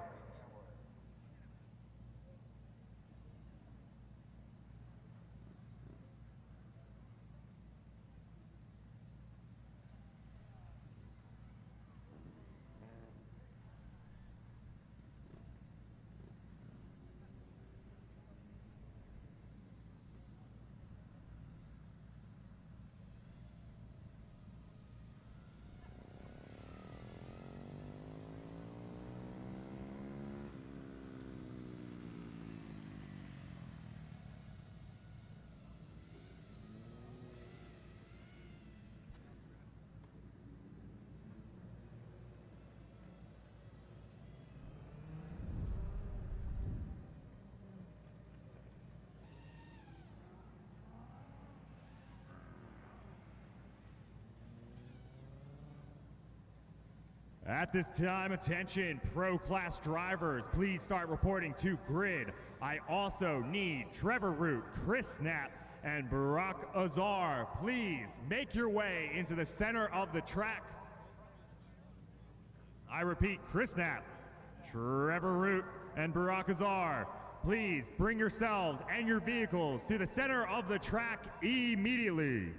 At this time, attention, pro class drivers, please start reporting to grid. I also need Trevor Root, Chris Knapp, and Barack Azar. Please make your way into the center of the track. I repeat, Chris Knapp, Trevor Root, and Barack Azar. Please bring yourselves and your vehicles to the center of the track immediately.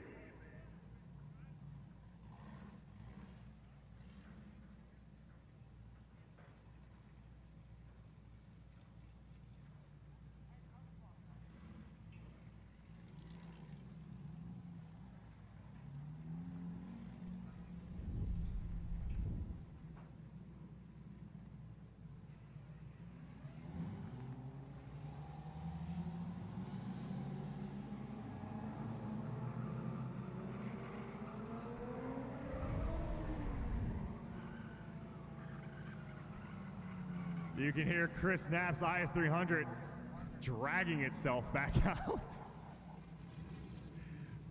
You can hear Chris Knapp's IS300 dragging itself back out.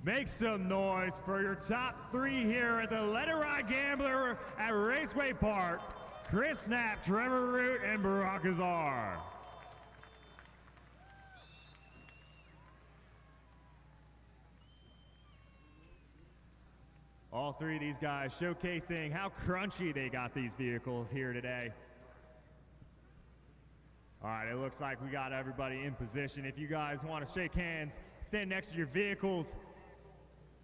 Make some noise for your top 3 here at the Let It Ride Gambler at Raceway Park. Chris Knapp, Trevor Root, and Barack Azar. All 3 of these guys showcasing how crunchy they got these vehicles here today. All right, it looks like we got everybody in position. If you guys want to shake hands, stand next to your vehicles.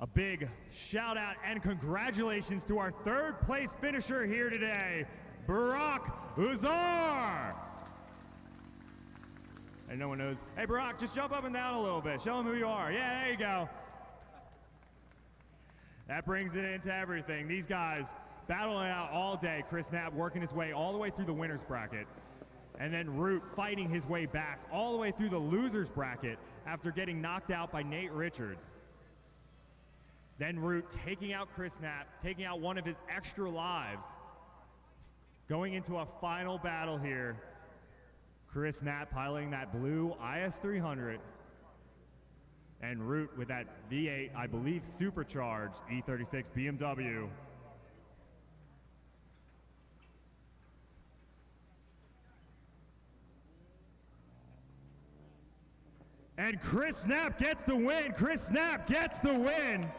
A big shout out and congratulations to our 3rd place finisher here today, Barack Uzar. And no one knows. Hey, Barack, just jump up and down a little bit. Show them who you are. Yeah, there you go. That brings it into everything. These guys battling out all day. Chris Knapp working his way all the way through the winner's bracket. And then Root fighting his way back all the way through the loser's bracket after getting knocked out by Nate Richards. Then Root taking out Chris Knapp, taking out one of his extra lives. Going into a final battle here. Chris Knapp piloting that blue IS300. And Root with that V8, I believe supercharged E36 BMW. And Chris Knapp gets the win. Chris Knapp gets the win.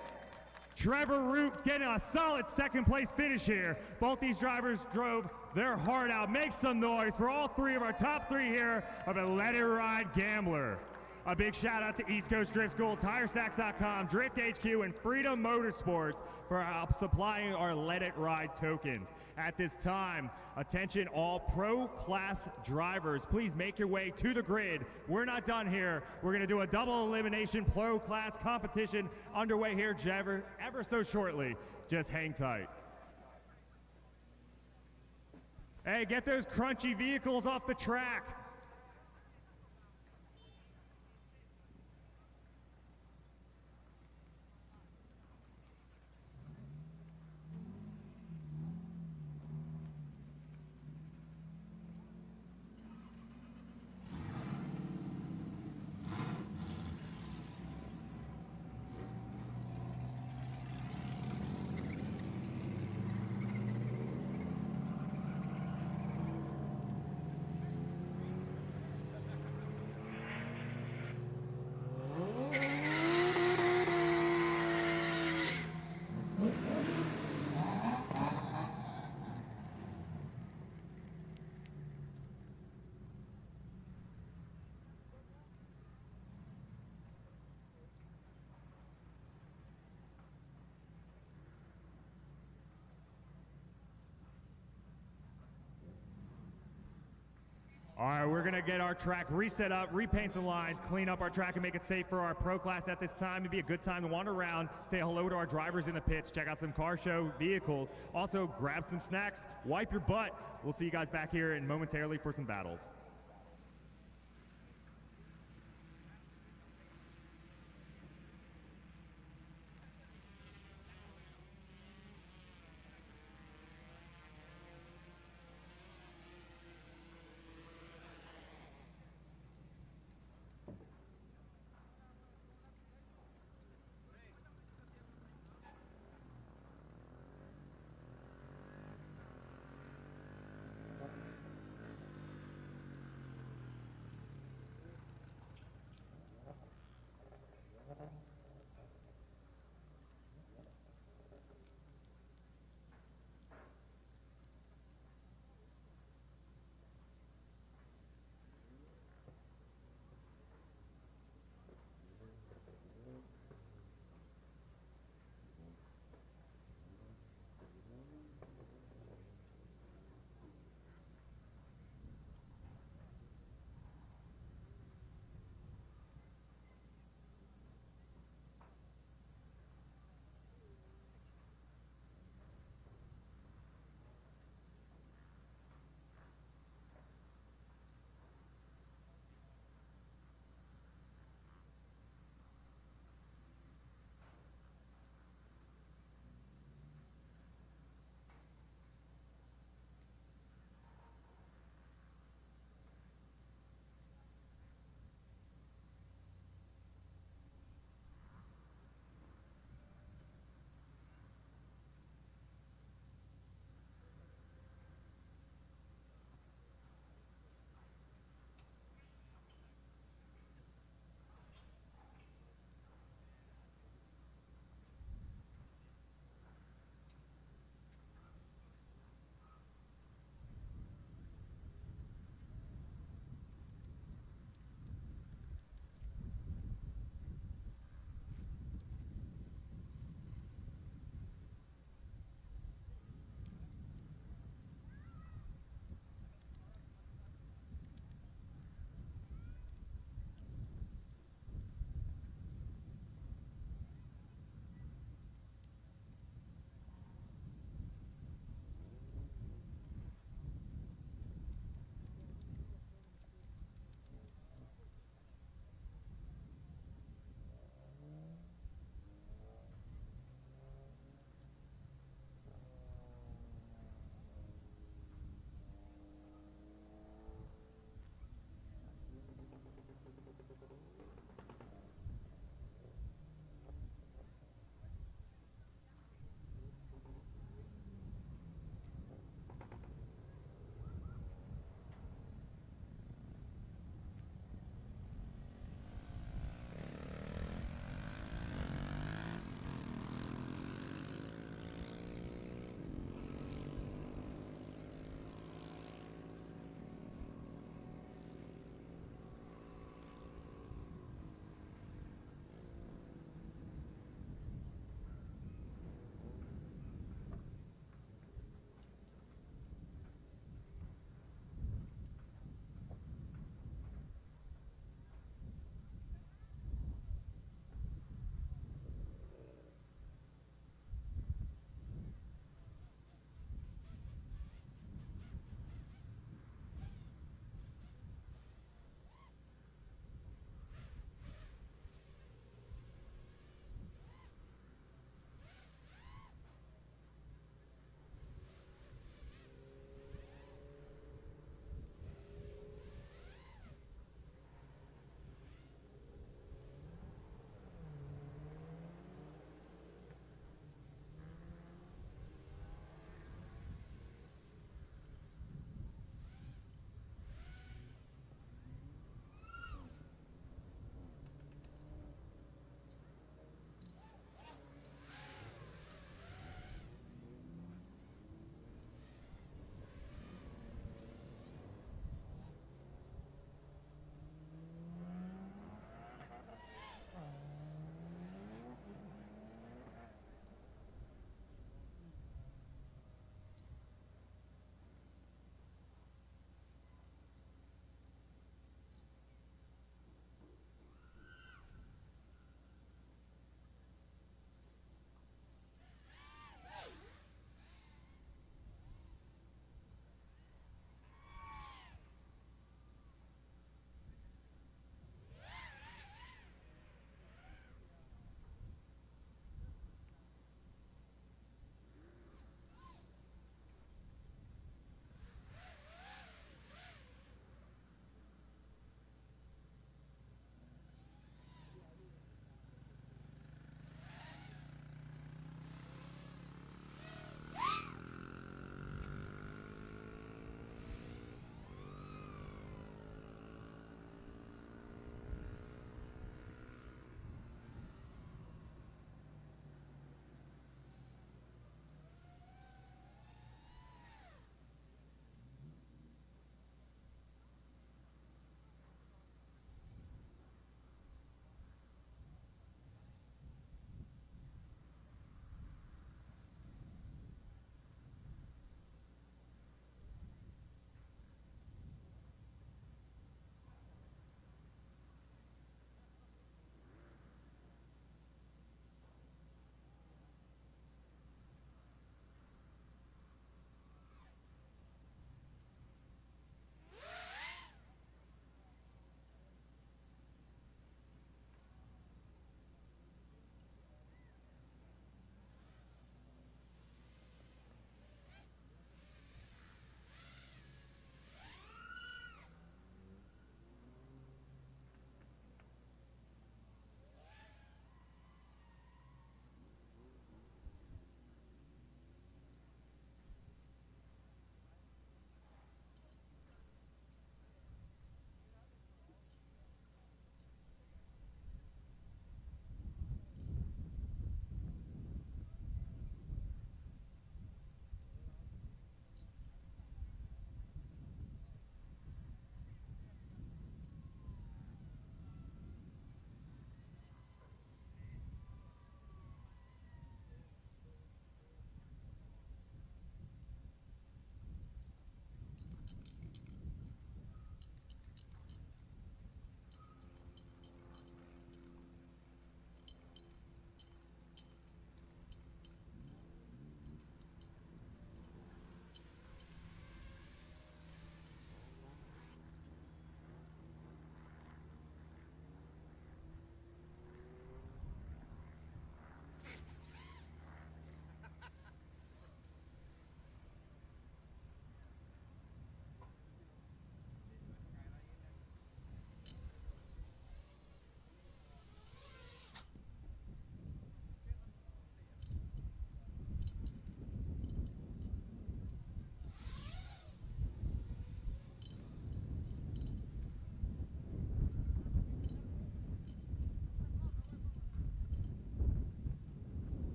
Trevor Root getting a solid second place finish here. Both these drivers drove their heart out. Make some noise for all three of our top three here of a Let It Ride Gambler. A big shout out to East Coast Drift School, TireStacks.com, Drift HQ, and Freedom Motorsports for supplying our Let It Ride tokens. At this time, attention all pro class drivers, please make your way to the grid. We're not done here. We're going to do a double elimination pro class competition underway here ever so shortly. Just hang tight. Hey, get those crunchy vehicles off the track. All right, we're gonna get our track reset up, repaint some lines, clean up our track and make it safe for our pro class at this time. It'd be a good time to wander around, say hello to our drivers in the pits, check out some car show vehicles. Also, grab some snacks, wipe your butt. We'll see you guys back here in momentarily for some battles.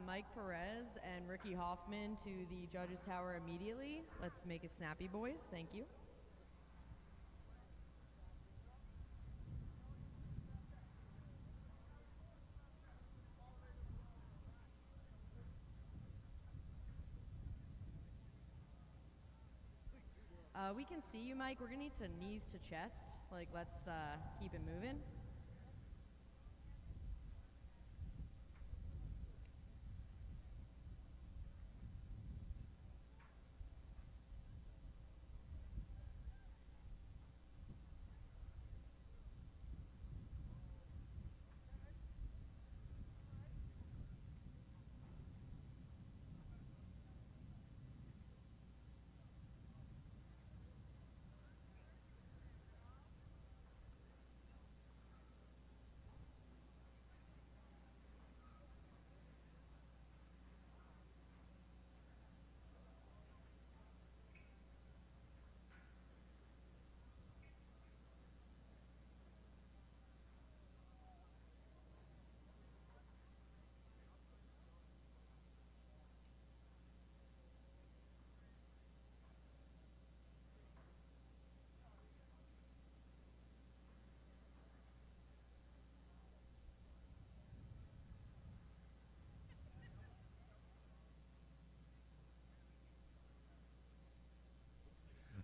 Mike Perez and Ricky Hoffman to the judges tower immediately. Let's make it snappy, boys. Thank you. We can see you, Mike. We're gonna need some knees to chest. Like, let's keep it moving.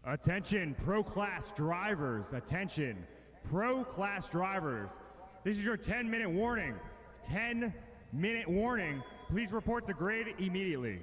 Attention, pro class drivers. Attention, pro class drivers. This is your 10-minute warning. 10-minute warning. Please report to grid immediately.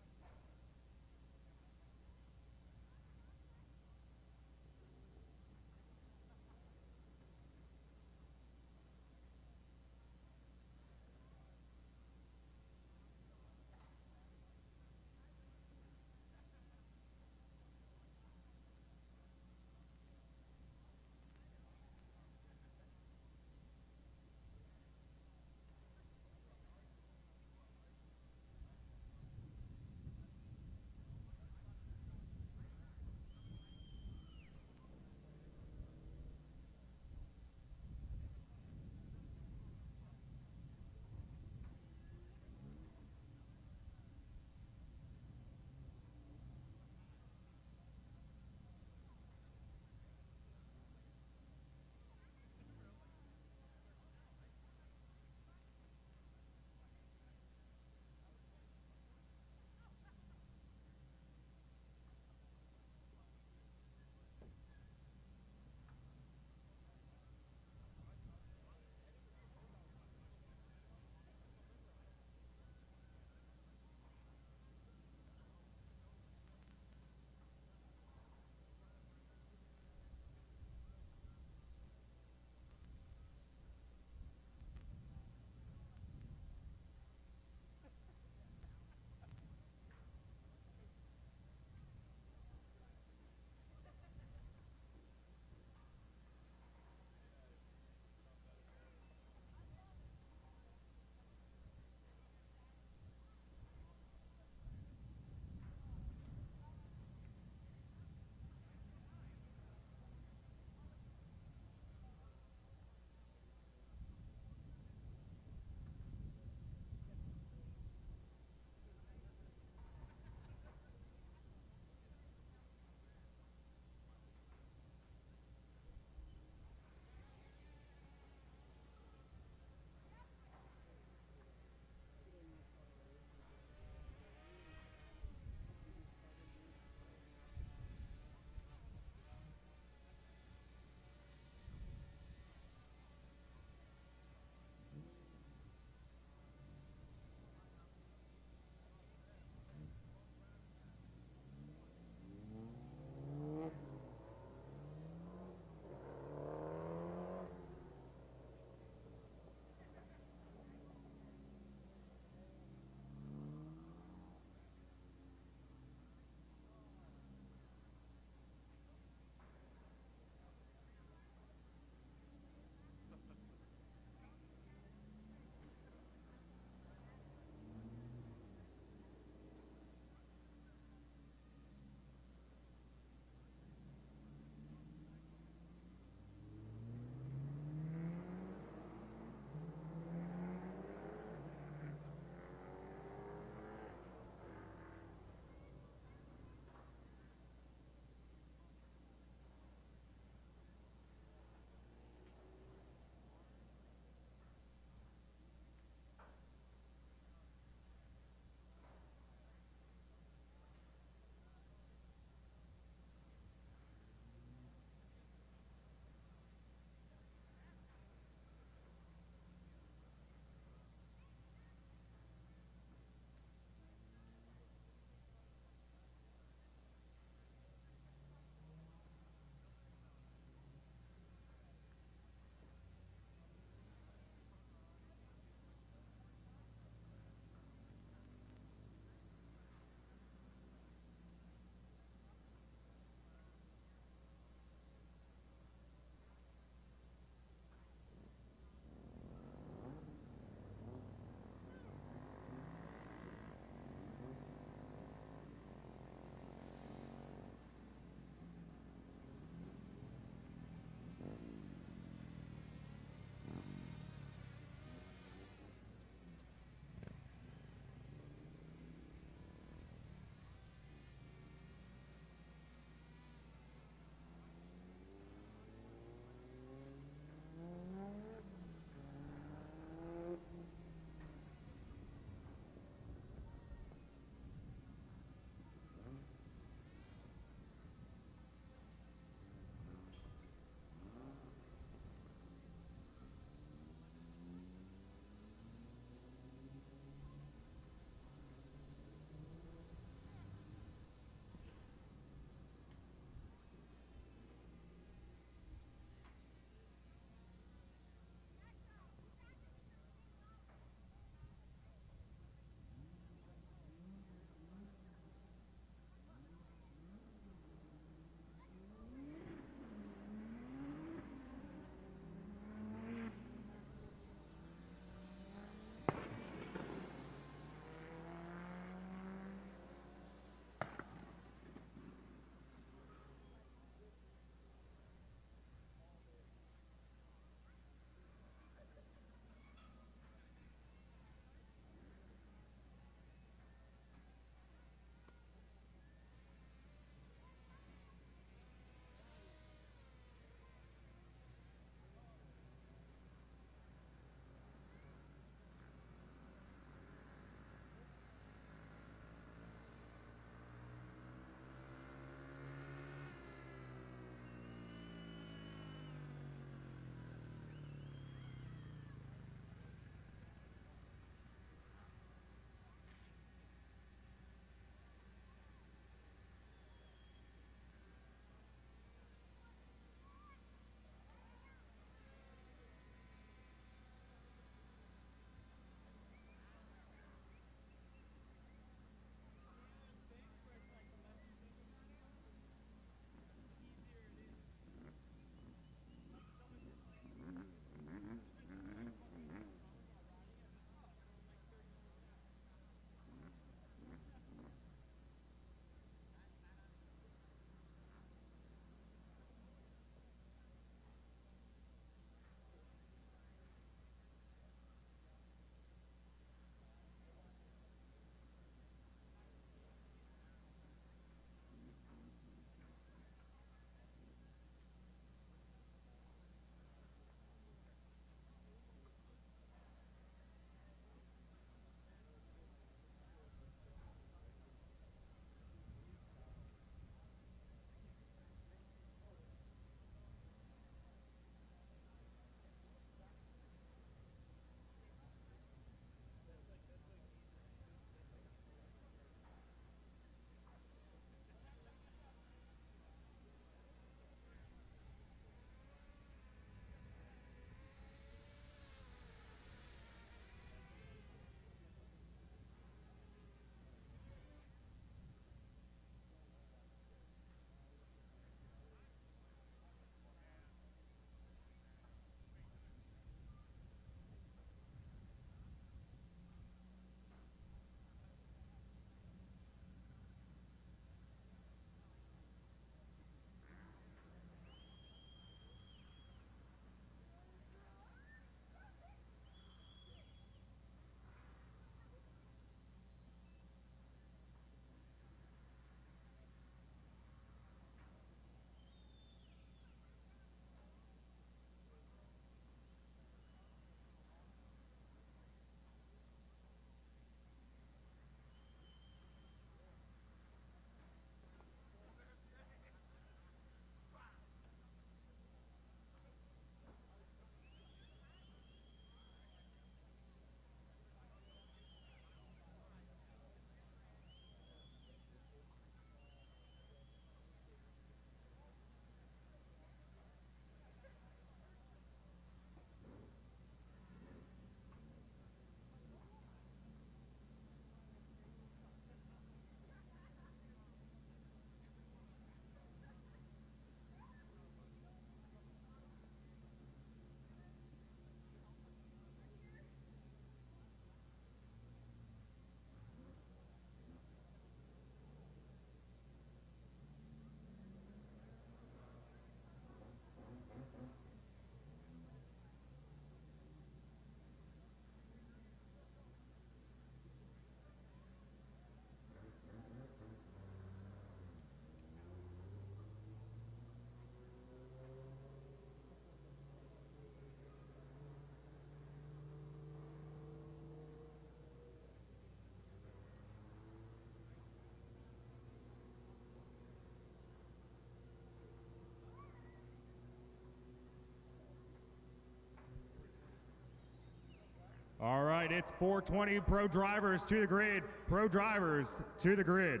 right, it's 420 pro drivers to the grid. Pro drivers to the grid.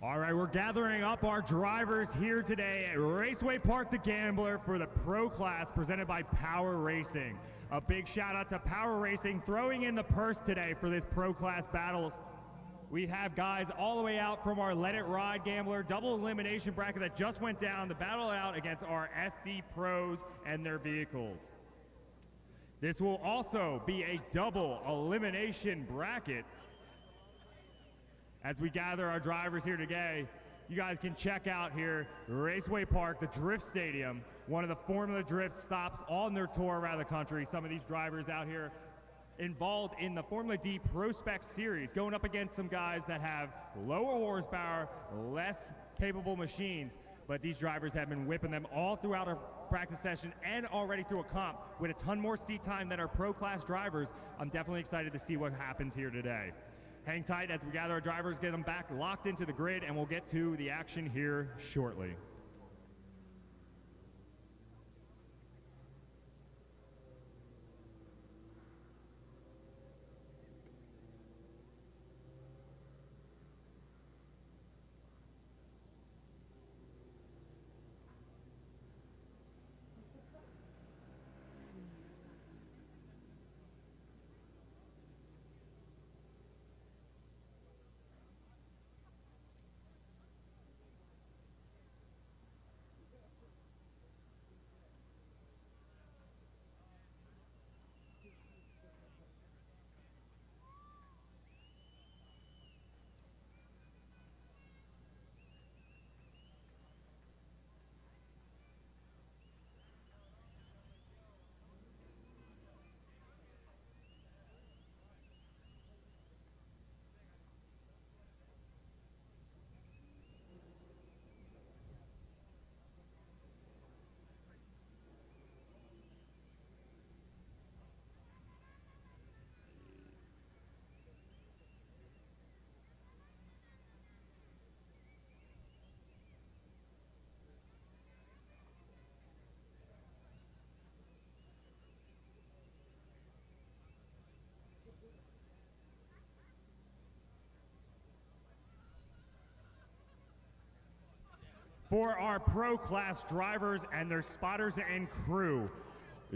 All right, we're gathering up our drivers here today at Raceway Park the Gambler for the Pro Class presented by Power Racing. A big shout out to Power Racing throwing in the purse today for this Pro Class battles. We have guys all the way out from our Let It Ride Gambler double elimination bracket that just went down to battle it out against our FD Pros and their vehicles. This will also be a double elimination bracket. As we gather our drivers here today, you guys can check out here Raceway Park, the Drift Stadium, one of the Formula Drift stops on their tour around the country. Some of these drivers out here involved in the Formula D Pro Spec Series, going up against some guys that have lower horsepower, less capable machines, but these drivers have been whipping them all throughout our practice session and already through a comp with a ton more seat time than our Pro Class drivers. I'm definitely excited to see what happens here today. Hang tight as we gather our drivers, get them back locked into the grid, and we'll get to the action here shortly. For our Pro Class drivers and their spotters and crew,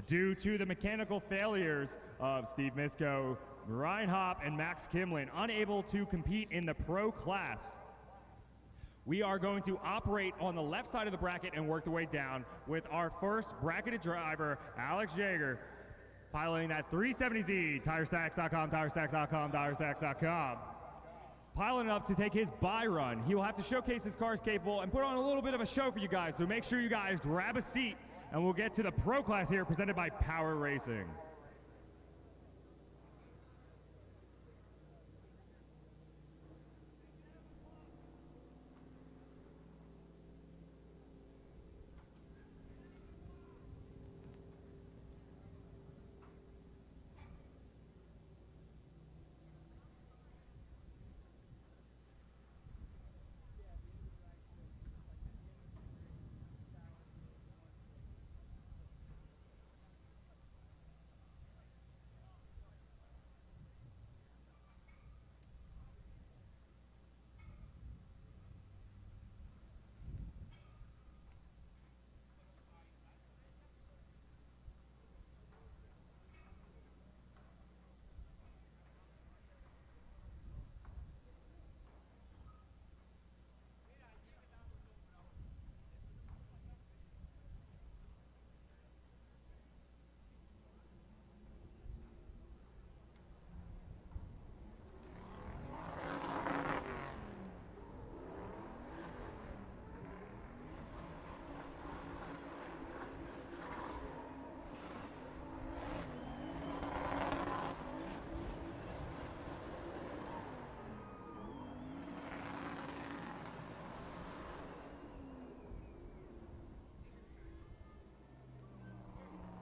due to the mechanical failures of Steve Misko, Ryan Hopp, and Max Kimlin, unable to compete in the Pro Class, we are going to operate on the left side of the bracket and work the way down with our first bracketed driver, Alex Jaeger, piloting that 370Z, TireStacks.com, TireStacks.com, TireStacks.com. Piling up to take his buy run. He will have to showcase his car's capable and put on a little bit of a show for you guys, so make sure you guys grab a seat and we'll get to the Pro Class here presented by Power Racing.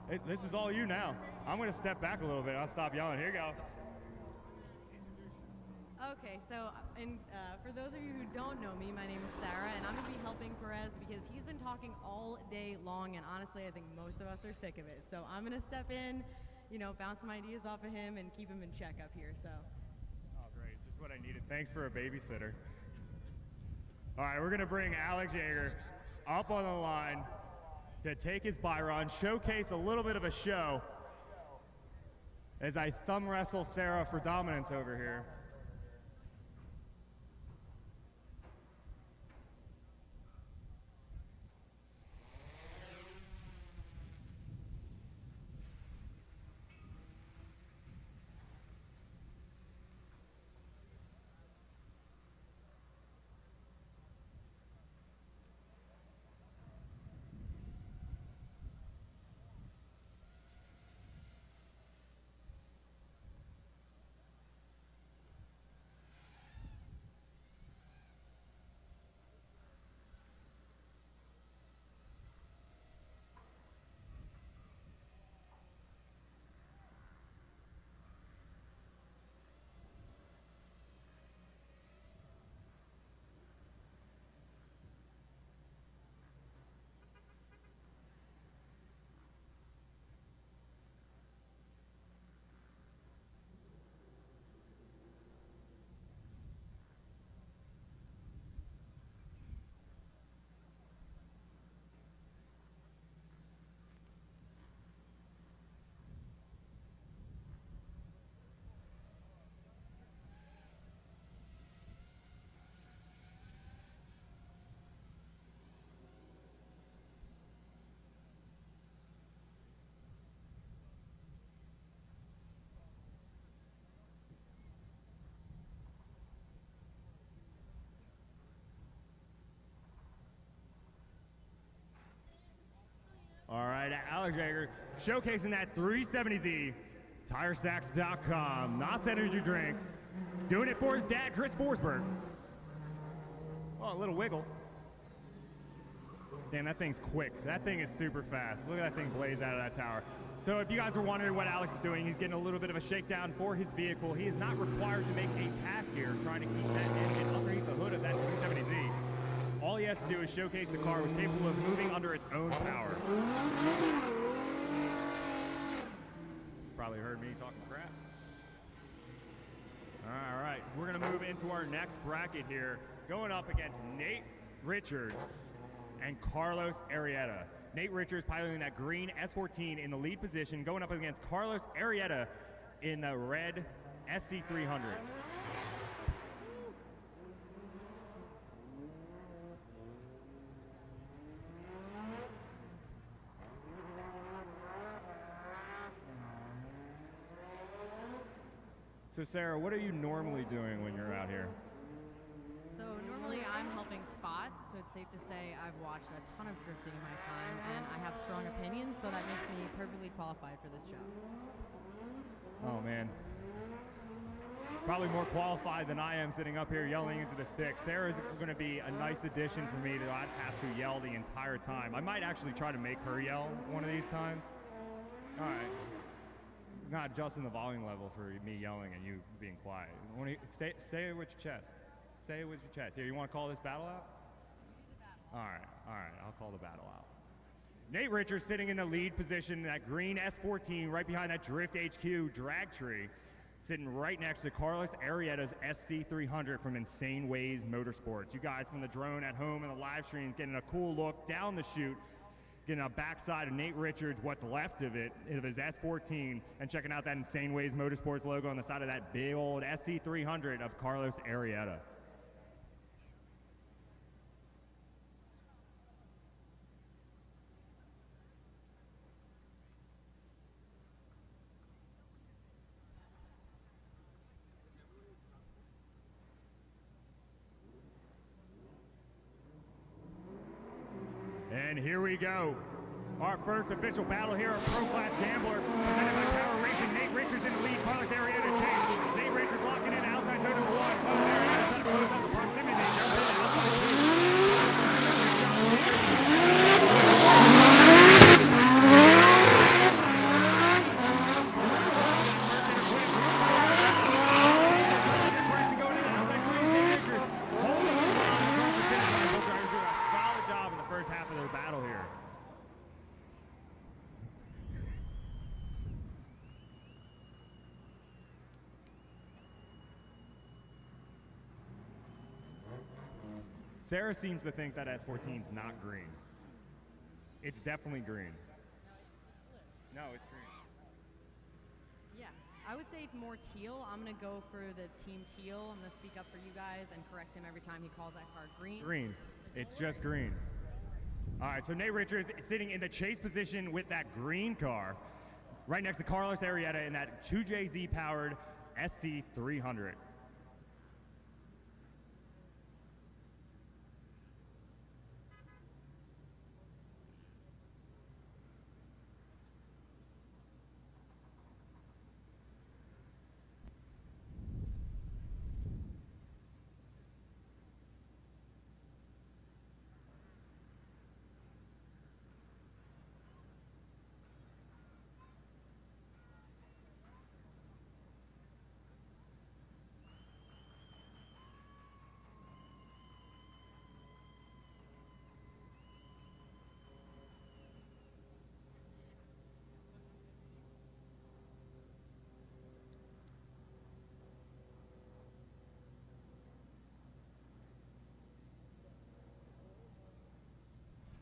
This is all you now. I'm going to step back a little bit. I'll stop yelling. Here you go. Okay, so for those of you who don't know me, my name is Sarah, and I'm going to be helping Perez because he's been talking all day long, and honestly, I think most of us are sick of it. So I'm going to step in, bounce some ideas off of him and keep him in check up here. So. Oh, great. Just what I needed. Thanks for a babysitter. All right, we're going to bring Alex Jaeger up on the line to take his buy run, showcase a little bit of a show as I thumb wrestle Sarah for dominance over here. All right, Alex Jaeger showcasing that 370Z, TireStacks.com, NOS Energy Drinks, doing it for his dad, Chris Forsberg. Oh, a little wiggle. Damn, that thing's quick. That thing is super fast. Look at that thing blaze out of that tower. So if you guys are wondering what Alex is doing, he's getting a little bit of a shakedown for his vehicle. He is not required to make a pass here, trying to keep that engine underneath the hood of that 370Z. All he has to do is showcase the car was capable of moving under its own power. Probably heard me talking crap. All right, we're going to move into our next bracket here, going up against Nate Richards and Carlos Arrieta. Nate Richards piloting that green S14 in the lead position, going up against Carlos Arrieta in the red SC300. So Sarah, what are you normally doing when you're out here? So normally I'm helping spot, so it's safe to say I've watched a ton of drifting in my time, and I have strong opinions, so that makes me perfectly qualified for this job. Oh man. Probably more qualified than I am sitting up here yelling into the stick. Sarah's going to be a nice addition for me that I'd have to yell the entire time. I might actually try to make her yell one of these times. All right. Not adjusting the volume level for me yelling and you being quiet. Say it with your chest. Say it with your chest. Here, you want to call this battle out? All right, I'll call the battle out. Nate Richards sitting in the lead position in that green S14 right behind that Drift HQ drag tree, sitting right next to Carlos Arrieta's SC300 from Insane Ways Motorsports. You guys from the drone at home and the live streams getting a cool look down the chute, getting a backside of Nate Richards, what's left of it, of his S14, and checking out that Insane Ways Motorsports logo on the side of that big old SC300 of Carlos Arrieta. And here we go. Our first official battle here, a Pro Class Gambler, presented by Power Racing. Nate Richards in the lead, Carlos Arrieta chase. Nate Richards locking in outside zone number one. Carlos Arrieta trying to close up the proximity. Outside half of the battle here. Sarah seems to think that S14's not green. It's definitely green. No, it's green. Yeah, I would say more teal. I'm going to go for the team teal. I'm going to speak up for you guys and correct him every time he calls that car green. Green. It's just green. All right, so Nate Richards is sitting in the chase position with that green car right next to Carlos Arrieta in that 2JZ powered SC300.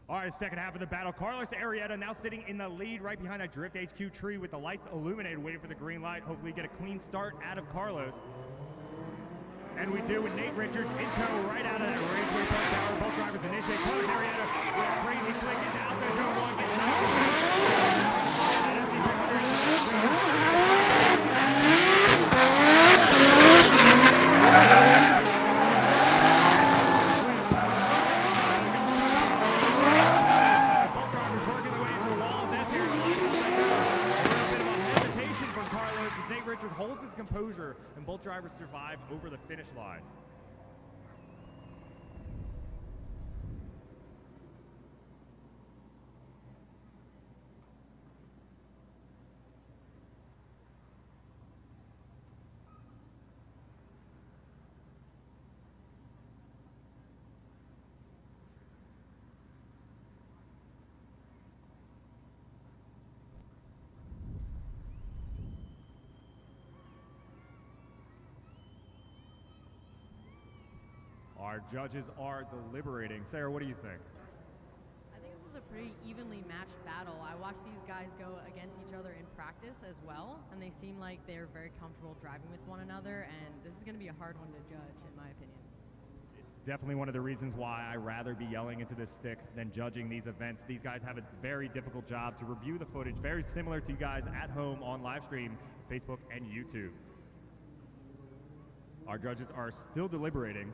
All right, second half of the battle. Carlos Arrieta now sitting in the lead right behind that Drift HQ tree with the lights illuminated, waiting for the green light. Hopefully get a clean start out of Carlos. And we do with Nate Richards in tow right out of that Raceway Park Tower. Both drivers initiate. Carlos Arrieta with a crazy flick into outside zone one. Gets knocked holds his composure, and both drivers survive over the finish line. Our judges are deliberating. Sarah, what do you think? I think this is a pretty evenly matched battle. I watched these guys go against each other in practice as well, and they seem like they're very comfortable driving with one another, and this is going to be a hard one to judge, in my opinion. It's definitely one of the reasons why I rather be yelling into this stick than judging these events. These guys have a very difficult job to review the footage, very similar to you guys at home on live stream, Facebook and YouTube. Our judges are still deliberating.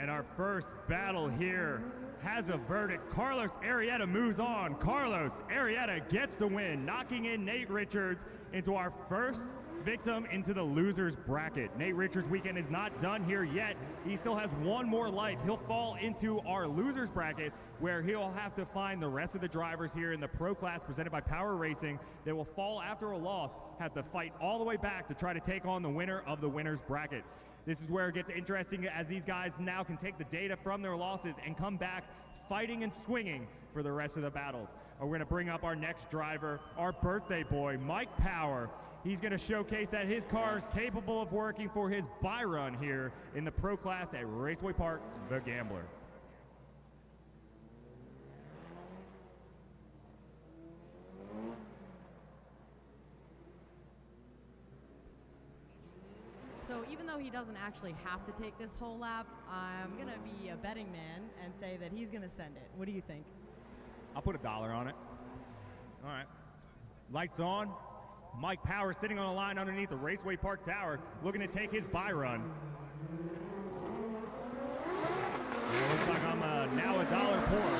And our first battle here has a verdict. Carlos Arrieta moves on. Carlos Arrieta gets the win, knocking in Nate Richards into our first victim into the losers bracket. Nate Richards' weekend is not done here yet. He still has one more life. He'll fall into our losers bracket where he'll have to find the rest of the drivers here in the pro class presented by Power Racing. They will fall after a loss, have to fight all the way back to try to take on the winner of the winners bracket. This is where it gets interesting as these guys now can take the data from their losses and come back fighting and swinging for the rest of the battles. We're going to bring up our next driver, our birthday boy, Mike Power. He's going to showcase that his car is capable of working for his buy run here in the pro class at Raceway Park, the Gambler. So even though he doesn't actually have to take this whole lap, I'm going to be a betting man and say that he's going to send it. What do you think? I'll put $1 on it. All right. Lights on. Mike Power sitting on a line underneath the Raceway Park Tower, looking to take his buy run. It looks like I'm now $1 poor.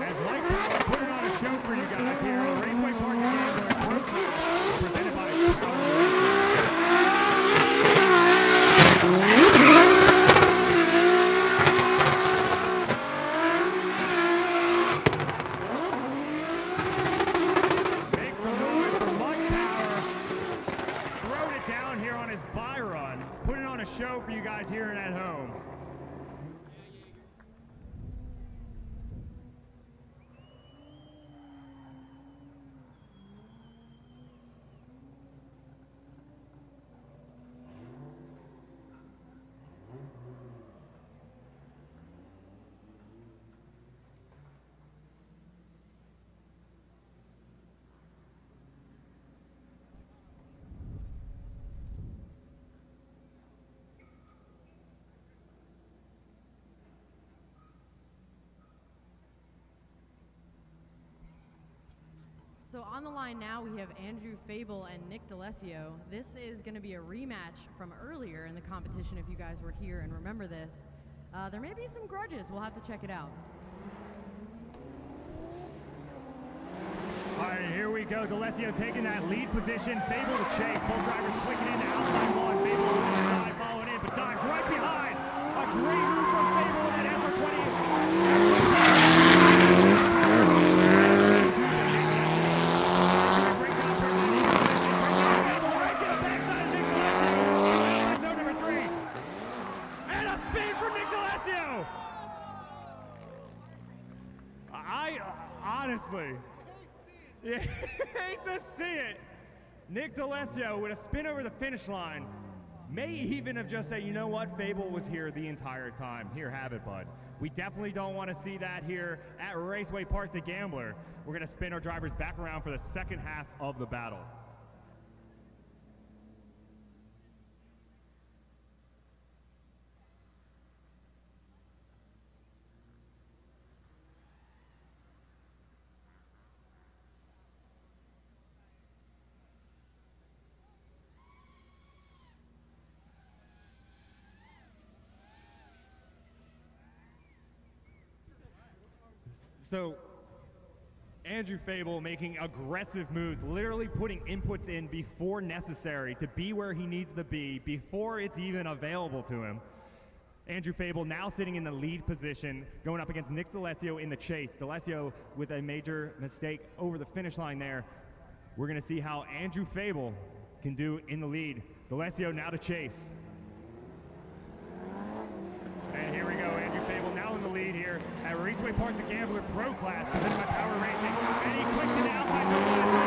As Mike Power putting on a show for you guys here on Raceway Park Gambler Pro Class, presented by Power Racing. guys here and at home. So on the line now, we have Andrew Fable and Nick D'Alessio. This is going to be a rematch from earlier in the competition if you guys were here and remember this. There may be some grudges. We'll have to check it out. All right, here we go. D'Alessio taking that lead position. Fable to chase. Both drivers clicking into outside one. Fable on the side, following in, but dives right behind. A great move from Fable in that SR20. Honestly, you hate to see it. Nick D'Alessio with a spin over the finish line may even have just said, you know what, Fable was here the entire time. Here, have it, bud. We definitely don't want to see that here at Raceway Park the Gambler. We're going to spin our drivers back around for the second half of the battle. So, Andrew Fable making aggressive moves, literally putting inputs in before necessary to be where he needs to be, before it's even available to him. Andrew Fable now sitting in the lead position, going up against Nick D'Alessio in the chase. D'Alessio with a major mistake over the finish line there. We're going to see how Andrew Fable can do in the lead. D'Alessio now to chase. And here we go, Andrew Fable now in the lead here at Raceway Park the Gambler Pro Class, presented by Power Racing. And he clicks into outside zone.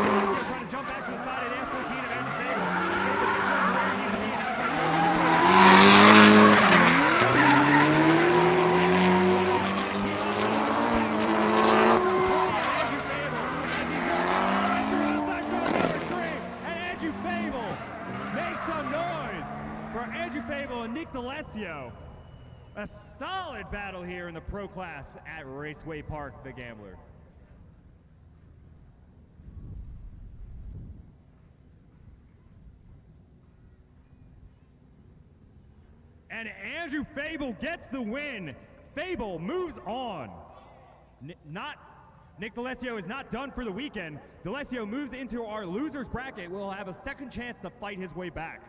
D'Alessio trying to jump back to the side of the S14 of Andrew Fable. Fable gets over where he needs to be in outside Andrew Fable and Nick D'Alessio. A solid battle here in the Pro Class at Raceway Park the Gambler. And Andrew Fable gets the win. Fable moves on. Nick D'Alessio is not done for the weekend. D'Alessio moves into our losers bracket. Will have a second chance to fight his way back.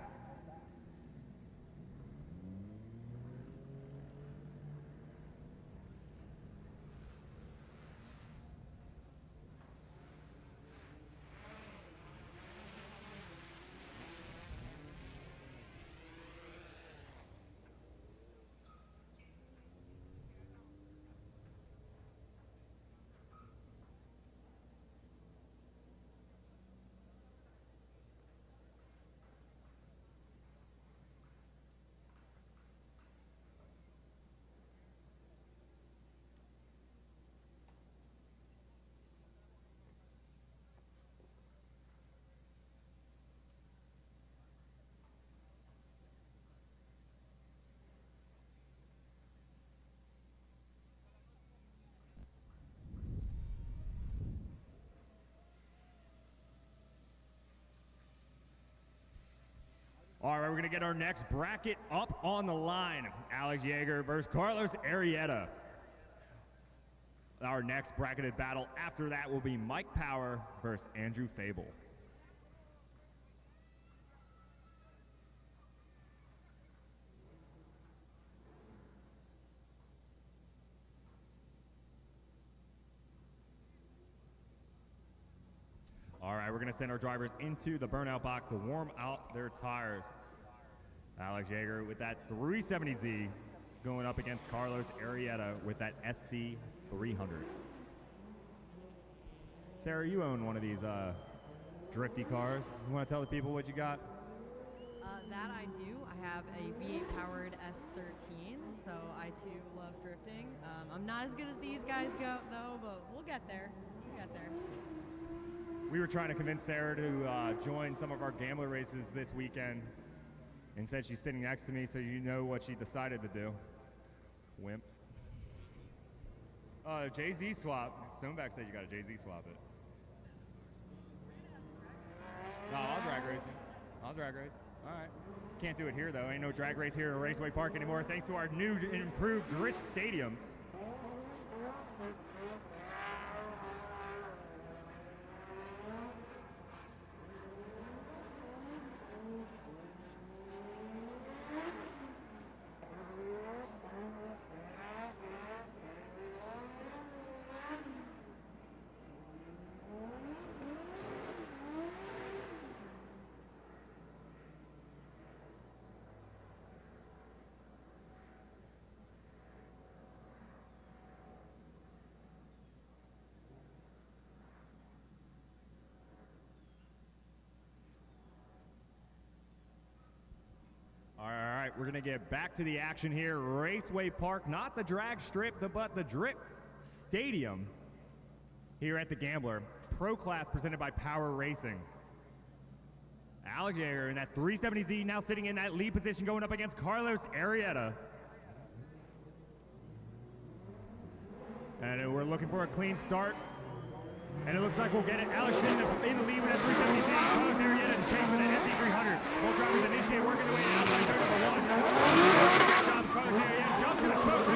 All right, we're going to get our next bracket up on the line. Alex Yeager versus Carlos Arrieta. Our next bracketed battle after that will be Mike Power versus Andrew Fable. All right, we're going to send our drivers into the burnout box to warm out their tires. Alex Yeager with that 370Z going up against Carlos Arrieta with that SC 300. Sarah, you own one of these drifty cars. You want to tell the people what you got? That I do. I have a V8 powered S13, so I too love drifting. I'm not as good as these guys go though, but we'll get there. We'll get there. We were trying to convince Sarah to join some of our gambler races this weekend. Instead, she's sitting next to me, so you know what she decided to do. Wimp. Jay-Z swap. Stoneback said you got to Jay-Z swap it. No, I'll drag race it. I'll drag race. All right. Can't do it here, though. Ain't no drag race here at Raceway Park anymore, thanks to our new and improved Drift Stadium. We're going to get back to the action here. Raceway Park, not the drag strip, but the Drip Stadium here at the Gambler. Pro Class presented by Power Racing. Alex Yeager in that 370Z now sitting in that lead position going up against Carlos Arrieta. And we're looking for a clean start. And it looks like we'll get it. Alex in the lead with that 370Z. Carlos Arrieta to chase with that SC300. Both drivers initiate working their way outside turn number 1. Stops Carlos Arrieta, jumps in the smoke.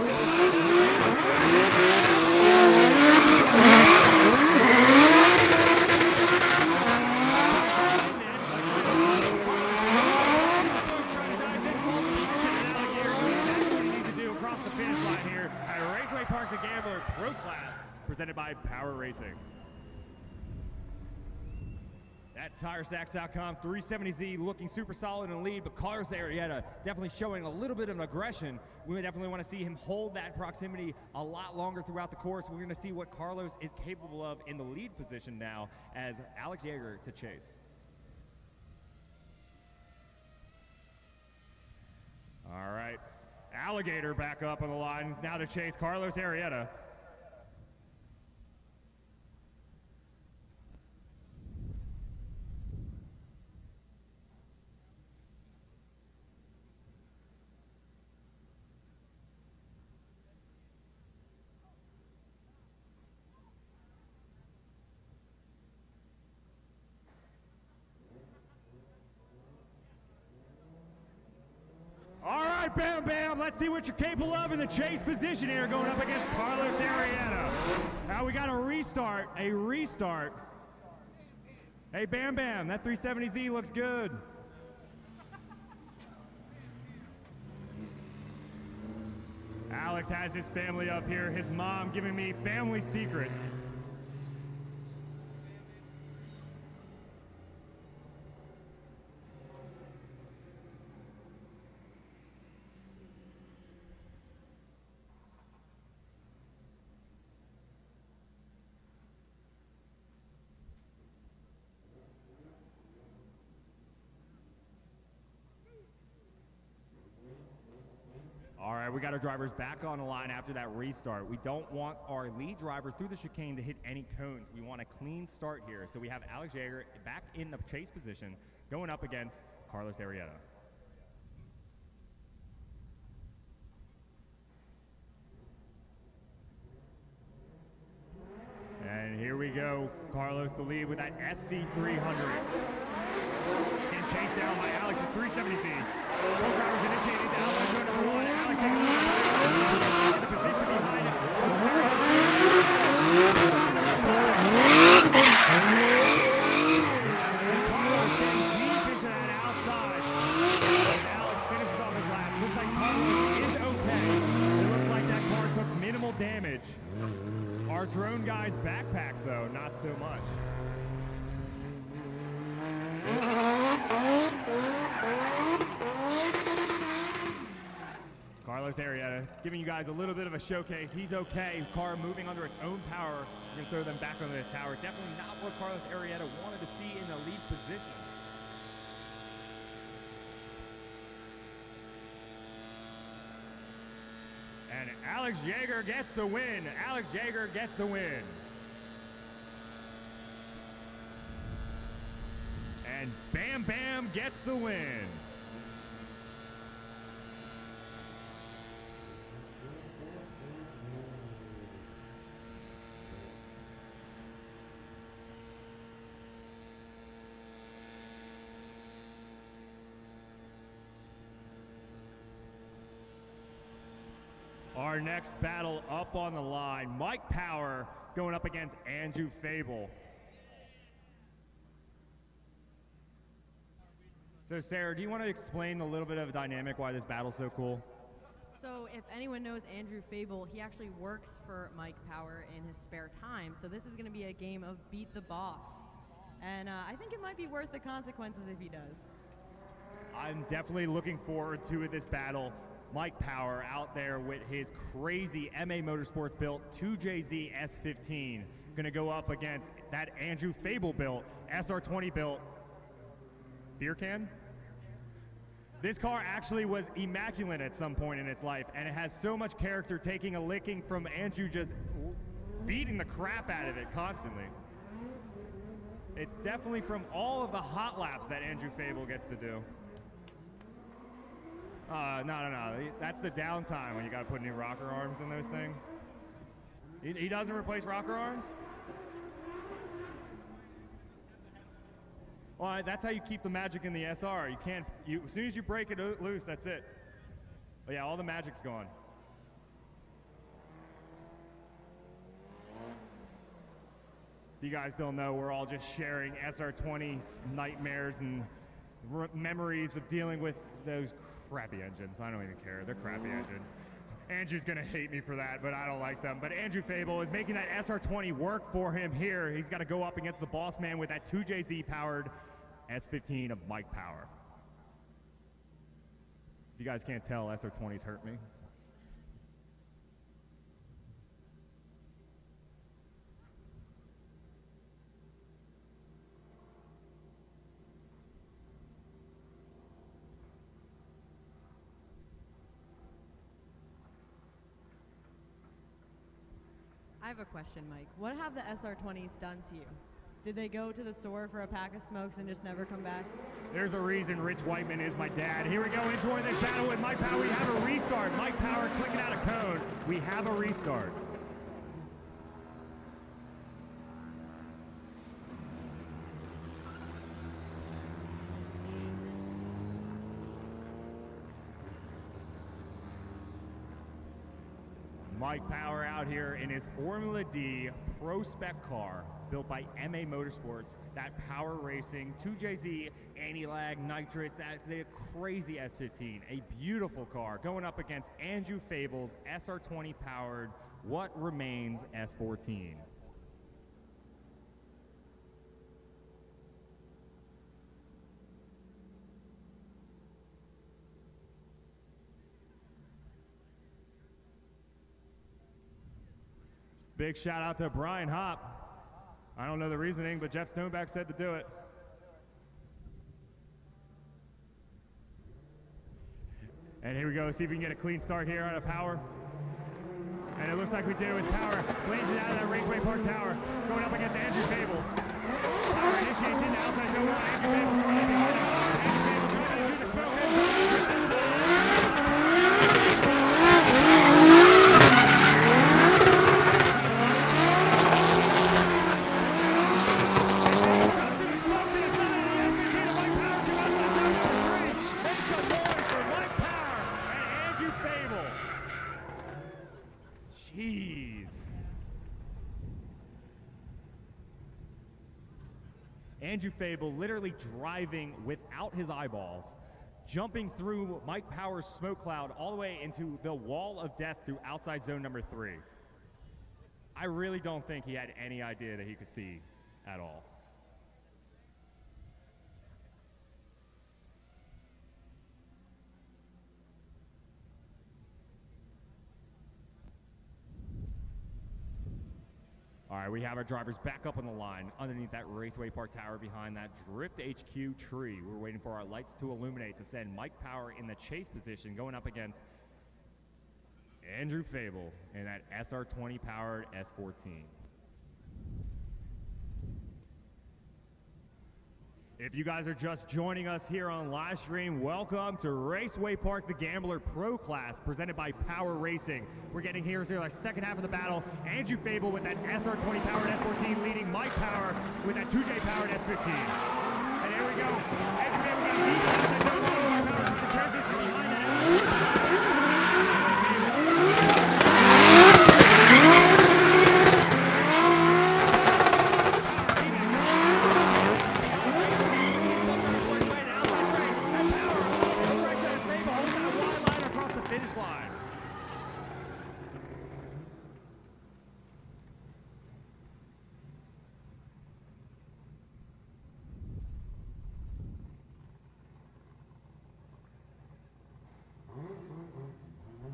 Across the finish line here at Raceway Park, the Gambler Pro Class, presented by Power Racing. At TireStacks.com, 370Z looking super solid in the lead, but Carlos Arrieta definitely showing a little bit of aggression. We definitely want to see him hold that proximity a lot longer throughout the course. We're going to see what Carlos is capable of in the lead position now as Alex Yeager to chase. All right, Alligator back up on the line now to chase Carlos Arrieta. Bam, bam. Let's see what you're capable of in the chase position here going up against Carlos Arrieta. Now we got a restart. Hey, Bam Bam, that 370Z looks good. Alex has his family up here, his mom giving me family secrets. All right, we got our drivers back on the line after that restart. We don't want our lead driver through the chicane to hit any cones. We want a clean start here. So we have Alex Yeager back in the chase position going up against Carlos Arrieta. And here we go. Carlos the lead with that SC300. Getting chased down by Alex's 370Z. Both drivers initiating to outside turn number 1. Alex taking the position behind it. Carlos getting deep into that outside. As Alex finishes off his lap. Looks like Carlos is okay. It looked like that car took minimal damage. Our drone guy's backpacks, though, not so much. Carlos Arrieta giving you guys a little bit of a showcase. He's okay. Car moving under its own power. We're going to throw them back under the tower. Definitely not what Carlos Arrieta wanted to see in the lead position. And Alex Jaeger gets the win. Alex Jaeger gets the win. And Bam Bam gets the win. Our next battle up on the line, Mike Power going up against Andrew Fable. So Sarah, do you want to explain a little bit of a dynamic why this battle's so cool? So if anyone knows Andrew Fable, he actually works for Mike Power in his spare time. So this is going to be a game of beat the boss. And I think it might be worth the consequences if he does. I'm definitely looking forward to this battle. Mike Power out there with his crazy MA Motorsports built 2JZ S15. Going to go up against that Andrew Fable built, SR20 built beer can. This car actually was immaculate at some point in its life, and it has so much character, taking a licking from Andrew, just beating the crap out of it constantly. It's definitely from all of the hot laps that Andrew Fable gets to do. No. That's the downtime when you got to put new rocker arms in those things. He doesn't replace rocker arms? Well, that's how you keep the magic in the SR. You can't, as soon as you break it loose, that's it. But yeah, all the magic's gone. If you guys don't know, we're all just sharing SR20's nightmares and memories of dealing with those crappy engines. I don't even care. They're crappy engines. Andrew's going to hate me for that, but I don't like them. But Andrew Fable is making that SR20 work for him here. He's got to go up against the boss man with that 2JZ powered S15 of Mike Power. If you guys can't tell, SR20's hurt me. I have a question, Mike. What have the SR20s done to you? Did they go to the store for a pack of smokes and just never come back? There's a reason Rich Whiteman is my dad. Here we go into this battle with Mike Power. We have a restart. Mike Power clicking out a code. We have a restart. Mike Power out here in his Formula D Pro Spec car built by MA Motorsports. That power racing, 2JZ, anti-lag, nitrates, that's a crazy S15. A beautiful car going up against Andrew Fable's SR20 powered What Remains S14. Big shout out to Brian Hopp. I don't know the reasoning, but Jeff Stoneback said to do it. And here we go, see if we can get a clean start here out of Power. And it looks like we do as Power blazes out of that Raceway Park Tower, going up against Andrew Fable. Power initiates into outside zone 1, Andrew Fable shortly behind him. Andrew Fable trying to do the smoke. Jeez. Andrew Fable literally driving without his eyeballs, jumping through Mike Power's smoke cloud all the way into the wall of death through outside zone number 3. I really don't think he had any idea that he could see at all. All right, we have our drivers back up on the line underneath that Raceway Park tower behind that Drift HQ tree. We're waiting for our lights to illuminate to send Mike Power in the chase position going up against Andrew Fable in that SR20 powered S14. If you guys are just joining us here on live stream, welcome to Raceway Park, the Gambler Pro Class, presented by Power Racing. We're getting here through the second half of the battle. Andrew Fable with that SR20 powered S14 leading Mike Power with that 2J powered S15. And here we go. Andrew Fable got deep inside, so Mike Power trying to transition behind that.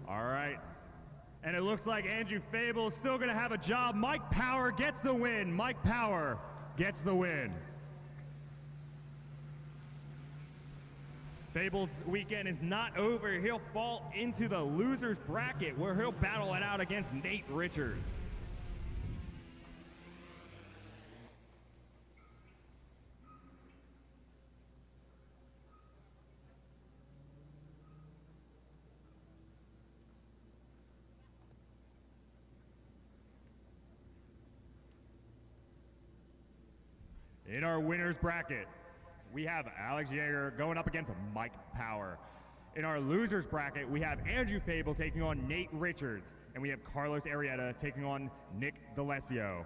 All right. And it looks like Andrew Fable is still going to have a job. Mike Power gets the win. Mike Power gets the win. Fable's weekend is not over. He'll fall into the loser's bracket where he'll battle it out against Nate Richards. In our winner's bracket, we have Alex Yeager going up against Mike Power. In our loser's bracket, we have Andrew Fable taking on Nate Richards, and we have Carlos Arrieta taking on Nick D'Alessio.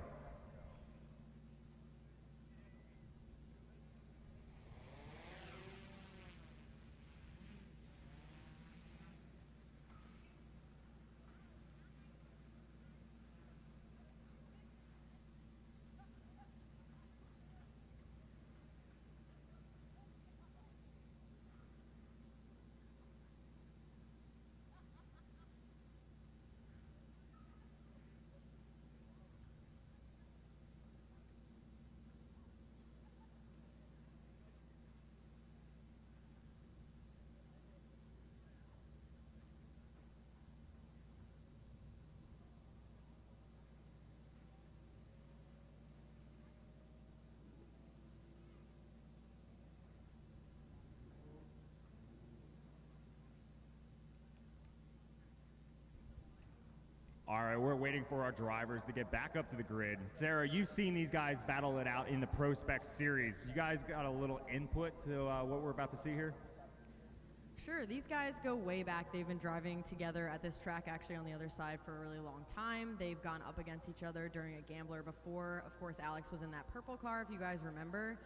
All right, we're waiting for our drivers to get back up to the grid. Sarah, you've seen these guys battle it out in the Pro Spec Series. You guys got a little input to what we're about to see here? Sure, these guys go way back. They've been driving together at this track actually on the other side for a really long time. They've gone up against each other during a Gambler before. Of course, Alex was in that purple car, if you guys remember.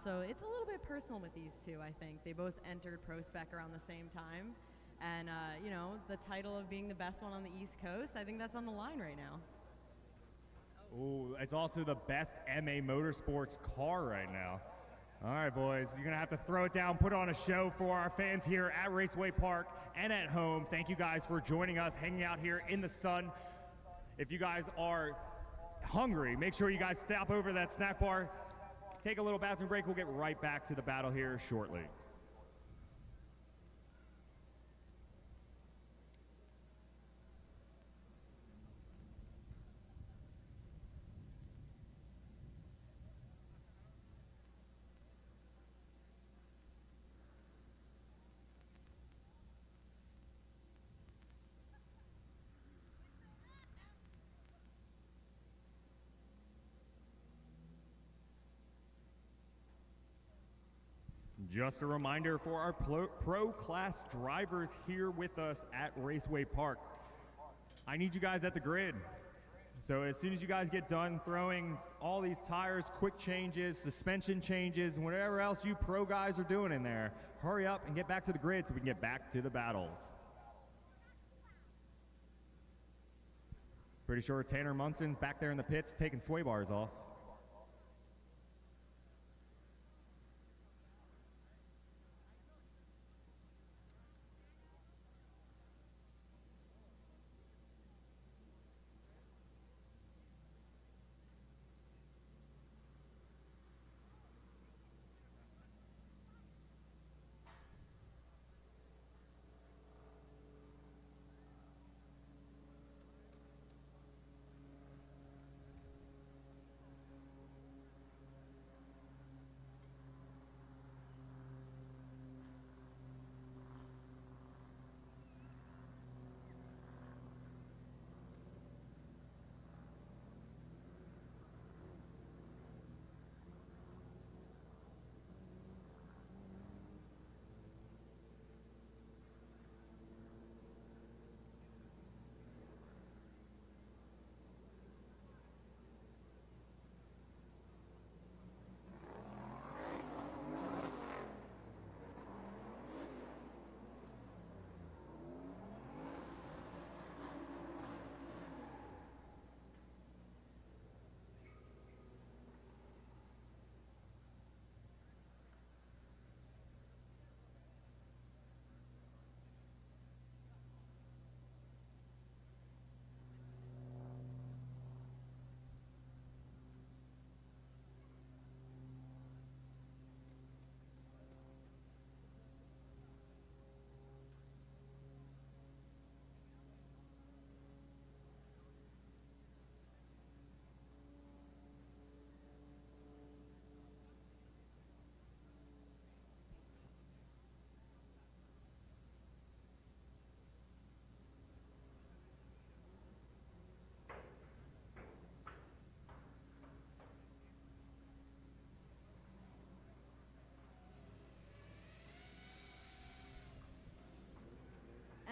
So it's a little bit personal with these two, I think. They both entered Pro Spec around the same time. And, you know, the title of being the best one on the East Coast, I think that's on the line right now. Ooh, it's also the best MA Motorsports car right now. All right, boys, you're going to have to throw it down, put on a show for our fans here at Raceway Park and at home. Thank you guys for joining us, hanging out here in the sun. If you guys are hungry, make sure you guys stop over that snack bar, take a little bathroom break. We'll get right back to the battle here shortly. Just a reminder for our pro class drivers here with us at Raceway Park. I need you guys at the grid. So as soon as you guys get done throwing all these tires, quick changes, suspension changes, whatever else you pro guys are doing in there, hurry up and get back to the grid so we can get back to the battles. Pretty sure Tanner Munson's back there in the pits taking sway bars off.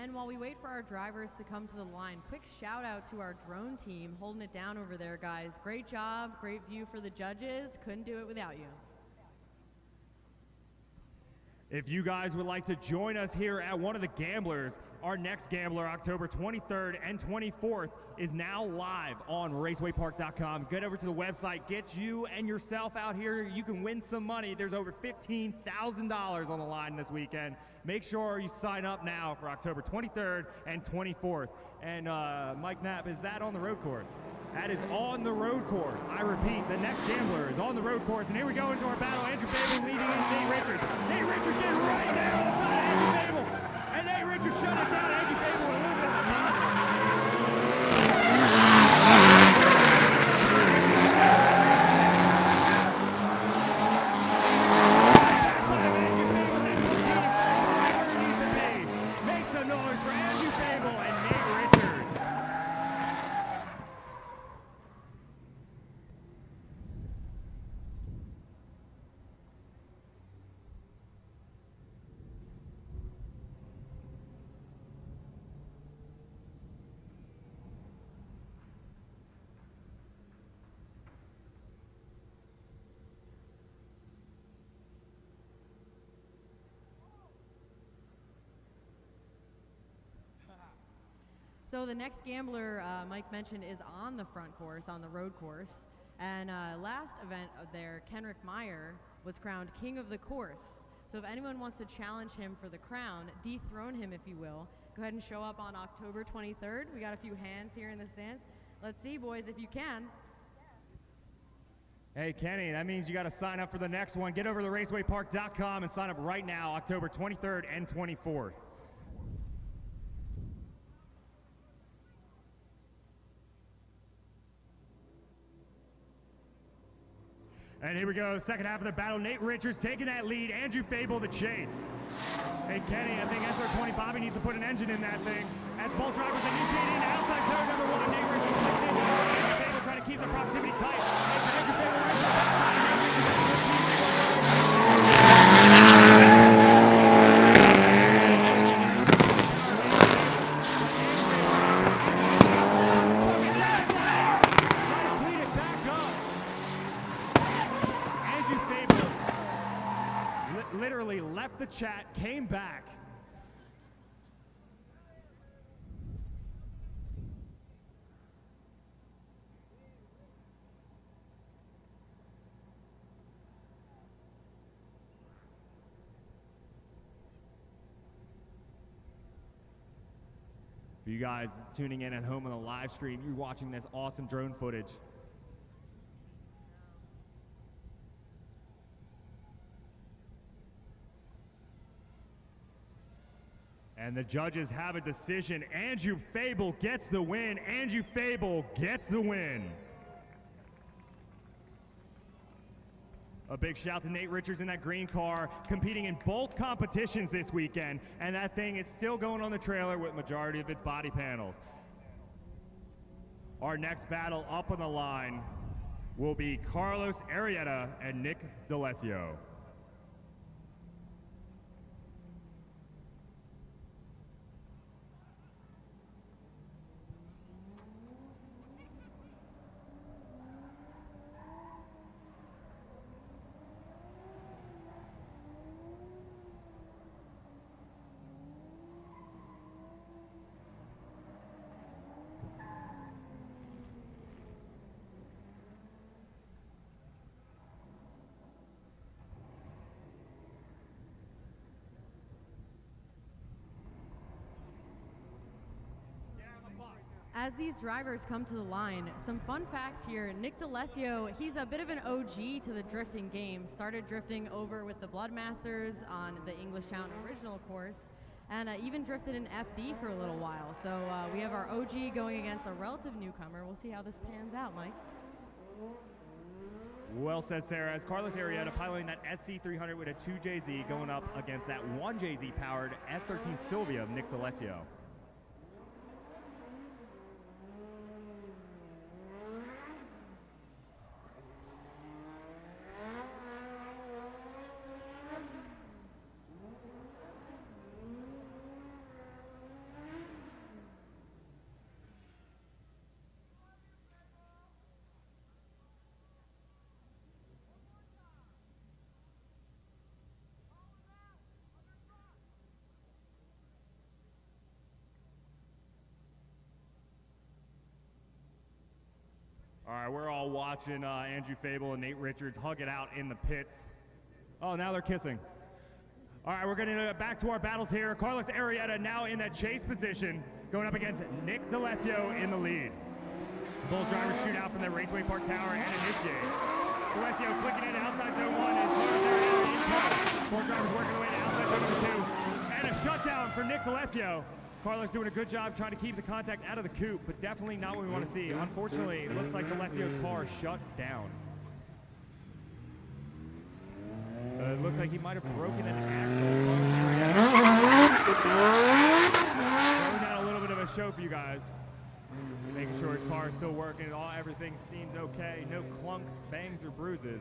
And while we wait for our drivers to come to the line, quick shout out to our drone team holding it down over there, guys. Great job, great view for the judges. Couldn't do it without you. If you guys would like to join us here at one of the Gamblers, our next Gambler, October 23rd and 24th, is now live on racewaypark.com. Get over to the website, get you and yourself out here. You can win some money. There's over $15,000 on the line this weekend. Make sure you sign up now for October 23rd and 24th. And Mike Knapp, is that on the road course? That is on the road course. I repeat, the next Gambler is on the road course. And here we go into our battle. Andrew Fable leading in Nate Richards. Nate Richards getting right down inside Andrew Fable. And Nate Richards shut it down. Andrew Fable a little bit of a Make some noise for Andrew Fable and Nate Richards. So the next Gambler Mike mentioned is on the front course, on the road course. And last event there, Kenrick Meyer was crowned king of the course. So if anyone wants to challenge him for the crown, dethrone him if you will, go ahead and show up on October 23rd. We got a few hands here in the stands. Let's see, boys, if you can. Hey, Kenny, that means you got to sign up for the next one. Get over to racewaypark.com and sign up right now, October 23rd and 24th. And here we go, second half of the battle. Nate Richards taking that lead. Andrew Fable the chase. Hey, Kenny, I think SR20 Bobby needs to put an engine in that thing. As both drivers initiating outside zone number one, Nate Richards clicks in. Andrew Fable trying to keep the proximity tight. Andrew Fable right literally left the chat, came back. For you guys tuning in at home on the live stream, you're watching this awesome drone footage. And the judges have a decision. Andrew Fable gets the win. Andrew Fable gets the win. A big shout to Nate Richards in that green car, competing in both competitions this weekend. And that thing is still going on the trailer with majority of its body panels. Our next battle up on the line will be Carlos Arrieta and Nick D'Alessio. As these drivers come to the line, some fun facts here. Nick D'Alessio, he's a bit of an OG to the drifting game. Started drifting over with the Bloodmasters on the Englishtown original course, and even drifted in FD for a little while. So we have our OG going against a relative newcomer. We'll see how this pans out, Mike. Well said, Sarah. As Carlos Arrieta piloting that SC300 with a 2JZ going up against that 1JZ powered S13 Sylvia of Nick D'Alessio. All right, we're all watching Andrew Fable and Nate Richards hug it out in the pits. Oh, now they're kissing. All right, we're getting back to our battles here. Carlos Arrieta now in that chase position, going up against Nick D'Alessio in the lead. Both drivers shoot out from the Raceway Park Tower and initiate. D'Alessio clicking into outside zone 1 and Carlos Arrieta in tow. Both drivers working their way to outside zone number 2. And a shutdown for Nick D'Alessio. Carlos doing a good job trying to keep the contact out of the coupe, but definitely not what we want to see. Unfortunately, it looks like D'Alessio's car shut down. It looks like he might have broken an axle. Throwing down a little bit of a show for you guys. Making sure his car is still working and everything seems okay. No clunks, bangs, or bruises.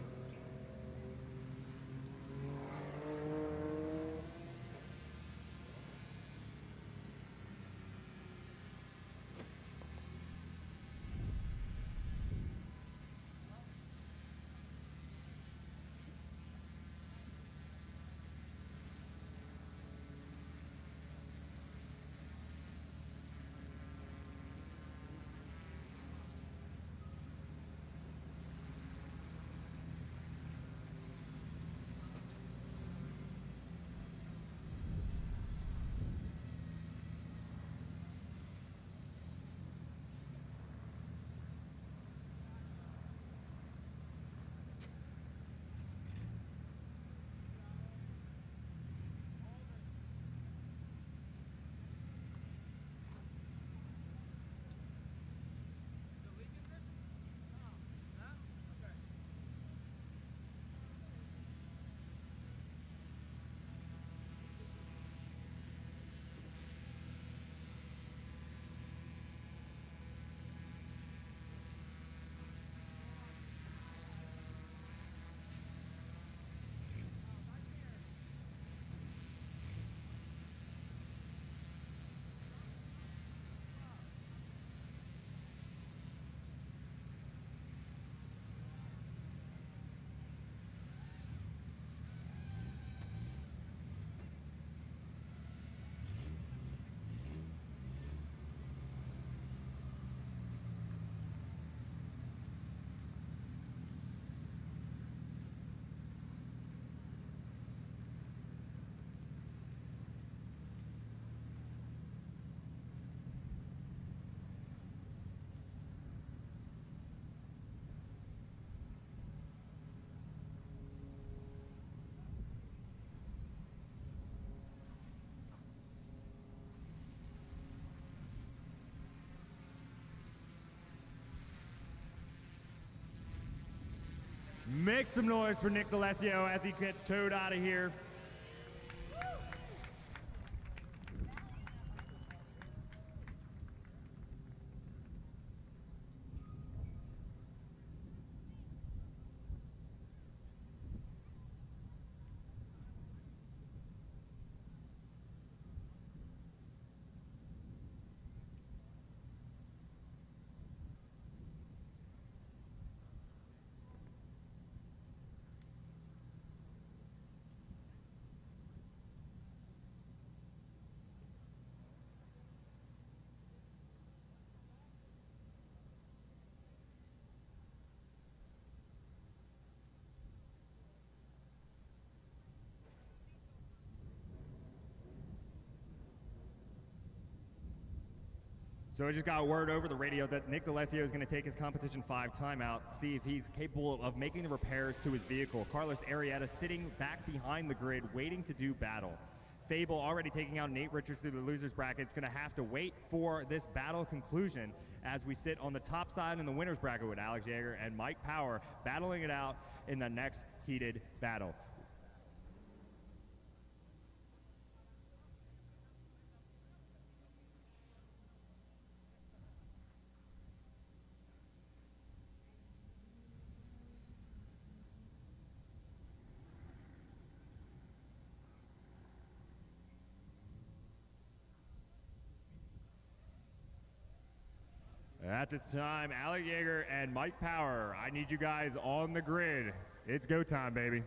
Make some noise for Nick D'Alessio as he gets towed out of here. So I just got word over the radio that Nick D'Alessio is going to take his Competition 5 timeout, see if he's capable of making the repairs to his vehicle. Carlos Arrieta sitting back behind the grid, waiting to do battle. Fable already taking out Nate Richards through the loser's bracket. It's going to have to wait for this battle conclusion as we sit on the top side in the winner's bracket with Alex Yeager and Mike Power battling it out in the next heated battle. At this time, Alex Yeager and Mike Power, I need you guys on the grid. It's go time, baby.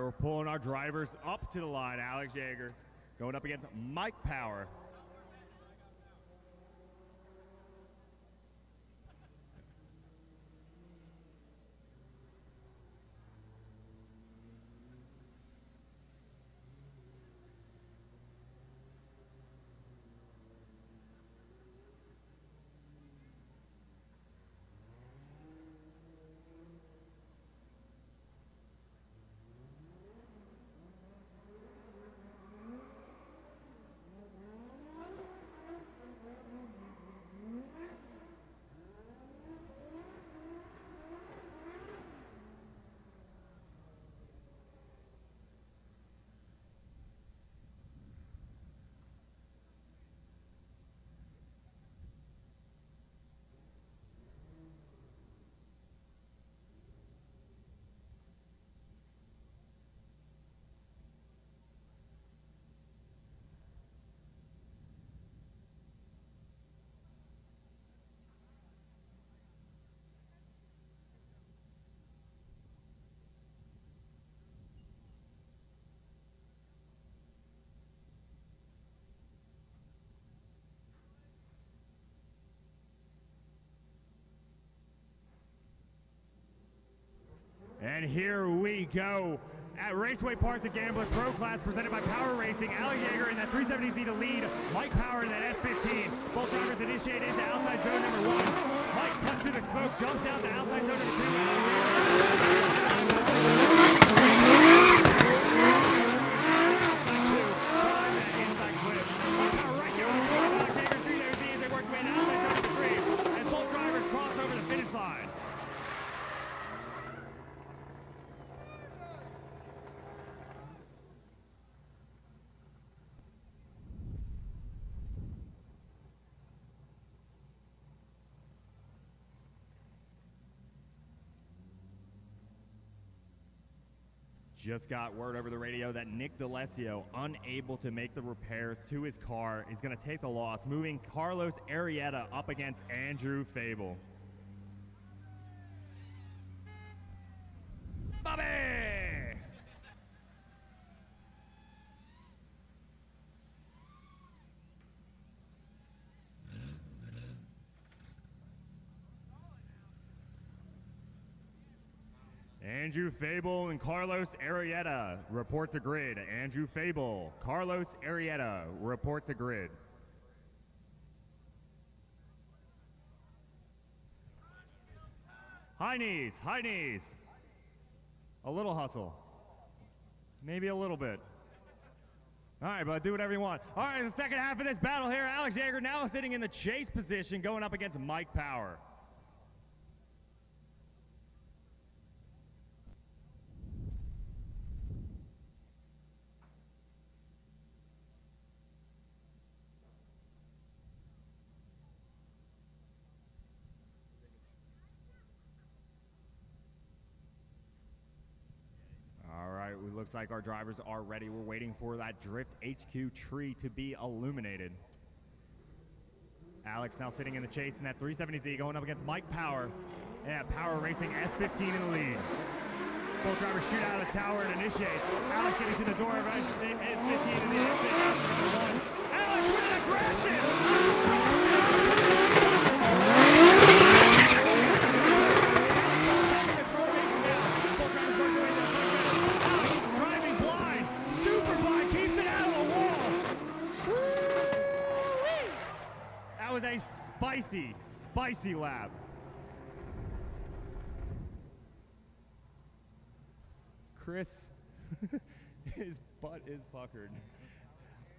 we're pulling our drivers up to the line. Alex Yeager going up against Mike Power. And here we go. At Raceway Park, the Gambler Pro Class presented by Power Racing. Alex Yeager in that 370Z to lead. Mike Power in that S15. Both drivers initiate into outside zone number 1. Mike cuts through the smoke, jumps out to outside zone number 2. As both drivers cross over the finish line. Just got word over the radio that Nick D'Alessio, unable to make the repairs to his car, is going to take the loss, moving Carlos Arrieta up against Andrew Fable. Bobby! Andrew Fable and Carlos Arrieta report to grid. Andrew Fable, Carlos Arrieta report to grid. High knees, high knees. A little hustle. Maybe a little bit. All right, but do whatever you want. All right, in the second half of this battle here, Alex Yeager now sitting in the chase position going up against Mike Power. It looks like our drivers are ready. We're waiting for that Drift HQ tree to be illuminated. Alex now sitting in the chase in that 370Z going up against Mike Power. And Power Racing S15 in the lead. Both drivers shoot out of the tower and initiate. Alex getting to the door of S15 in the exit. Alex with an aggressive! Was a spicy lap. Chris, his butt is puckered.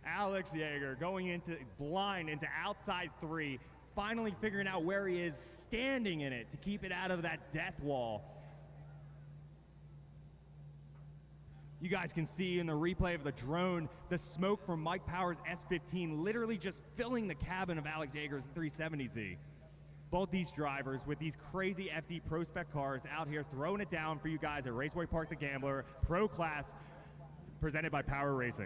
Alex Yeager going into blind into outside 3, finally figuring out where he is, standing in it to keep it out of that death wall. You guys can see in the replay of the drone the smoke from Mike Power's S15 literally just filling the cabin of Alex Yeager's 370Z. Both these drivers with these crazy FD Pro Spec cars out here throwing it down for you guys at Raceway Park the Gambler Pro Class presented by Power Racing.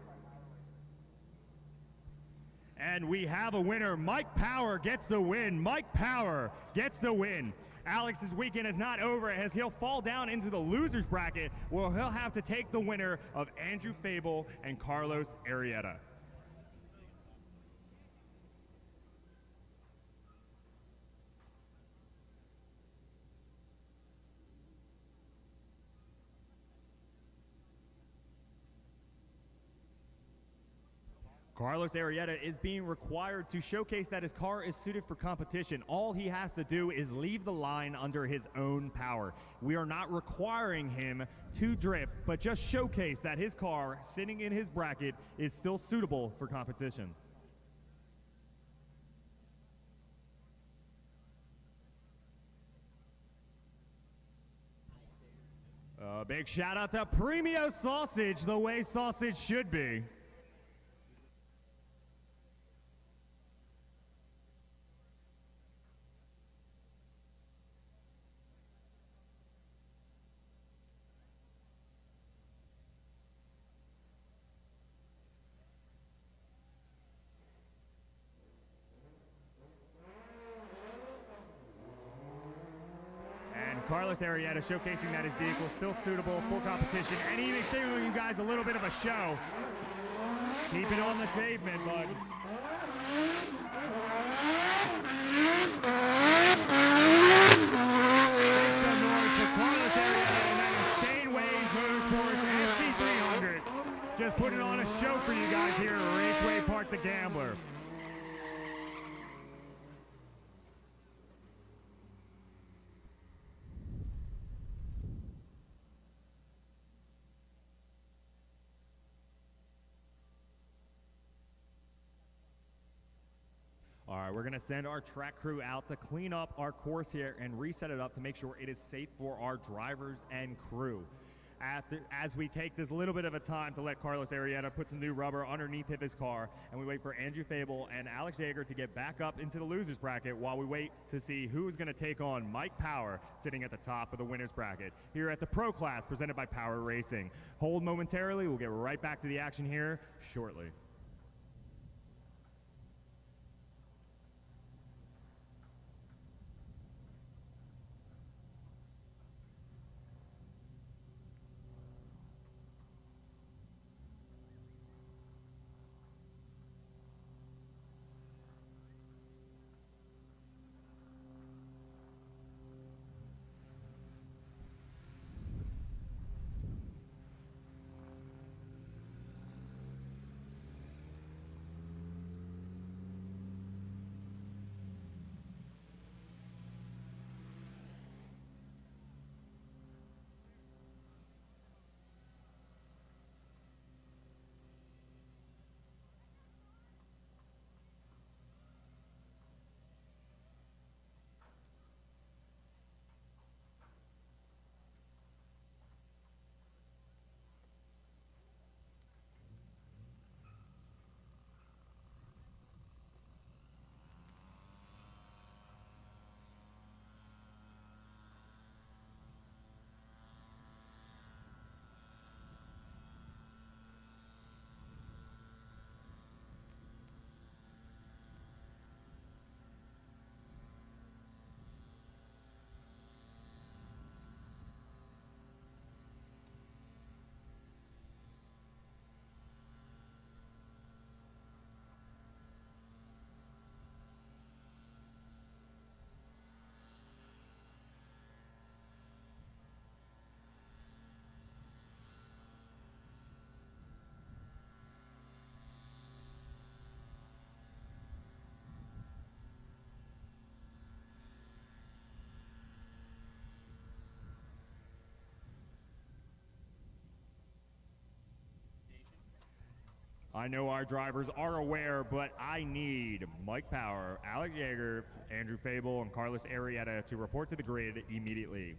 And we have a winner. Mike Power gets the win. Mike Power gets the win. Alex's weekend is not over as he'll fall down into the losers bracket where he'll have to take the winner of Andrew Fable and Carlos Arrieta. Carlos Arrieta is being required to showcase that his car is suited for competition. All he has to do is leave the line under his own power. We are not requiring him to drift, but just showcase that his car sitting in his bracket is still suitable for competition. Big shout out to Premio Sausage, the way sausage should be. Carlos Arrieta showcasing that his vehicle is still suitable for competition and even giving you guys a little bit of a show. Keep it on the pavement, bud. Make some noise for Carlos Arrieta and that Insane Ways Motorsports SC300. Just putting on a show for you guys here at Raceway Park the Gambler. All right, we're going to send our track crew out to clean up our course here and reset it up to make sure it is safe for our drivers and crew. As we take this little bit of a time to let Carlos Arrieta put some new rubber underneath of his car, and we wait for Andrew Fable and Alex Jaeger to get back up into the losers bracket while we wait to see who's going to take on Mike Power sitting at the top of the winners bracket here at the Pro Class presented by Power Racing. Hold momentarily. We'll get right back to the action here shortly. I know our drivers are aware, but I need Mike Power, Alex Jaeger, Andrew Fable, and Carlos Arrieta to report to the grid immediately.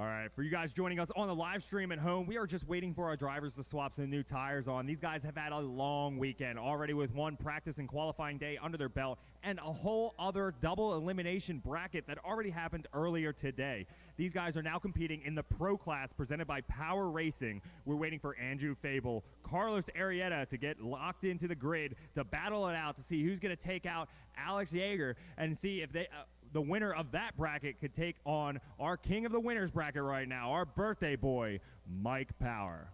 All right, for you guys joining us on the live stream at home, we are just waiting for our drivers to swap some new tires on. These guys have had a long weekend already with one practice and qualifying day under their belt and a whole other double elimination bracket that already happened earlier today. These guys are now competing in the pro class presented by Power Racing. We're waiting for Andrew Fable, Carlos Arrieta to get locked into the grid to battle it out to see who's going to take out Alex Yeager and see if they... the winner of that bracket could take on our king of the winners bracket right now, our birthday boy, Mike Power.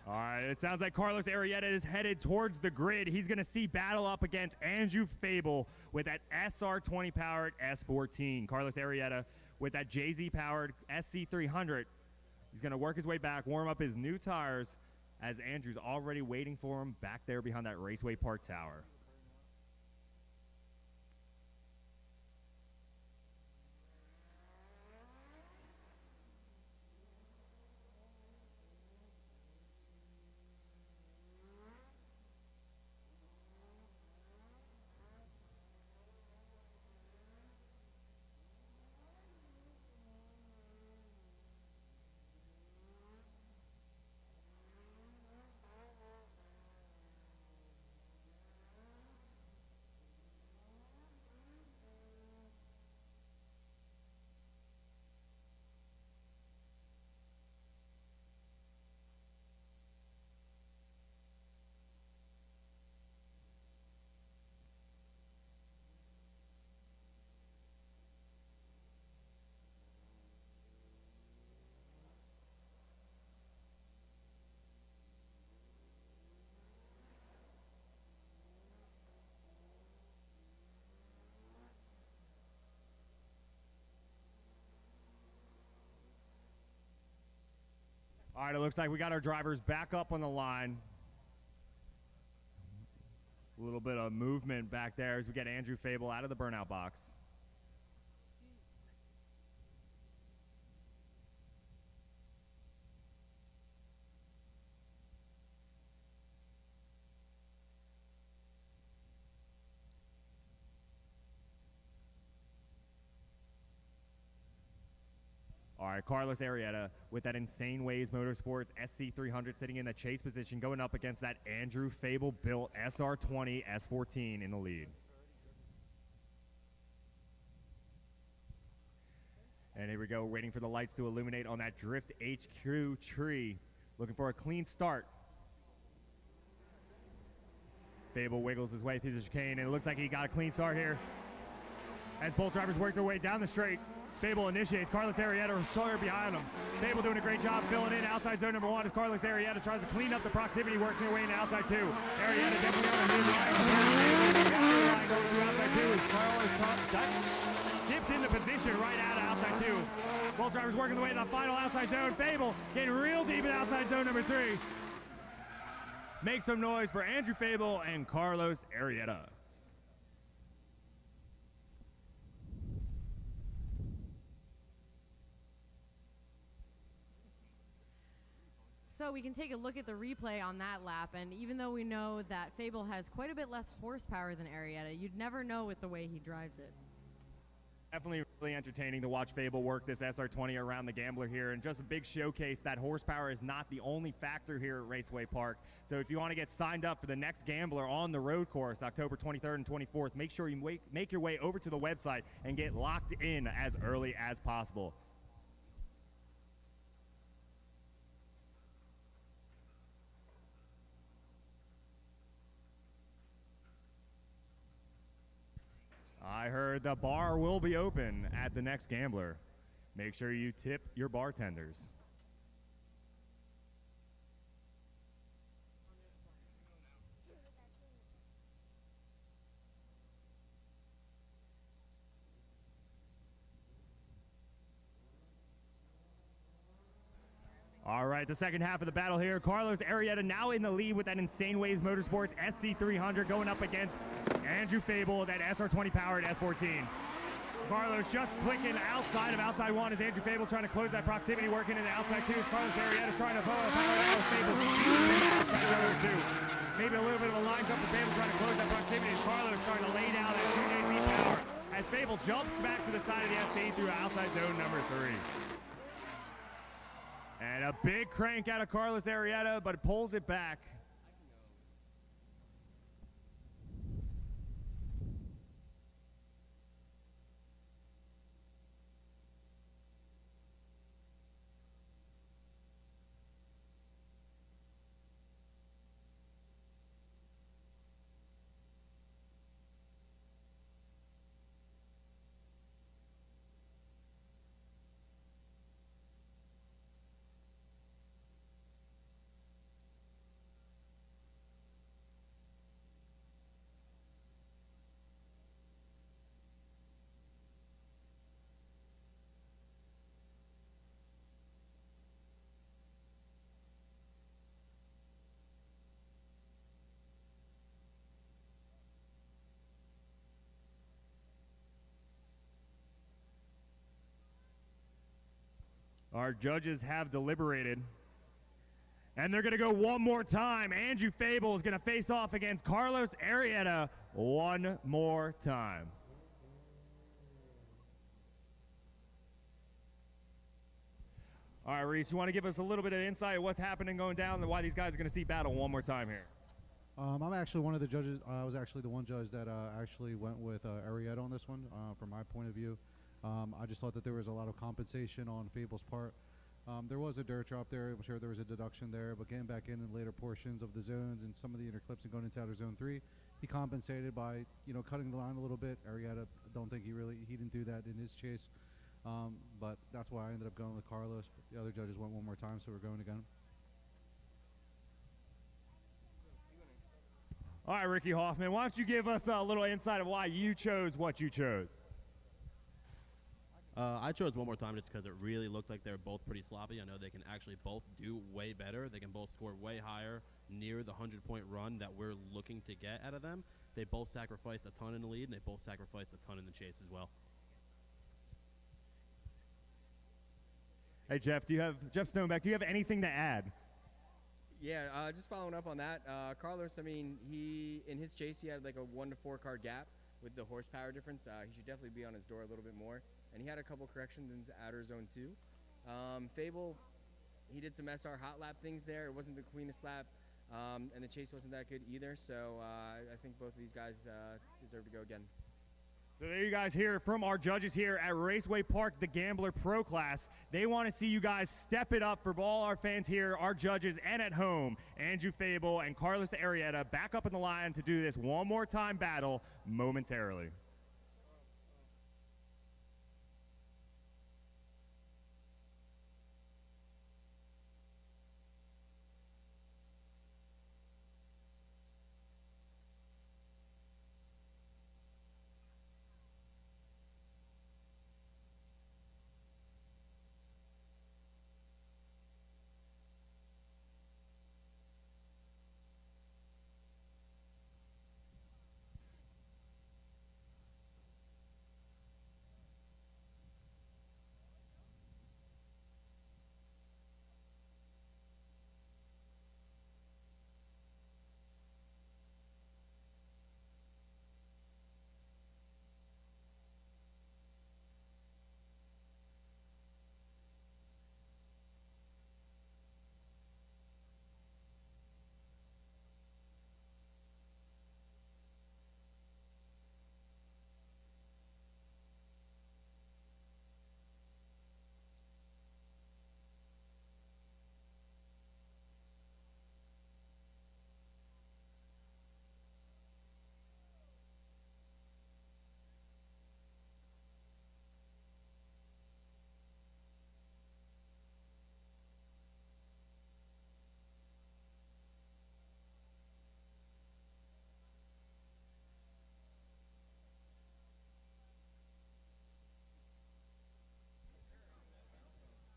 All right, it sounds like Carlos Arrieta is headed towards the grid. He's going to see battle up against Andrew Fable with that SR20 powered S14. Carlos Arrieta with that JZ powered SC300. He's going to work his way back, warm up his new tires as Andrew's already waiting for him back there behind that Raceway Park tower. All right, it looks like we got our drivers back up on the line. A little bit of movement back there as we get Andrew Fable out of the burnout box. All right, Carlos Arrieta with that Insane Ways Motorsports SC300 sitting in the chase position, going up against that Andrew Fable built SR20 S14 in the lead. And here we go, waiting for the lights to illuminate on that Drift HQ tree. Looking for a clean start. Fable wiggles his way through the chicane, and it looks like he got a clean start here. As both drivers work their way down the straight, Fable initiates. Carlos Arrieta short behind him. Fable doing a great job filling in outside zone number one as Carlos Arrieta tries to clean up the proximity, working their way into outside two. Arrieta definitely on the mid-line. Going through outside two as Carlos dips into position right out of outside two. Both drivers working their way to the final outside zone. Fable getting real deep in outside zone number three. Make some noise for Andrew Fable and Carlos Arrieta. So we can take a look at the replay on that lap, and even though we know that Fable has quite a bit less horsepower than Arrieta, you'd never know with the way he drives it. Definitely really entertaining to watch Fable work this SR20 around the Gambler here, and just a big showcase that horsepower is not the only factor here at Raceway Park. So if you want to get signed up for the next Gambler on the road course, October 23rd and 24th, make sure you make your way over to the website and get locked in as early as possible. I heard the bar will be open at the next Gambler. Make sure you tip your bartenders. All right, the second half of the battle here. Carlos Arrieta now in the lead with that Insane Ways Motorsports SC300 going up against Andrew Fable, that SR20 powered S14. Carlos just clicking outside of outside one as Andrew Fable trying to close that proximity, working in the outside two. Carlos Arrieta trying to power out Fable outside row two. Maybe a little bit of a line cut for Fable trying to close that proximity as Carlos starting to lay down that 2AC power as Fable jumps back to the side of the SC through outside zone number 3. And a big crank out of Carlos Arrieta, but pulls it back. Our judges have deliberated, and they're going to go one more time. Andrew Fable is going to face off against Carlos Arrieta one more time. All right, Reese, you want to give us a little bit of insight of what's happening going down and why these guys are going to see battle one more time here? I'm actually one of the judges. I was actually the one judge that actually went with Arrieta on this one, from my point of view. I just thought that there was a lot of compensation on Fable's part. There was a dirt drop there. I'm sure there was a deduction there, but getting back in later portions of the zones and some of the interclips and going into outer zone 3, he compensated by, cutting the line a little bit. Arrieta, don't think he didn't do that in his chase. But that's why I ended up going with Carlos. The other judges went one more time, so we're going again. All right, Ricky Hoffman, why don't you give us a little insight of why you chose what you chose? I chose one more time just because it really looked like they were both pretty sloppy. I know they can actually both do way better. They can both score way higher near the 100-point run that we're looking to get out of them. They both sacrificed a ton in the lead, and they both sacrificed a ton in the chase as well. Hey, Jeff Stoneback, do you have anything to add? Yeah, just following up on that, Carlos, I mean, in his chase, he had like a 1 to 4 car gap with the horsepower difference. He should definitely be on his door a little bit more. And he had a couple corrections into outer zone 2. Fable, he did some SR hot lap things there. It wasn't the cleanest lap, and the chase wasn't that good either. So I think both of these guys deserve to go again. So there you guys hear from our judges here at Raceway Park, the Gambler Pro Class. They want to see you guys step it up for all our fans here, our judges, and at home. Andrew Fable and Carlos Arrieta back up in the line to do this one more time battle momentarily.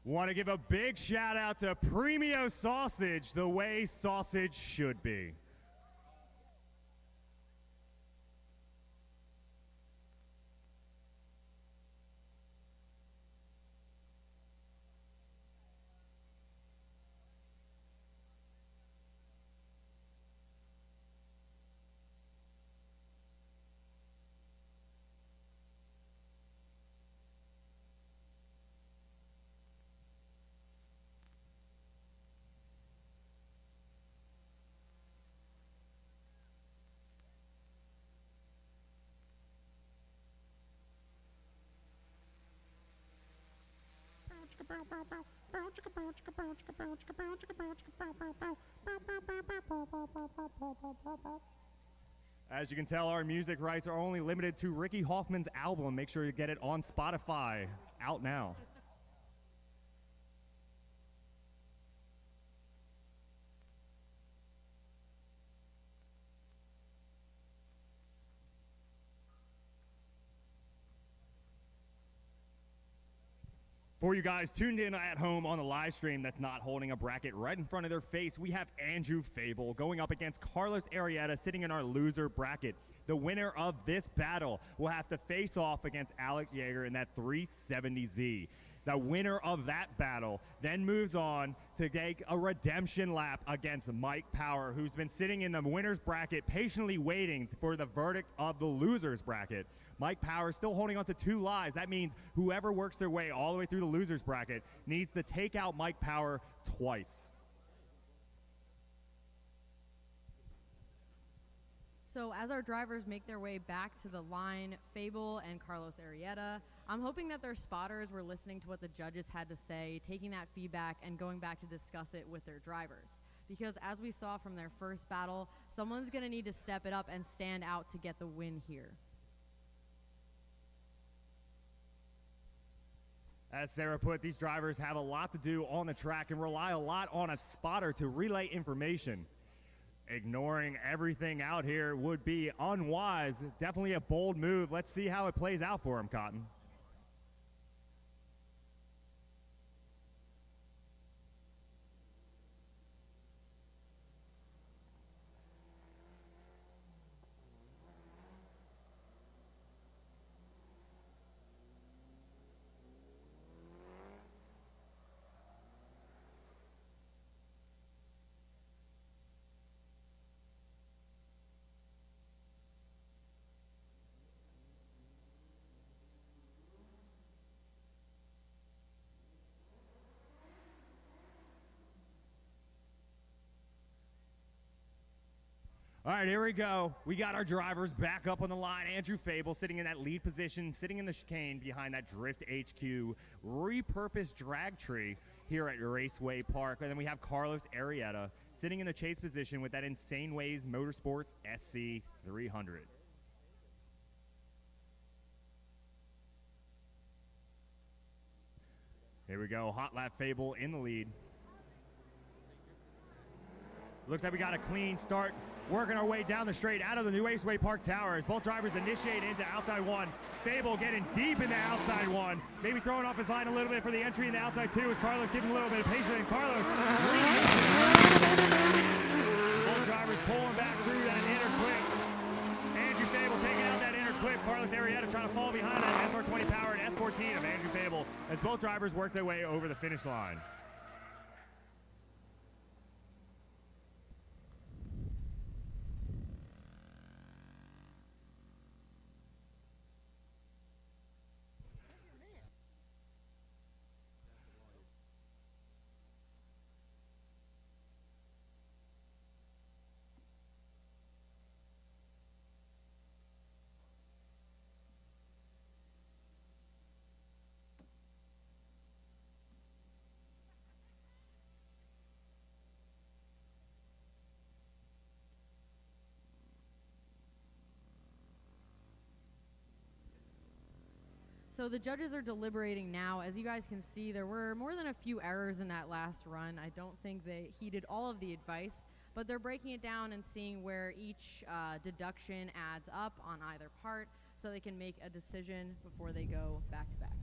Want to give a big shout out to Premio Sausage, the way sausage should be. As you can tell, our music rights are only limited to Ricky Hoffman's album. Make sure you get it on Spotify. Out now. For you guys tuned in at home on the live stream that's not holding a bracket right in front of their face, we have Andrew Fable going up against Carlos Arrieta sitting in our loser bracket. The winner of this battle will have to face off against Alec Yeager in that 370Z. The winner of that battle then moves on to take a redemption lap against Mike Power, who's been sitting in the winner's bracket patiently waiting for the verdict of the loser's bracket. Mike Power still holding on to 2 lives. That means whoever works their way all the way through the loser's bracket needs to take out Mike Power twice. So as our drivers make their way back to the line, Fable and Carlos Arrieta, I'm hoping that their spotters were listening to what the judges had to say, taking that feedback and going back to discuss it with their drivers. Because as we saw from their first battle, someone's going to need to step it up and stand out to get the win here. As Sarah put, these drivers have a lot to do on the track and rely a lot on a spotter to relay information. Ignoring everything out here would be unwise. Definitely a bold move. Let's see how it plays out for him, Cotton. All right, here we go. We got our drivers back up on the line. Andrew Fable sitting in that lead position, sitting in the chicane behind that Drift HQ repurposed drag tree here at Raceway Park. And then we have Carlos Arrieta sitting in the chase position with that Insane Ways Motorsports SC 300. Here we go. Hot Lap Fable in the lead. Looks like we got a clean start, working our way down the straight out of the new Raceway Park Tower as both drivers initiate into outside one. Fable getting deep in the outside one, maybe throwing off his line a little bit for the entry in the outside two as Carlos giving a little bit of patience, and Carlos both drivers pulling back through that inner clip. Andrew Fable taking out that inner clip. Carlos Arrieta trying to fall behind that SR20 powered S14 of Andrew Fable as both drivers work their way over the finish line. So the judges are deliberating now. As you guys can see, there were more than a few errors in that last run. I don't think they heeded all of the advice, but they're breaking it down and seeing where each deduction adds up on either part so they can make a decision before they go back to back.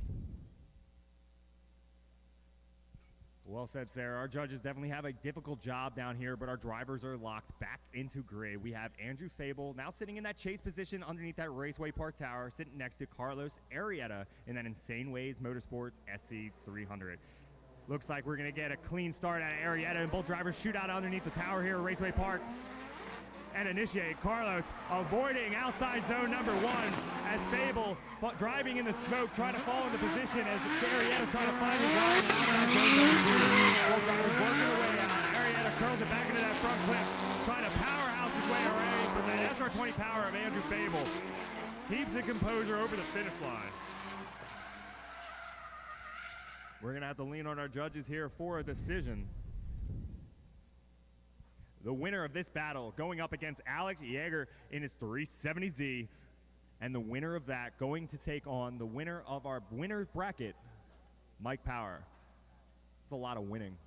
Well said, Sarah. Our judges definitely have a difficult job down here, but our drivers are locked back into grid. We have Andrew Fable now sitting in that chase position underneath that Raceway Park Tower, sitting next to Carlos Arrieta in that Insane Ways Motorsports SC300. Looks like we're going to get a clean start at Arrieta, and both drivers shoot out underneath the tower here at Raceway Park and initiate. Carlos avoiding outside zone number 1 as Fable driving in the smoke, trying to fall into position as Arrieta trying to find his line outside zone number 2. Both drivers working their way out. Arrieta curls it back into that front clip, trying to powerhouse his way away from that SR20 power of Andrew Fable. Keeps the composure over the finish line. We're going to have to lean on our judges here for a decision. The winner of this battle going up against Alex Yeager in his 370Z, and the winner of that going to take on the winner of our winner's bracket, Mike Power. It's a lot of winning.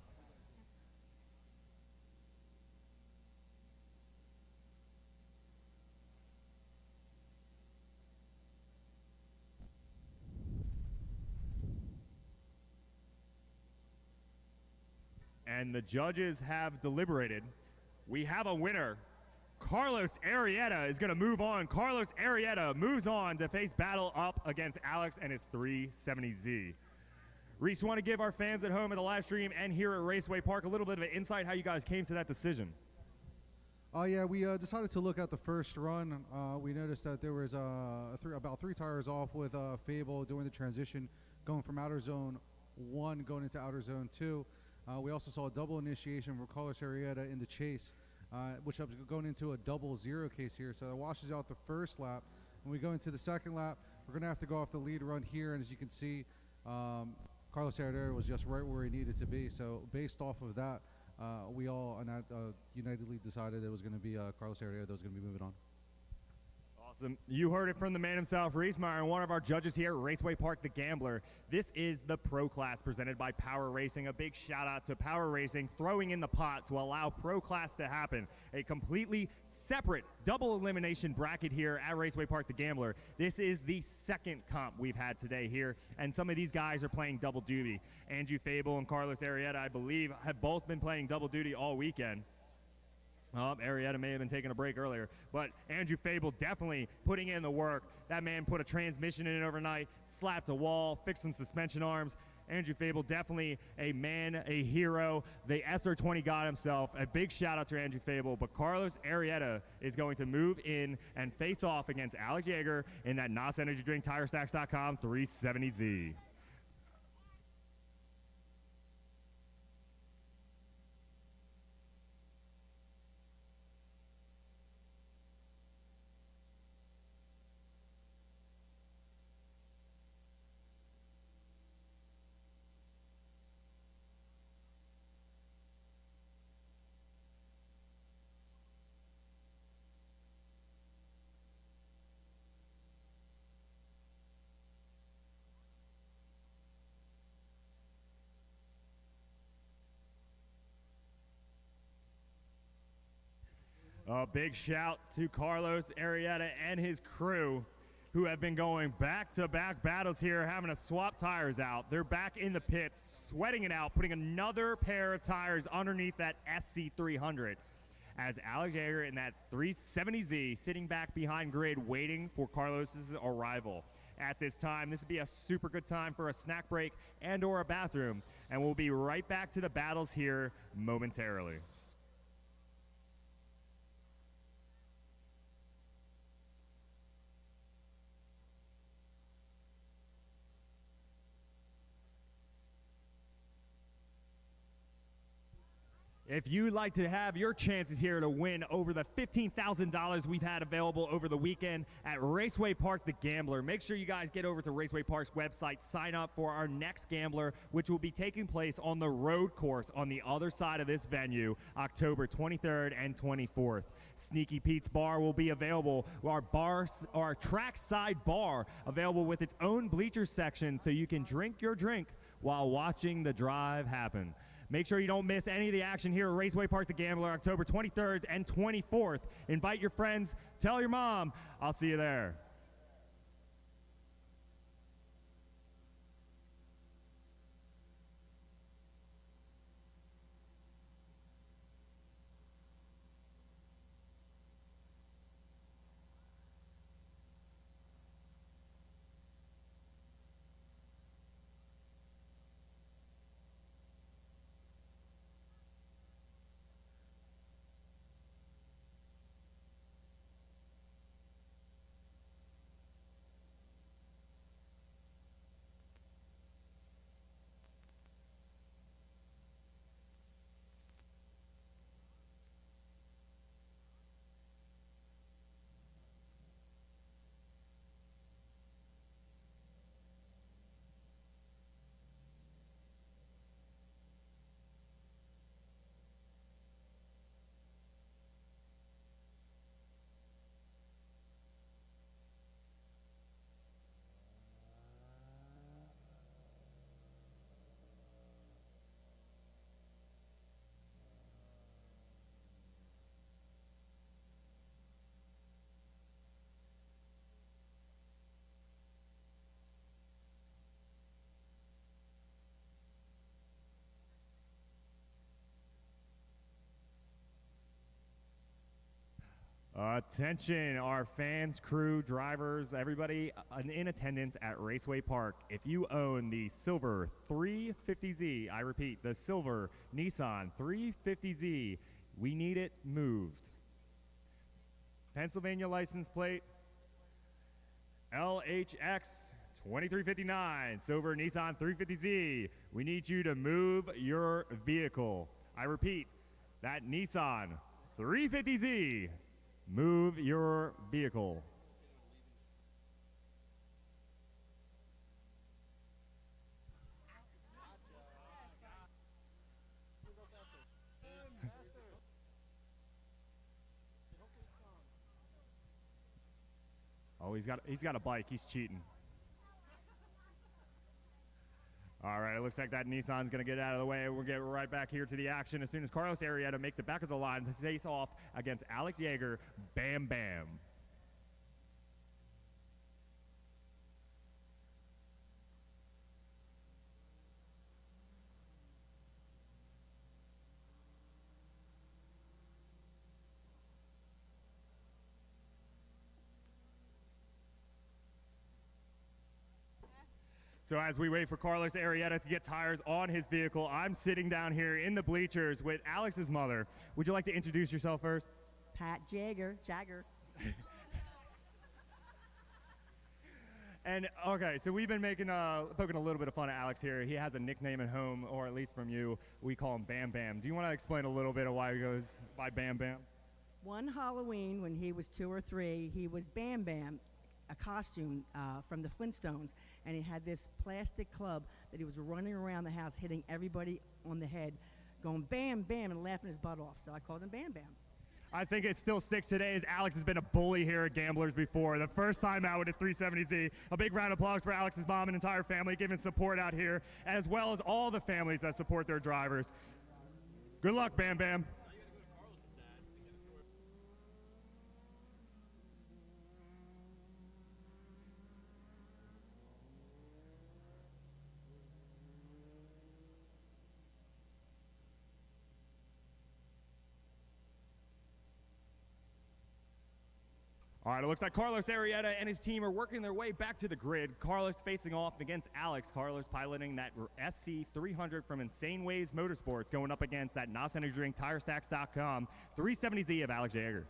And the judges have deliberated. We have a winner. Carlos Arrieta is going to move on. Carlos Arrieta moves on to face battle up against Alex and his 370Z. Reese, you want to give our fans at home at the live stream and here at Raceway Park a little bit of an insight how you guys came to that decision? Yeah, we decided to look at the first run. We noticed that there was about 3 tires off with Fable doing the transition, going from outer zone 1 going into outer zone 2. We also saw a double initiation from Carlos Arrieta in the chase, which is going into a double 0 case here. So that washes out the first lap. When we go into the second lap, we're going to have to go off the lead run here. And as you can see, Carlos Arrieta was just right where he needed to be. So based off of that, we all unitedly decided it was going to be Carlos Arrieta that was going to be moving on. Awesome. You heard it from the man himself, Reese Meyer, and one of our judges here at Raceway Park, the Gambler. This is the Pro Class presented by Power Racing. A big shout out to Power Racing throwing in the pot to allow Pro Class to happen. A completely separate double elimination bracket here at Raceway Park, the Gambler. This is the second comp we've had today here, and some of these guys are playing double duty. Andrew Fable and Carlos Arrieta, I believe, have both been playing double duty all weekend. Arrieta may have been taking a break earlier, but Andrew Fable definitely putting in the work. That man put a transmission in overnight, slapped a wall, fixed some suspension arms. Andrew Fable definitely a man, a hero. The SR20 god himself. A big shout out to Andrew Fable, but Carlos Arrieta is going to move in and face off against Alex Yeager in that NOS Energy Drink TireStacks.com 370Z. A big shout to Carlos Arrieta and his crew who have been going back-to-back battles here, having to swap tires out. They're back in the pits, sweating it out, putting another pair of tires underneath that SC300. As Alex Yeager in that 370Z sitting back behind grid waiting for Carlos's arrival. At this time, this would be a super good time for a snack break and or a bathroom. And we'll be right back to the battles here momentarily. If you'd like to have your chances here to win over the $15,000 we've had available over the weekend at Raceway Park the Gambler, make sure you guys get over to Raceway Park's website, sign up for our next Gambler, which will be taking place on the road course on the other side of this venue, October 23rd and 24th. Sneaky Pete's Bar will be available. Our trackside bar available with its own bleacher section so you can drink your drink while watching the drive happen. Make sure you don't miss any of the action here at Raceway Park the Gambler, October 23rd and 24th. Invite your friends. Tell your mom. I'll see you there. Attention, our fans, crew, drivers, everybody in attendance at Raceway Park. If you own the silver 350Z, I repeat, the silver Nissan 350Z, we need it moved. Pennsylvania license plate LHX 2359, silver Nissan 350Z. We need you to move your vehicle. I repeat, that Nissan 350Z. Move your vehicle. Oh, he's got a bike. He's cheating. All right, it looks like that Nissan's going to get out of the way. We'll get right back here to the action as soon as Carlos Arrieta makes it back of the line to face off against Alex Yeager. Bam, bam. So as we wait for Carlos Arrieta to get tires on his vehicle, I'm sitting down here in the bleachers with Alex's mother. Would you like to introduce yourself first? Pat Jagger. And okay, so we've been poking a little bit of fun at Alex here. He has a nickname at home, or at least from you. We call him Bam Bam. Do you want to explain a little bit of why he goes by Bam Bam? One Halloween when he was 2 or 3, he was Bam Bam, a costume from the Flintstones, and he had this plastic club that he was running around the house hitting everybody on the head, going bam, bam, and laughing his butt off. So I called him Bam Bam. I think it still sticks today as Alex has been a bully here at Gamblers before. The first time out with a 370Z. A big round of applause for Alex's mom and entire family giving support out here, as well as all the families that support their drivers. Good luck, Bam Bam. All right, it looks like Carlos Arrieta and his team are working their way back to the grid. Carlos facing off against Alex. Carlos piloting that SC300 from Insane Ways Motorsports, going up against that NOS Energy Drink, TireStacks.com 370Z of Alex Yeager.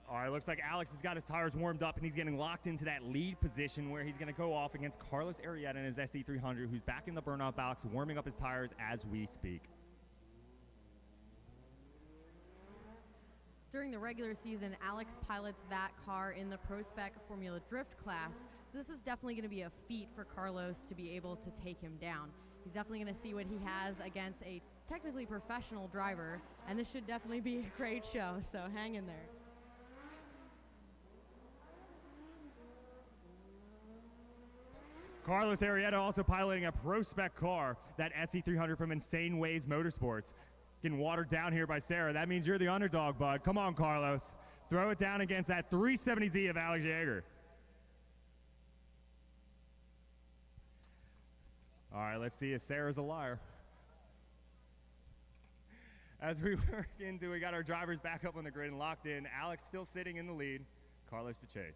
All right, looks like Alex has got his tires warmed up and he's getting locked into that lead position where he's going to go off against Carlos Arrieta and his SC300, who's back in the burnout box, warming up his tires as we speak. During the regular season, Alex pilots that car in the Pro Spec Formula Drift class. This is definitely going to be a feat for Carlos to be able to take him down. He's definitely going to see what he has against a technically professional driver, and this should definitely be a great show, so hang in there. Carlos Arrieta also piloting a Pro Spec car, that SC300 from Insane Ways Motorsports. Getting watered down here by Sarah. That means you're the underdog, bud. Come on, Carlos. Throw it down against that 370Z of Alex Yeager. All right, let's see if Sarah's a liar. As we work into, we got our drivers back up on the grid and locked in. Alex still sitting in the lead. Carlos to chase.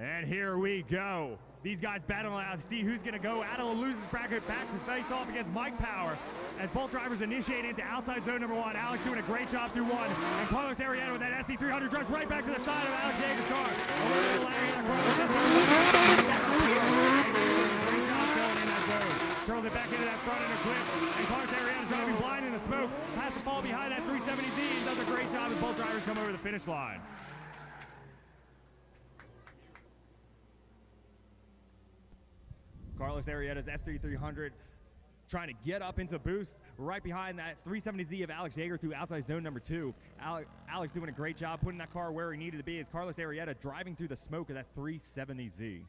And here we go. These guys battling out to see who's going to go out of the losers bracket back to face off against Mike Power as both drivers initiate into outside zone number 1. Alex doing a great job through 1. And Carlos Arrieta with that SC300 drives right back to the side of Alex Yeager's car. Great job going in that zone. Curls it back into that front inner clip. And Carlos Arrieta driving blind in the smoke. Has to fall behind that 370Z and does a great job as both drivers come over the finish line. Carlos Arrieta's S3300 trying to get up into boost right behind that 370Z of Alex Yeager through outside zone number 2. Alex doing a great job putting that car where he needed to be as Carlos Arrieta driving through the smoke of that 370Z.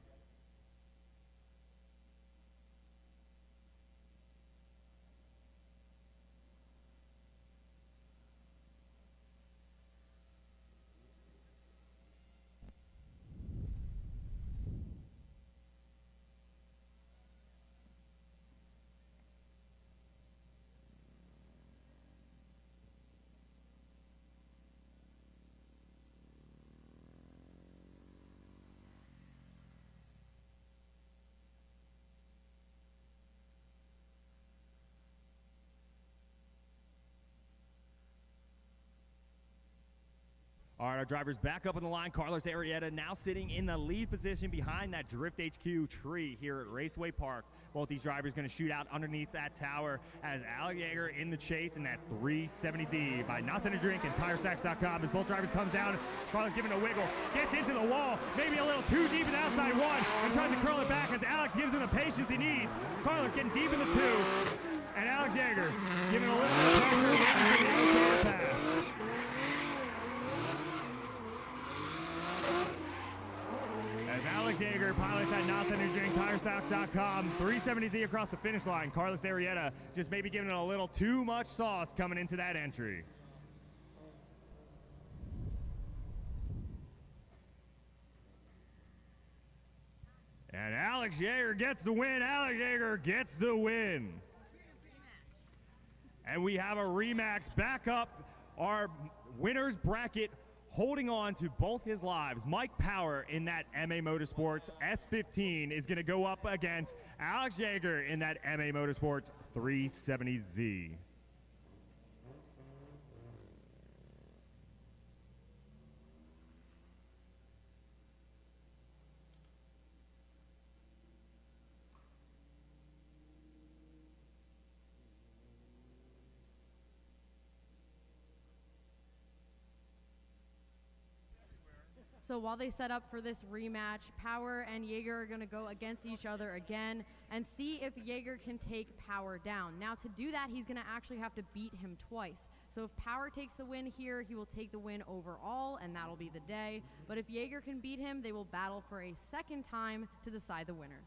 All right, our drivers back up on the line. Carlos Arrieta now sitting in the lead position behind that Drift HQ tree here at Raceway Park. Both these drivers going to shoot out underneath that tower as Alex Yeager in the chase in that 370Z by Not Center Drink and TireStacks.com. As both drivers comes down, Carlos giving a wiggle, gets into the wall, maybe a little too deep in the outside 1, and tries to curl it back as Alex gives him the patience he needs. Carlos getting deep in the 2, and Alex Yeager giving a little bit of pressure, waiting for the outside pass. As Alex Yeager pilots at Not Center Drink, TireStacks.com, 370Z across the finish line. Carlos Arrieta just maybe giving it a little too much sauce coming into that entry. And Alex Yeager gets the win. Alex Yeager gets the win. And we have a rematch back up our winner's bracket, holding on to both his lives. Mike Power in that MA Motorsports S15 is going to go up against Alex Yeager in that MA Motorsports 370Z. So while they set up for this rematch, Power and Yeager are going to go against each other again and see if Yeager can take Power down. Now to do that, he's going to actually have to beat him twice. So if Power takes the win here, he will take the win overall, and that'll be the day. But if Yeager can beat him, they will battle for a second time to decide the winner.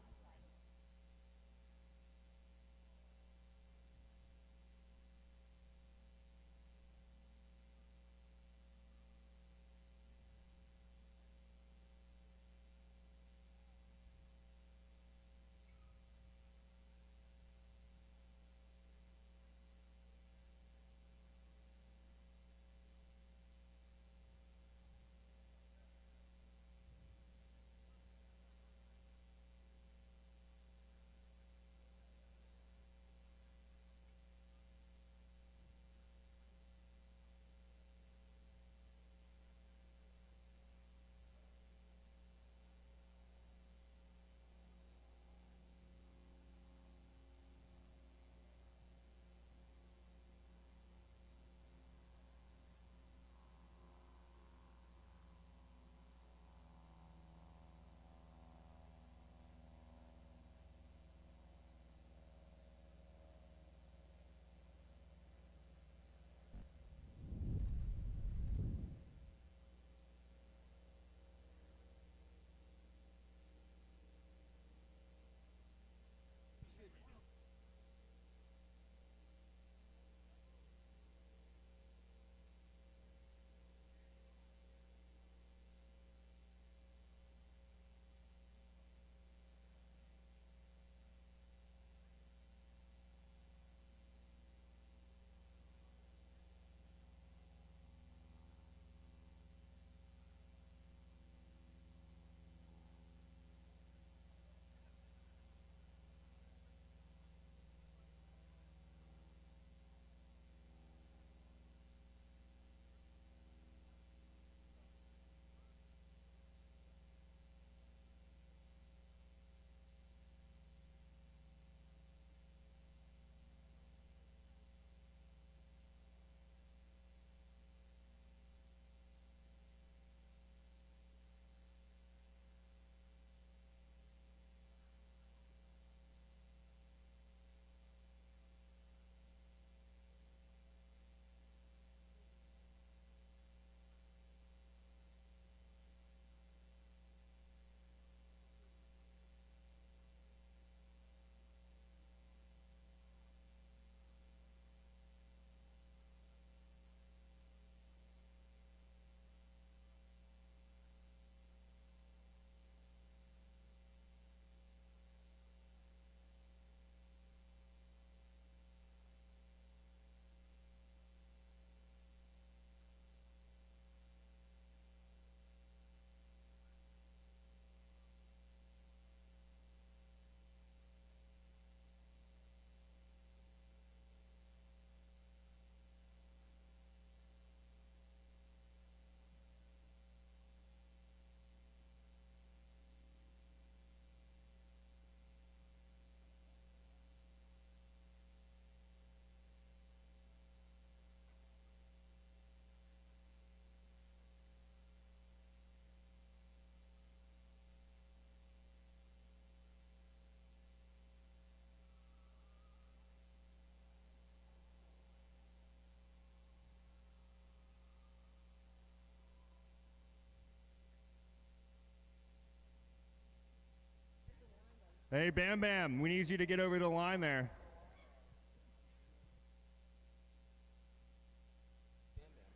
Hey, Bam Bam, we need you to get over the line there.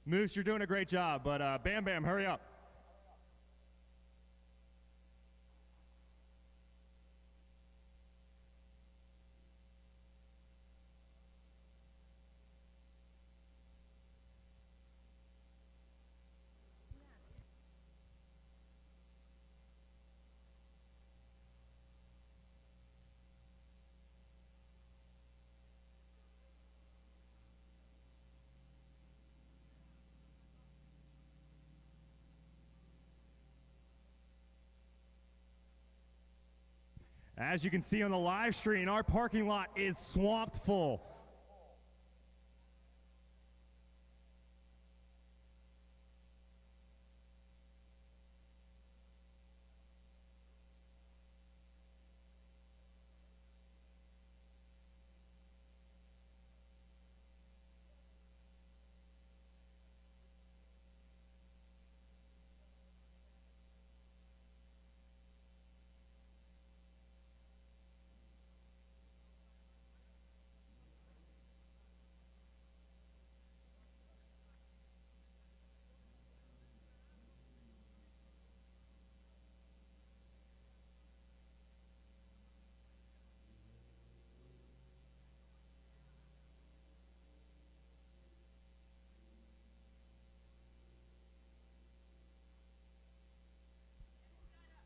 Moose, you're doing a great job, but Bam Bam, hurry up. As you can see on the live stream, our parking lot is swamped full.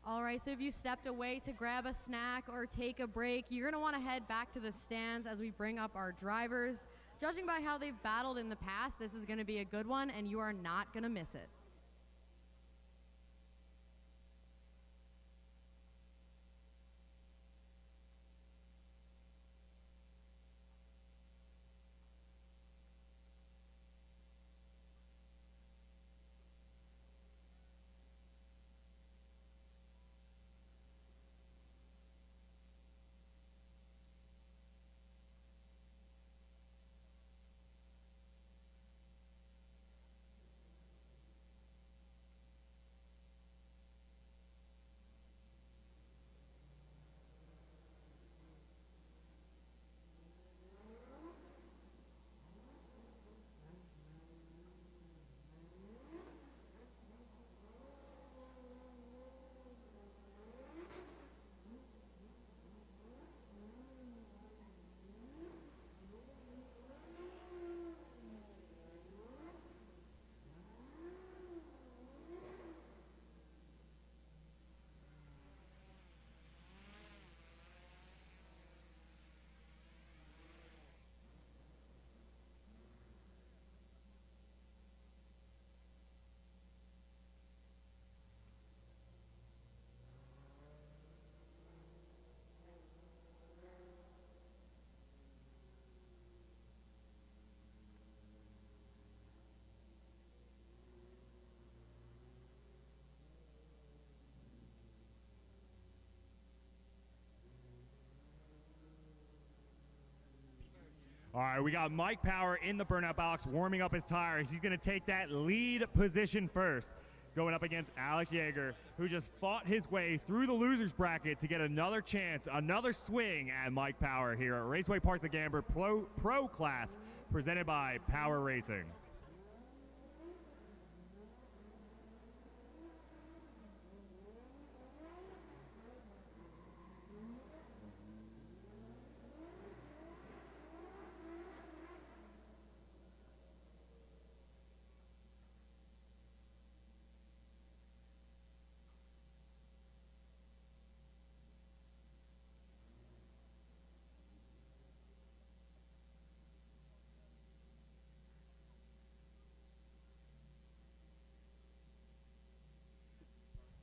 All right, so if you stepped away to grab a snack or take a break, you're going to want to head back to the stands as we bring up our drivers. Judging by how they've battled in the past, this is going to be a good one, and you are not going to miss it. All right, we got Mike Power in the burnout box warming up his tires. He's going to take that lead position first, going up against Alex Yeager, who just fought his way through the losers bracket to get another chance, another swing at Mike Power here at Raceway Park the Gamber Pro Class, presented by Power Racing.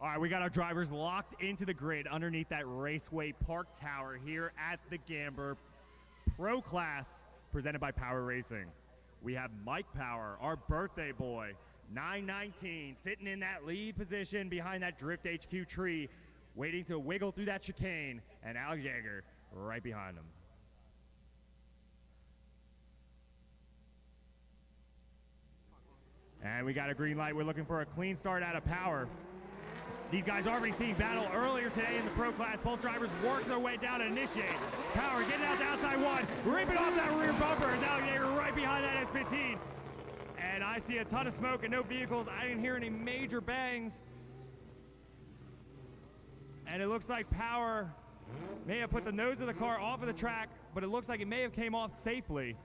All right, we got our drivers locked into the grid underneath that Raceway Park Tower here at the Gamber Pro Class, presented by Power Racing. We have Mike Power, our birthday boy, 919, sitting in that lead position behind that Drift HQ tree, waiting to wiggle through that chicane, and Alex Yeager right behind him. And we got a green light. We're looking for a clean start out of Power. These guys already seen battle earlier today in the pro class. Both drivers work their way down and initiate. Power getting out to outside one, ripping off that rear bumper as Alligator right behind that S15. And I see a ton of smoke and no vehicles. I didn't hear any major bangs. And it looks like Power may have put the nose of the car off of the track, but it looks like it may have came off safely.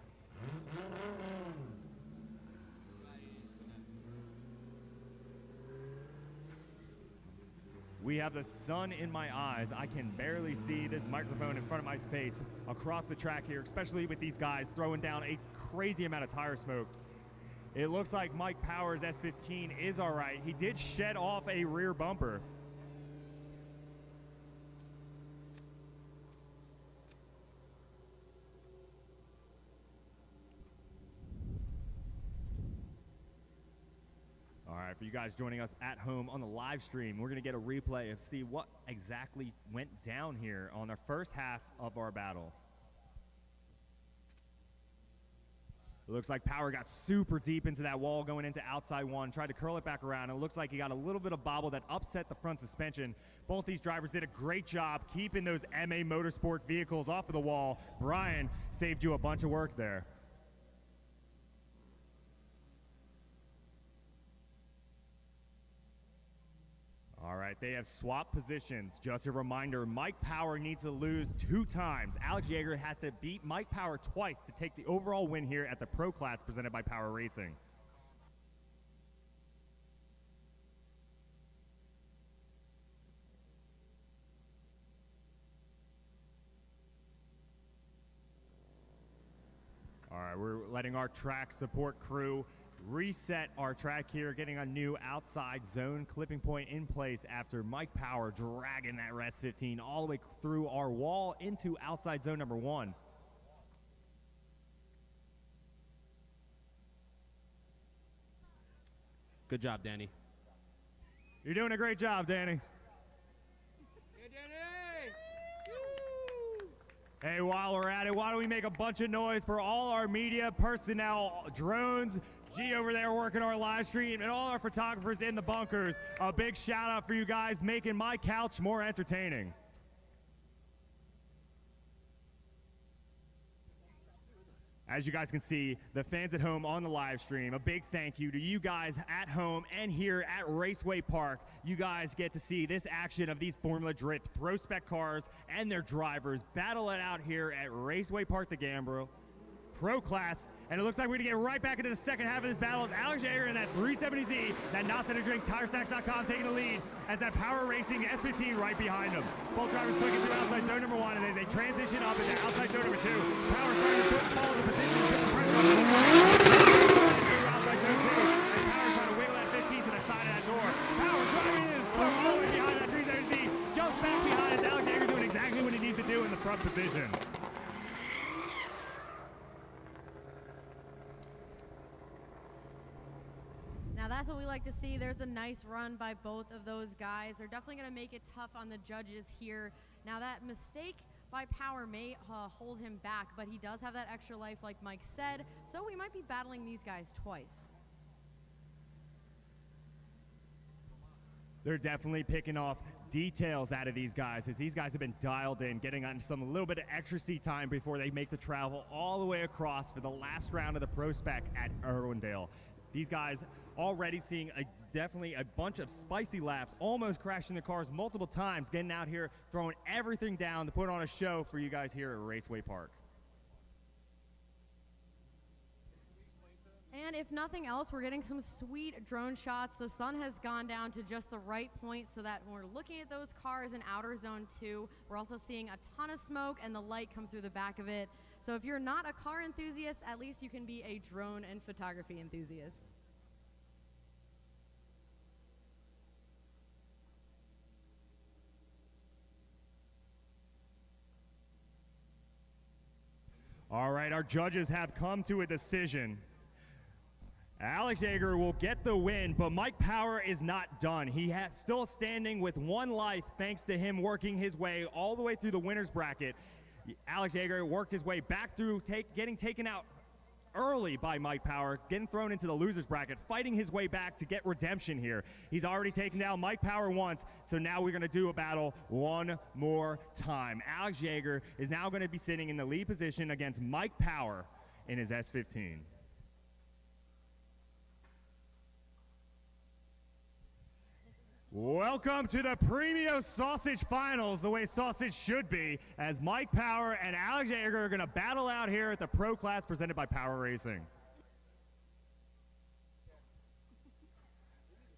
We have the sun in my eyes. I can barely see this microphone in front of my face across the track here, especially with these guys throwing down a crazy amount of tire smoke. It looks like Mike Power's S15 is all right. He did shed off a rear bumper. All right, for you guys joining us at home on the live stream, we're going to get a replay of see what exactly went down here on the first half of our battle. It looks like Power got super deep into that wall going into outside one, tried to curl it back around. It looks like he got a little bit of bobble that upset the front suspension. Both these drivers did a great job keeping those MA Motorsport vehicles off of the wall. Brian saved you a bunch of work there. All right, they have swapped positions. Just a reminder, Mike Power needs to lose 2 times. Alex Yeager has to beat Mike Power twice to take the overall win here at the Pro Class presented by Power Racing. All right, we're letting our track support crew reset our track here, getting a new outside zone clipping point in place after Mike Power dragging that S15 all the way through our wall into outside zone number 1. Good job, Danny. You're doing a great job, Danny. Hey, while we're at it, why don't we make a bunch of noise for all our media personnel, drones, G over there working our live stream, and all our photographers in the bunkers. A big shout out for you guys making my couch more entertaining. As you guys can see, the fans at home on the live stream, a big thank you to you guys at home and here at Raceway Park. You guys get to see this action of these Formula Drift Pro Spec cars and their drivers battle it out here at Raceway Park, the Gambro Pro Class. And it looks like we're going to get right back into the second half of this battle as Alex Yeager in that 370Z, that Not Center Drink, TireStacks.com taking the lead as that Power Racing S15 right behind them. Both drivers clicking through outside zone number 1, and as they transition up into outside zone number 2, Power starting to fall into position, put the pressure on the through outside zone 2, and Power trying to wiggle that 15 to the side of that door. Power driving in the smoke all the way behind that 370Z, jumps back behind as Alex Yeager doing exactly what he needs to do in the front position. Now that's what we like to see. There's a nice run by both of those guys. They're definitely going to make it tough on the judges here. Now that mistake by Power may hold him back, but he does have that extra life like Mike said, so we might be battling these guys twice. They're definitely picking off details out of these guys, as these guys have been dialed in, getting on some a little bit of extra seat time before they make the travel all the way across for the last round of the Pro Spec at Irwindale. These guys already seeing definitely a bunch of spicy laps, almost crashing the cars multiple times, getting out here, throwing everything down to put on a show for you guys here at Raceway Park. And if nothing else, we're getting some sweet drone shots. The sun has gone down to just the right point so that when we're looking at those cars in outer zone 2, we're also seeing a ton of smoke and the light come through the back of it. So if you're not a car enthusiast, at least you can be a drone and photography enthusiast. All right, our judges have come to a decision. Alex Yeager will get the win, but Mike Power is not done. He has still standing with 1 life thanks to him working his way all the way through the winner's bracket. Alex Yeager worked his way back through, getting taken out early by Mike Power, getting thrown into the loser's bracket, fighting his way back to get redemption here. He's already taken down Mike Power once, so now we're going to do a battle one more time. Alex Yeager is now going to be sitting in the lead position against Mike Power in his S15. Welcome to the Premio Sausage Finals, the way sausage should be, as Mike Power and Alex Yeager are going to battle out here at the Pro Class presented by Power Racing.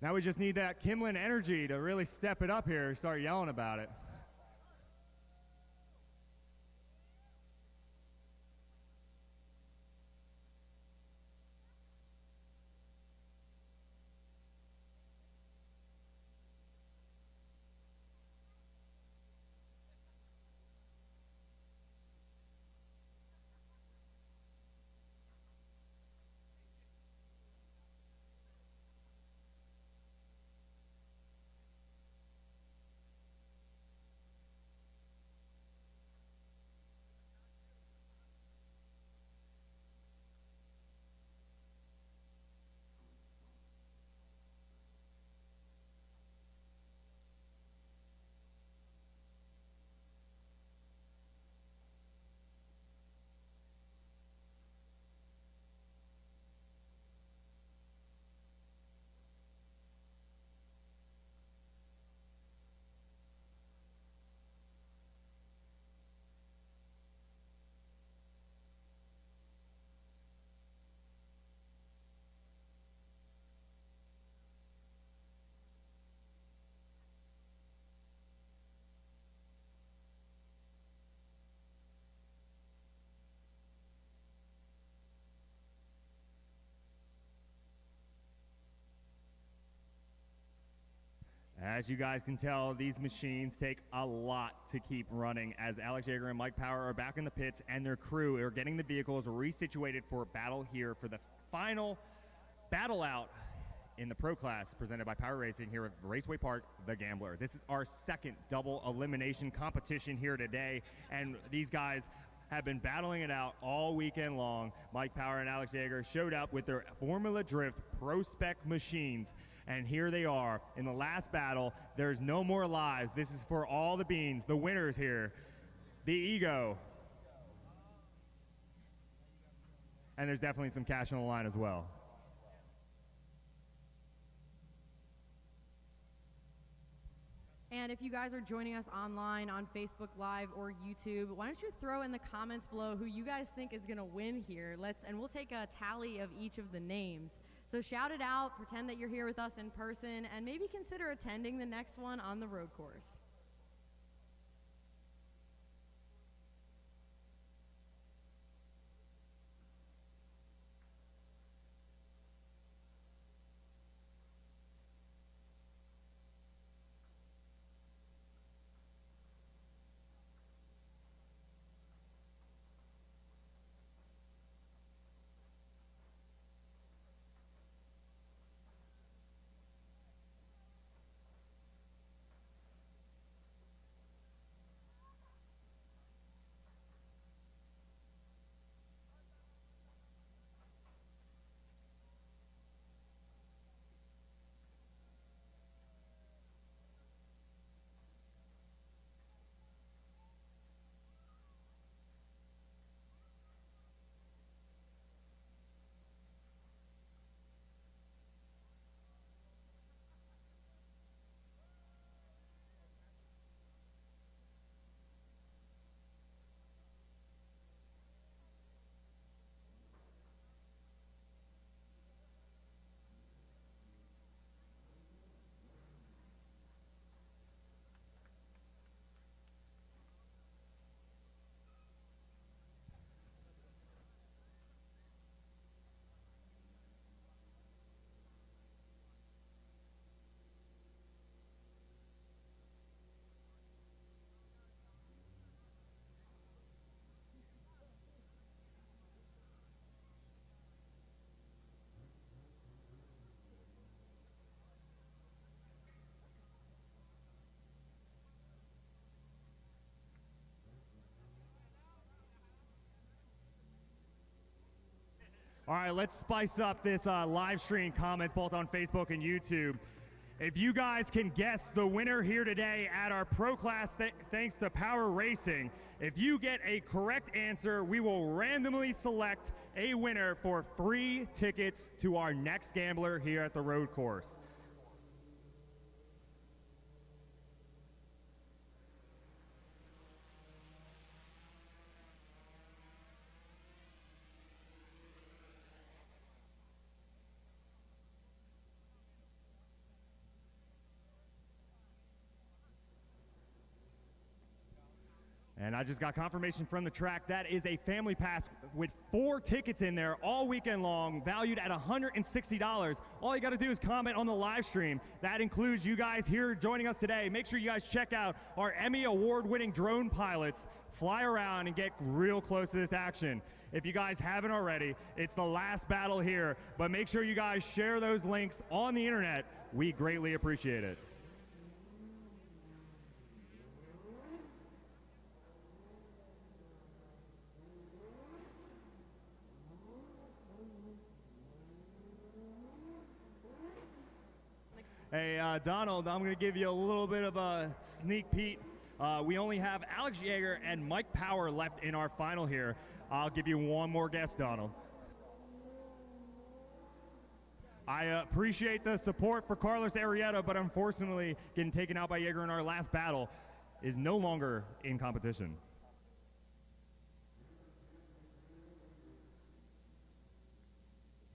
Now we just need that Kimlin energy to really step it up here and start yelling about it. As you guys can tell, these machines take a lot to keep running, as Alex Yeager and Mike Power are back in the pits and their crew are getting the vehicles resituated for battle here for the final battle out in the Pro Class presented by Power Racing here at Raceway Park, The Gambler. This is our second double elimination competition here today, and these guys have been battling it out all weekend long. Mike Power and Alex Yeager showed up with their Formula Drift Pro Spec machines, and here they are in the last battle. There's no more lives. This is for all the beans. The winners here, the Ego. And there's definitely some cash on the line as well. And if you guys are joining us online on Facebook Live or YouTube, why don't you throw in the comments below who you guys think is going to win here? And we'll take a tally of each of the names. So shout it out, pretend that you're here with us in person, and maybe consider attending the next one on the road course. All right, let's spice up this live stream comments both on Facebook and YouTube. If you guys can guess the winner here today at our Pro Class, thanks to Power Racing, if you get a correct answer, we will randomly select a winner for free tickets to our next Gambler here at the road course. And I just got confirmation from the track that is a family pass with 4 tickets in there all weekend long, valued at $160. All you got to do is comment on the live stream. That includes you guys here joining us today. Make sure you guys check out our Emmy award-winning drone pilots, fly around and get real close to this action. If you guys haven't already, it's the last battle here, but make sure you guys share those links on the internet. We greatly appreciate it. Hey, Donald, I'm going to give you a little bit of a sneak peek. We only have Alex Yeager and Mike Power left in our final here. I'll give you one more guess, Donald. I appreciate the support for Carlos Arrieta, but unfortunately, getting taken out by Yeager in our last battle is no longer in competition.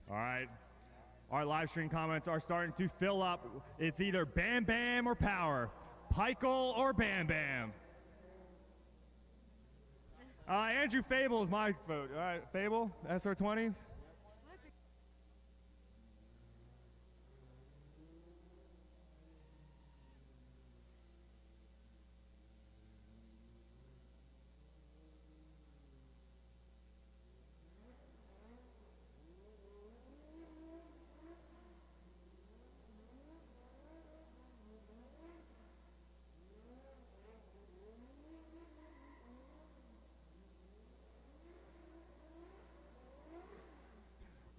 All right. Our live stream comments are starting to fill up. It's either Bam Bam or Power, Pikel or Bam Bam. Andrew Fable is my vote. All right, Fable, SR20s.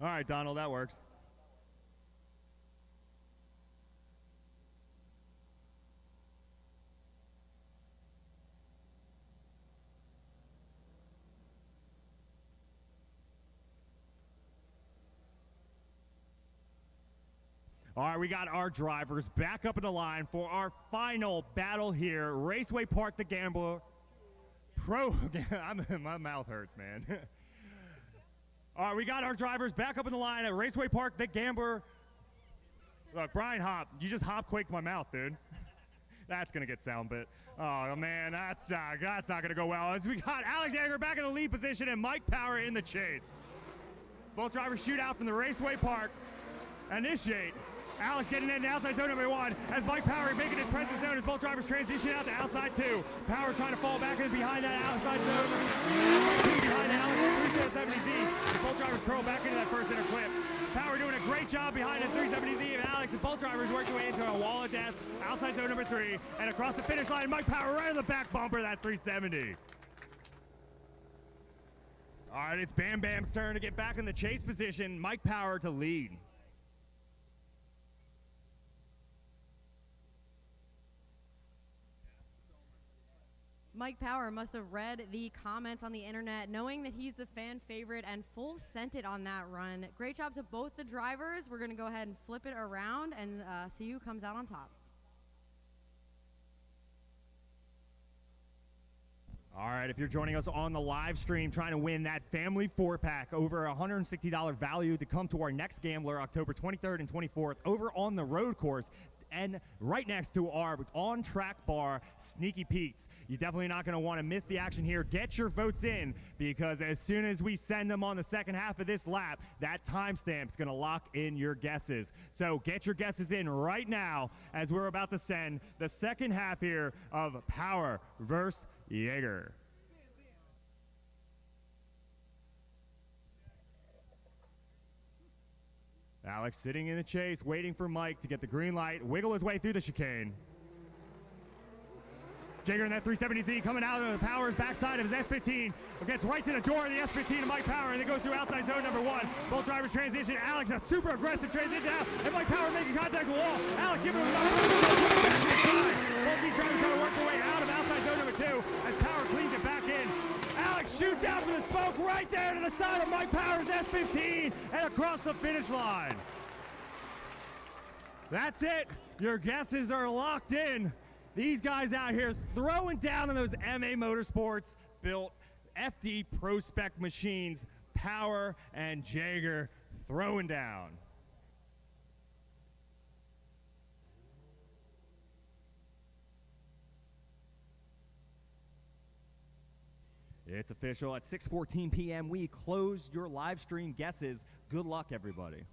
All right, Donald, that works. All right, we got our drivers back up in the line for our final battle here. Raceway Park the Gambler Pro. My mouth hurts, man. All right, we got our drivers back up in the line at Raceway Park the Gambler. Look, Brian Hop, you just hop-quaked my mouth, dude. That's going to get sound bit. Oh, man, that's not going to go well. As we got Alex Yeager back in the lead position and Mike Power in the chase. Both drivers shoot out from the Raceway Park. Initiate. Alex getting in the outside zone number 1 as Mike Power making his presence known as both drivers transition out to outside 2. Power trying to fall back in behind that outside zone. Behind Alex, 370Z. Both drivers curl back into that first inner clip. Power doing a great job behind that 370Z of Alex, and both drivers working way into a wall of death. Outside zone number 3, and across the finish line, Mike Power right on the back bumper of that 370. All right, it's Bam Bam's turn to get back in the chase position. Mike Power to lead. Mike Power must have read the comments on the internet, knowing that he's a fan favorite and full sent it on that run. Great job to both the drivers. We're going to go ahead and flip it around and see who comes out on top. All right, if you're joining us on the live stream trying to win that family 4-pack, over $160 value to come to our next Gambler October 23rd and 24th over on the road course, and right next to our on-track bar, Sneaky Pete's. You're definitely not going to want to miss the action here. Get your votes in, because as soon as we send them on the second half of this lap, that timestamp's going to lock in your guesses. So get your guesses in right now as we're about to send the second half here of Power versus Yeager. Alex sitting in the chase, waiting for Mike to get the green light, wiggle his way through the chicane. Jager in that 370Z coming out of the Power's backside of his S15. Gets right to the door of the S15 of Mike Power, and they go through outside zone number 1. Both drivers transition. Alex, a super aggressive transition out, and Mike Power making contact with the wall. Alex giving him a back to the side. Both these drivers trying to work their way out of outside zone number 2 as Power cleans it back in. Alex shoots out for the smoke right there to the side of Mike Power's S15 and across the finish line. That's it. Your guesses are locked in. These guys out here throwing down on those MA Motorsports built FD Pro Spec machines. Power and Jager throwing down. It's official. At 6:14 p.m., we closed your live stream guesses. Good luck, everybody.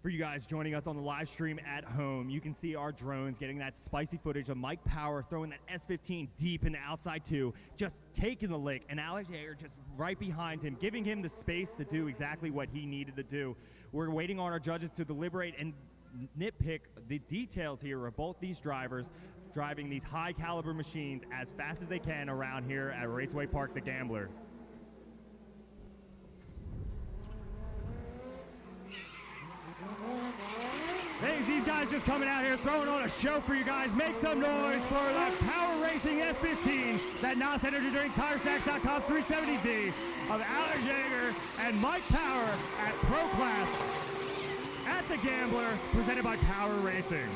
For you guys joining us on the live stream at home, you can see our drones getting that spicy footage of Mike Power throwing that S15 deep in the outside 2, just taking the lick, and Alex Jager just right behind him, giving him the space to do exactly what he needed to do. We're waiting on our judges to deliberate and nitpick the details here of both these drivers driving these high caliber machines as fast as they can around here at Raceway Park the Gambler. Hey, these guys just coming out here throwing on a show for you guys. Make some noise for the Power Racing S15, that NOS Energy Drink TireStacks.com 370Z of Alex Jager and Mike Power at Pro Class at the Gambler, presented by Power Racing.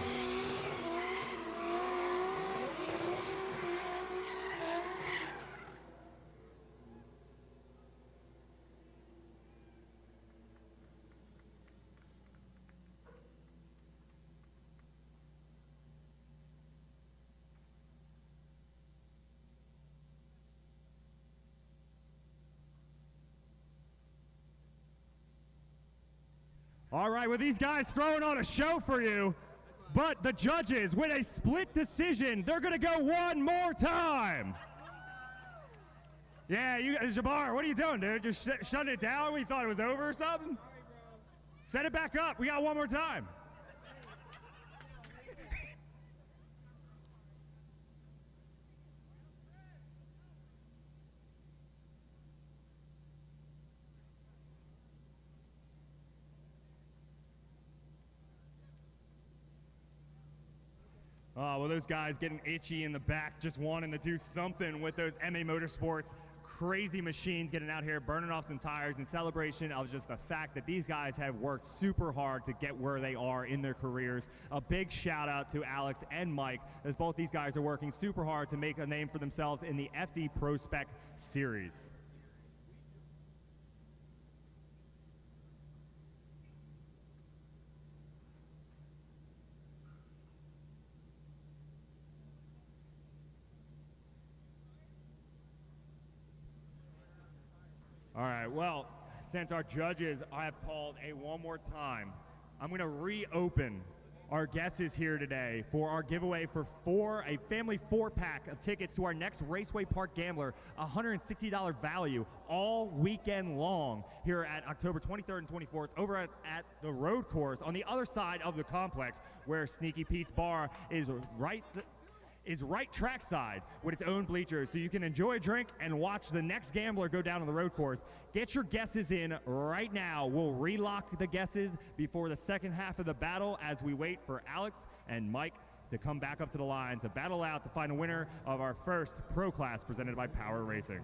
All right, well, these guys throwing on a show for you, but the judges, with a split decision, they're going to go one more time. Yeah, Jabbar, what are you doing, dude? Just shutting it down? We thought it was over or something? Set it back up. We got one more time. Oh, well, those guys getting itchy in the back, just wanting to do something with those MA Motorsports crazy machines, getting out here, burning off some tires in celebration of just the fact that these guys have worked super hard to get where they are in their careers. A big shout out to Alex and Mike, as both these guys are working super hard to make a name for themselves in the FD Pro Spec Series. All right, well, since our judges have called a one more time, I'm going to reopen our guesses here today for our giveaway for a family 4-pack of tickets to our next Raceway Park Gambler, $160 value all weekend long here at October 23rd and 24th over at the road course on the other side of the complex, where Sneaky Pete's Bar is right trackside with its own bleachers, so you can enjoy a drink and watch the next gambler go down on the road course. Get your guesses in right now. We'll relock the guesses before the second half of the battle as we wait for Alex and Mike to come back up to the line to battle out to find a winner of our first Pro Class presented by Power Racing.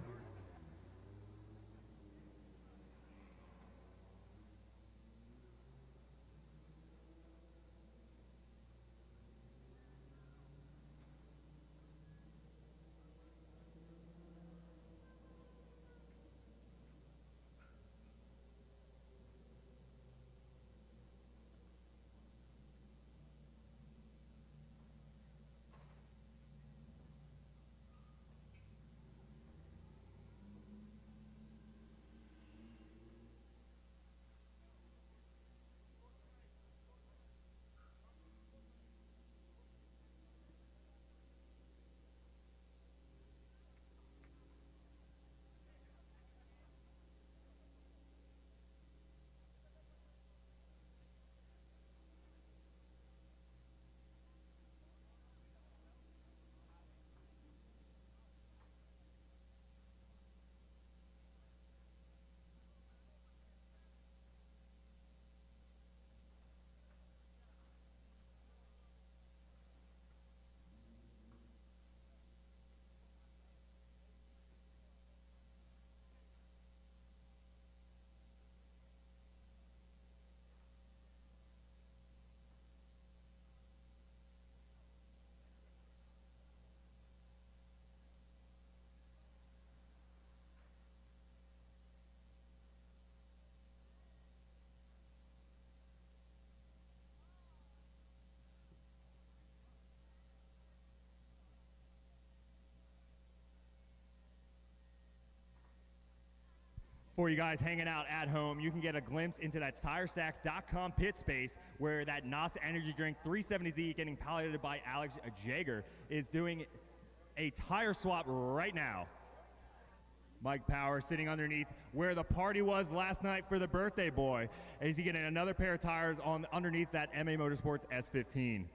For you guys hanging out at home, you can get a glimpse into that TireStacks.com pit space where that NOS Energy Drink 370Z getting piloted by Alex Jager is doing a tire swap right now. Mike Power sitting underneath where the party was last night for the birthday boy. Is he getting another pair of tires on underneath that MA Motorsports S15?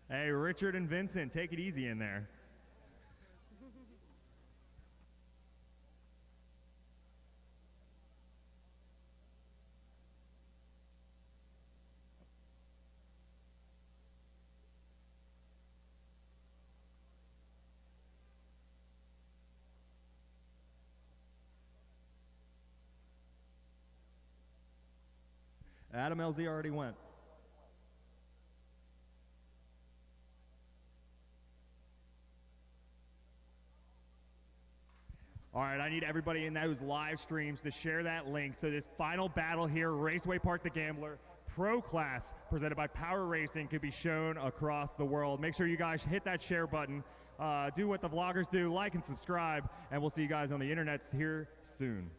Hey, Richard and Vincent, take it easy in there. Adam LZ already went. All right, I need everybody in those live streams to share that link. So this final battle here, Raceway Park the Gambler, Pro Class, presented by Power Racing, could be shown across the world. Make sure you guys hit that share button. Do what the vloggers do, like and subscribe, and we'll see you guys on the internet here soon.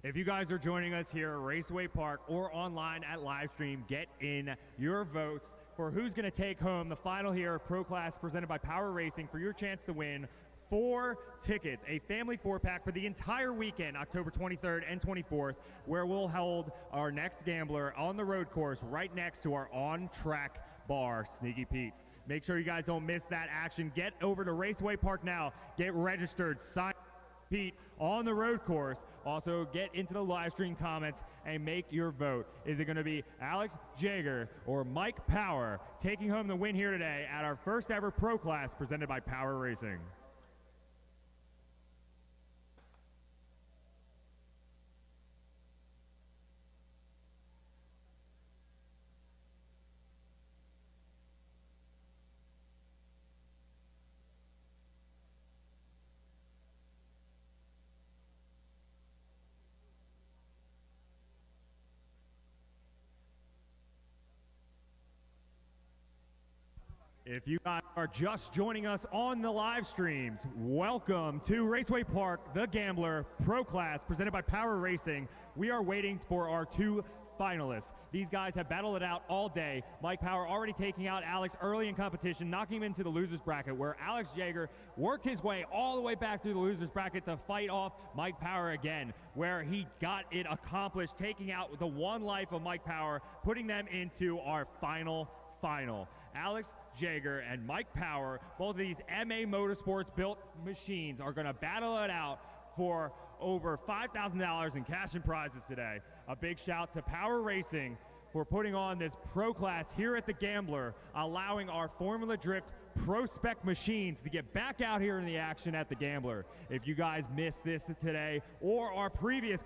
If you guys are joining us here at Raceway Park or online at Livestream, get in your votes for who's going to take home the final here of Pro Class presented by Power Racing for your chance to win 4 tickets, a family 4-pack for the entire weekend, October 23rd and 24th, where we'll hold our next gambler on the road course right next to our on-track bar, Sneaky Pete's. Make sure you guys don't miss that action. Get over to Raceway Park now. Get registered. Sign Pete on the road course. Also, get into the live stream comments and make your vote. Is it going to be Alex Jaeger or Mike Power taking home the win here today at our first ever Pro Class presented by Power Racing? If you guys are just joining us on the live streams, welcome to Raceway Park, The Gambler Pro Class presented by Power Racing. We are waiting for our 2 finalists. These guys have battled it out all day. Mike Power already taking out Alex early in competition, knocking him into the loser's bracket, where Alex Jaeger worked his way all the way back through the loser's bracket to fight off Mike Power again, where he got it accomplished, taking out the one life of Mike Power, putting them into our final. Alex Jaeger and Mike Power, both of these MA Motorsports built machines, are going to battle it out for over $5,000 in cash and prizes today. A big shout to Power Racing for putting on this Pro Class here at the Gambler, allowing our Formula Drift Pro Spec machines to get back out here in the action at the Gambler. If you guys missed this today or our previous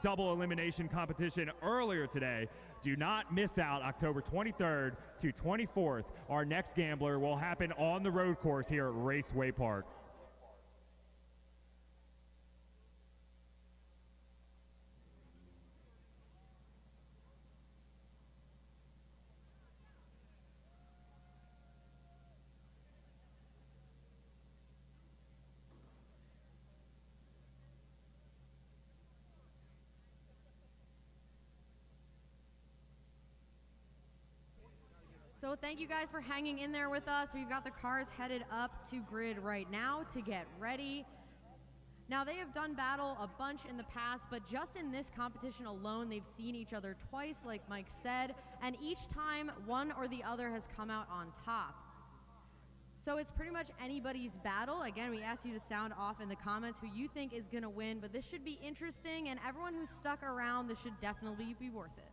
double elimination competition earlier today, do not miss out. October 23rd to 24th, our next Gambler will happen on the road course here at Raceway Park. So thank you guys for hanging in there with us. We've got the cars headed up to grid right now to get ready. Now, they have done battle a bunch in the past, but just in this competition alone, they've seen each other twice, like Mike said, and each time one or the other has come out on top. So it's pretty much anybody's battle. Again, we asked you to sound off in the comments who you think is going to win, but this should be interesting, and everyone who's stuck around, this should definitely be worth it.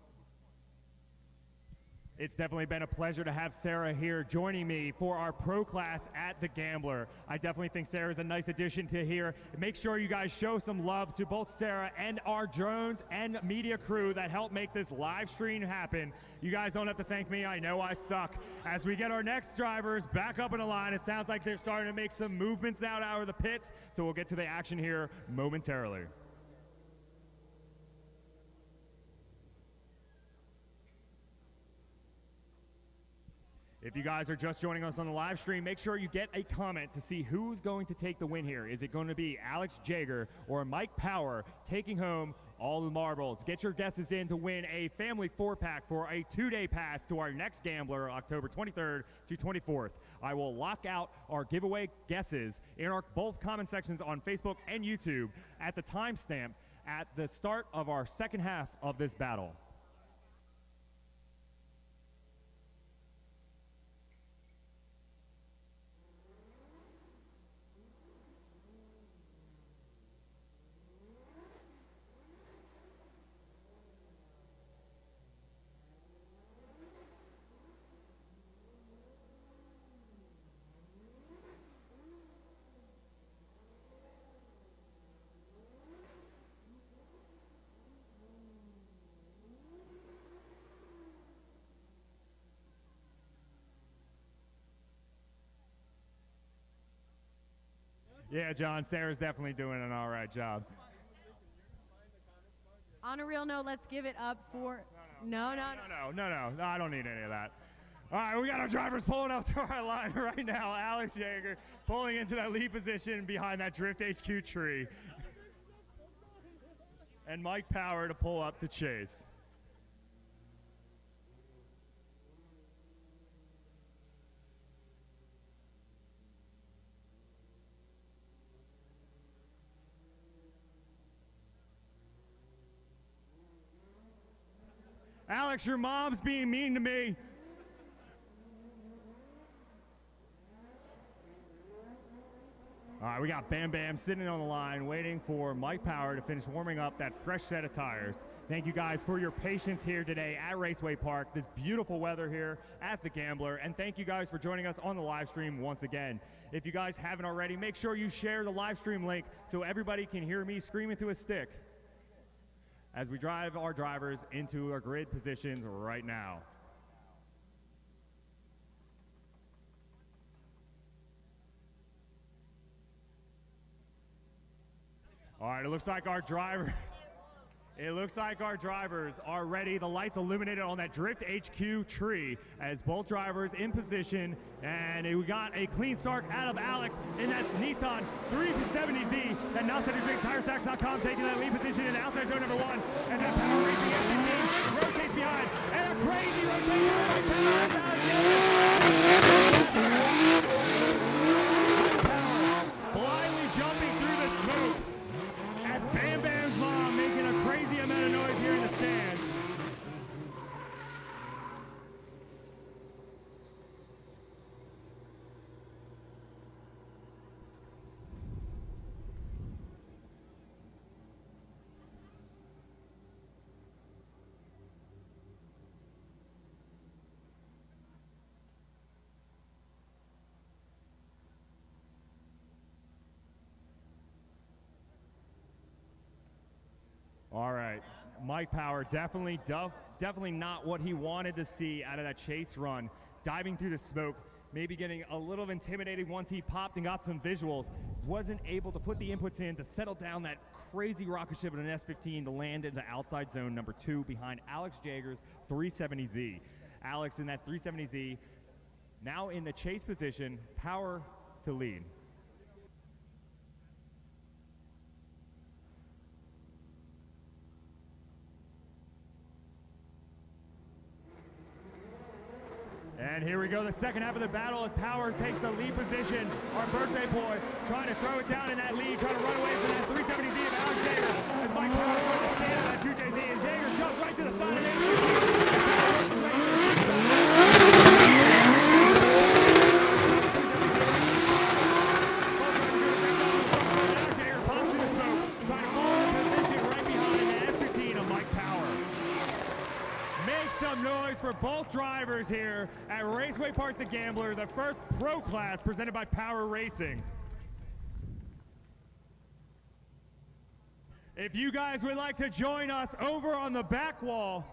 It's definitely been a pleasure to have Sarah here joining me for our Pro Class at the Gambler. I definitely think Sarah's a nice addition to here. Make sure you guys show some love to both Sarah and our drones and media crew that helped make this live stream happen. You guys don't have to thank me. I know I suck. As we get our next drivers back up in the line, it sounds like they're starting to make some movements out of the pits, so we'll get to the action here momentarily. If you guys are just joining us on the live stream, make sure you get a comment to see who's going to take the win here. Is it going to be Alex Jaeger or Mike Power taking home all the marbles? Get your guesses in to win a family 4-pack for a 2-day pass to our next Gambler, October 23rd to 24th. I will lock out our giveaway guesses in our both comment sections on Facebook and YouTube at the timestamp at the start of our second half of this battle. Yeah, John, Sarah's definitely doing an all right job. On a real note, let's give it up for... No, I don't need any of that. All right, we got our drivers pulling up to our line right now. Alex Jaeger pulling into that lead position behind that Drift HQ tree. and Mike Power to pull up the chase. Alex, your mom's being mean to me. All right, we got Bam Bam sitting on the line waiting for Mike Power to finish warming up that fresh set of tires. Thank you guys for your patience here today at Raceway Park, this beautiful weather here at the Gambler, and thank you guys for joining us on the live stream once again. If you guys haven't already, make sure you share the live stream link so everybody can hear me screaming through a stick as we drive our drivers into our grid positions right now. All right, it looks like our drivers are ready. The lights illuminated on that Drift HQ tree as both drivers in position, and we got a clean start out of Alex in that Nissan 370Z. That now set to TireStacks.com taking that lead position in the outside zone number 1 as that Power Racing F15 rotates behind, and a crazy rotation blindly jumping through the smoke as Bam Bam's mom making a crazy amount of noise here in the stands. All right, Mike Power definitely not what he wanted to see out of that chase run. Diving through the smoke, maybe getting a little intimidated once he popped and got some visuals. Wasn't able to put the inputs in to settle down that crazy rocket ship in an S15 to land into outside zone number 2 behind Alex Jager's 370Z. Alex in that 370Z now in the chase position, Power to lead. And here we go, the second half of the battle as Power takes the lead position. Our birthday boy trying to throw it down in that lead, trying to run away from that 370Z of Alex Jager. As Mike Power is going to stand on that 2JZ, and Jager jumps right to the side of Jager pops through the smoke, trying to follow the position right behind the S15 of Mike Power. Make some noise for both drivers here at Raceway Park the Gambler, the first pro class presented by Power Racing. If you guys would like to join us over on the back wall,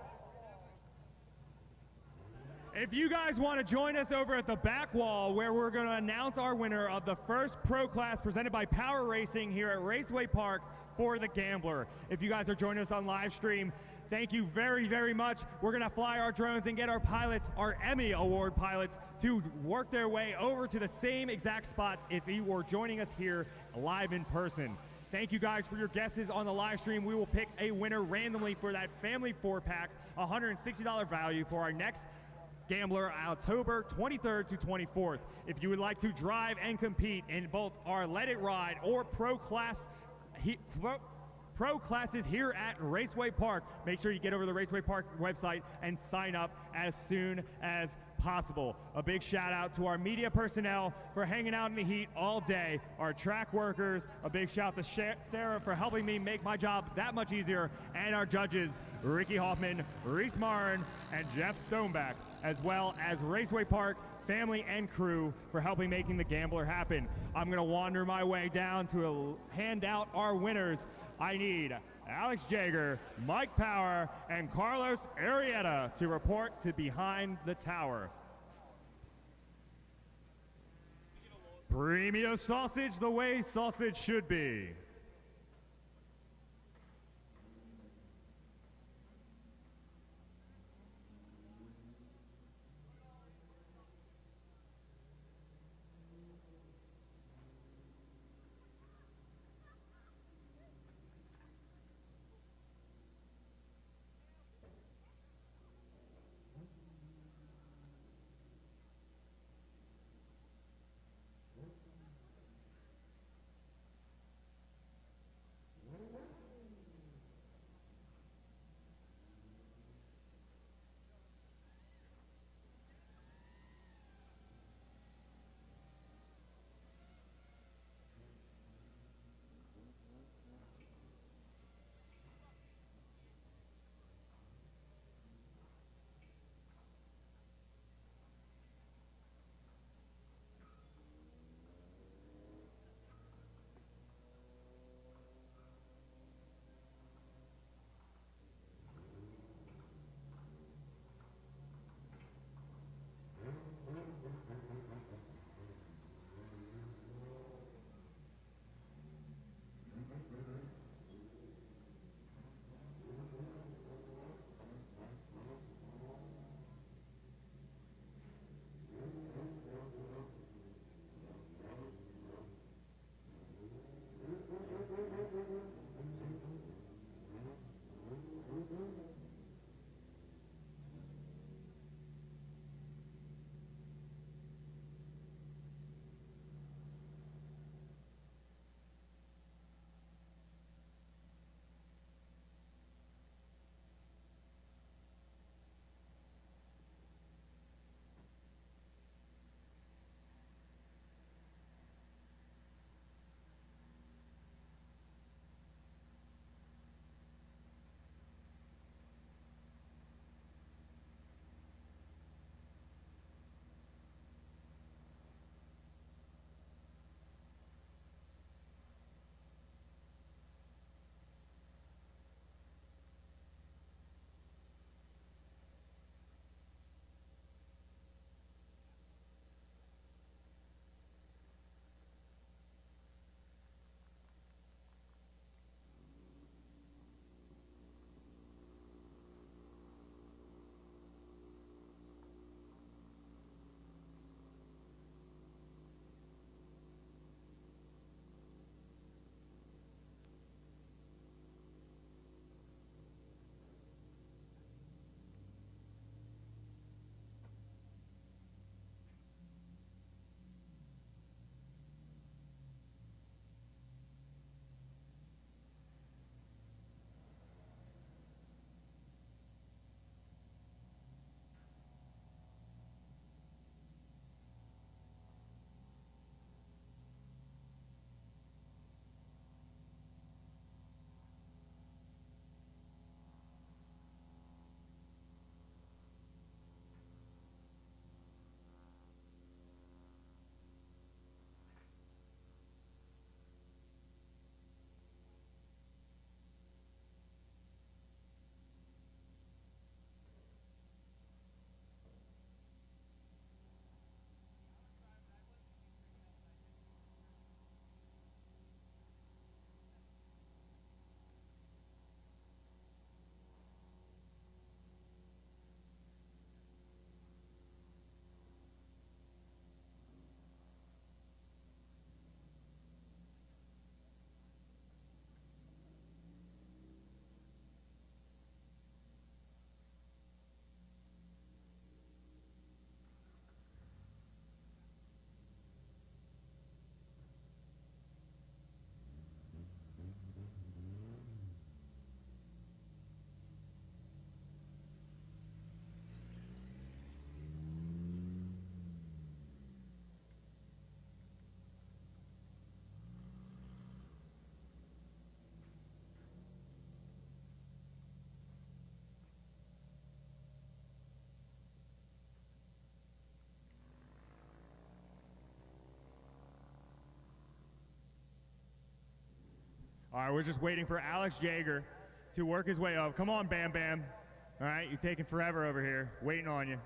if you guys want to join us over at the back wall where we're going to announce our winner of the first pro class presented by Power Racing here at Raceway Park for the Gambler. If you guys are joining us on live stream, thank you very, very much. We're going to fly our drones and get our pilots, our Emmy Award pilots, to work their way over to the same exact spot if you were joining us here live in person. Thank you guys for your guesses on the live stream. We will pick a winner randomly for that family 4-pack, $160 value for our next Gambler, October 23rd to 24th. If you would like to drive and compete in both our Let It Ride or pro classes here at Raceway Park, make sure you get over to the Raceway Park website and sign up as soon as possible. A big shout out to our media personnel for hanging out in the heat all day, our track workers, a big shout to Sarah for helping me make my job that much easier, and our judges, Ricky Hoffman, Reese Marin, and Jeff Stoneback, as well as Raceway Park family and crew for helping making the Gambler happen. I'm going to wander my way down to hand out our winners. I need Alex Jager, Mike Power, and Carlos Arrieta to report to behind the tower. Premium sausage the way sausage should be. All right, we're just waiting for Alex Jaeger to work his way up. Come on, Bam Bam. All right, you're taking forever over here, waiting on you.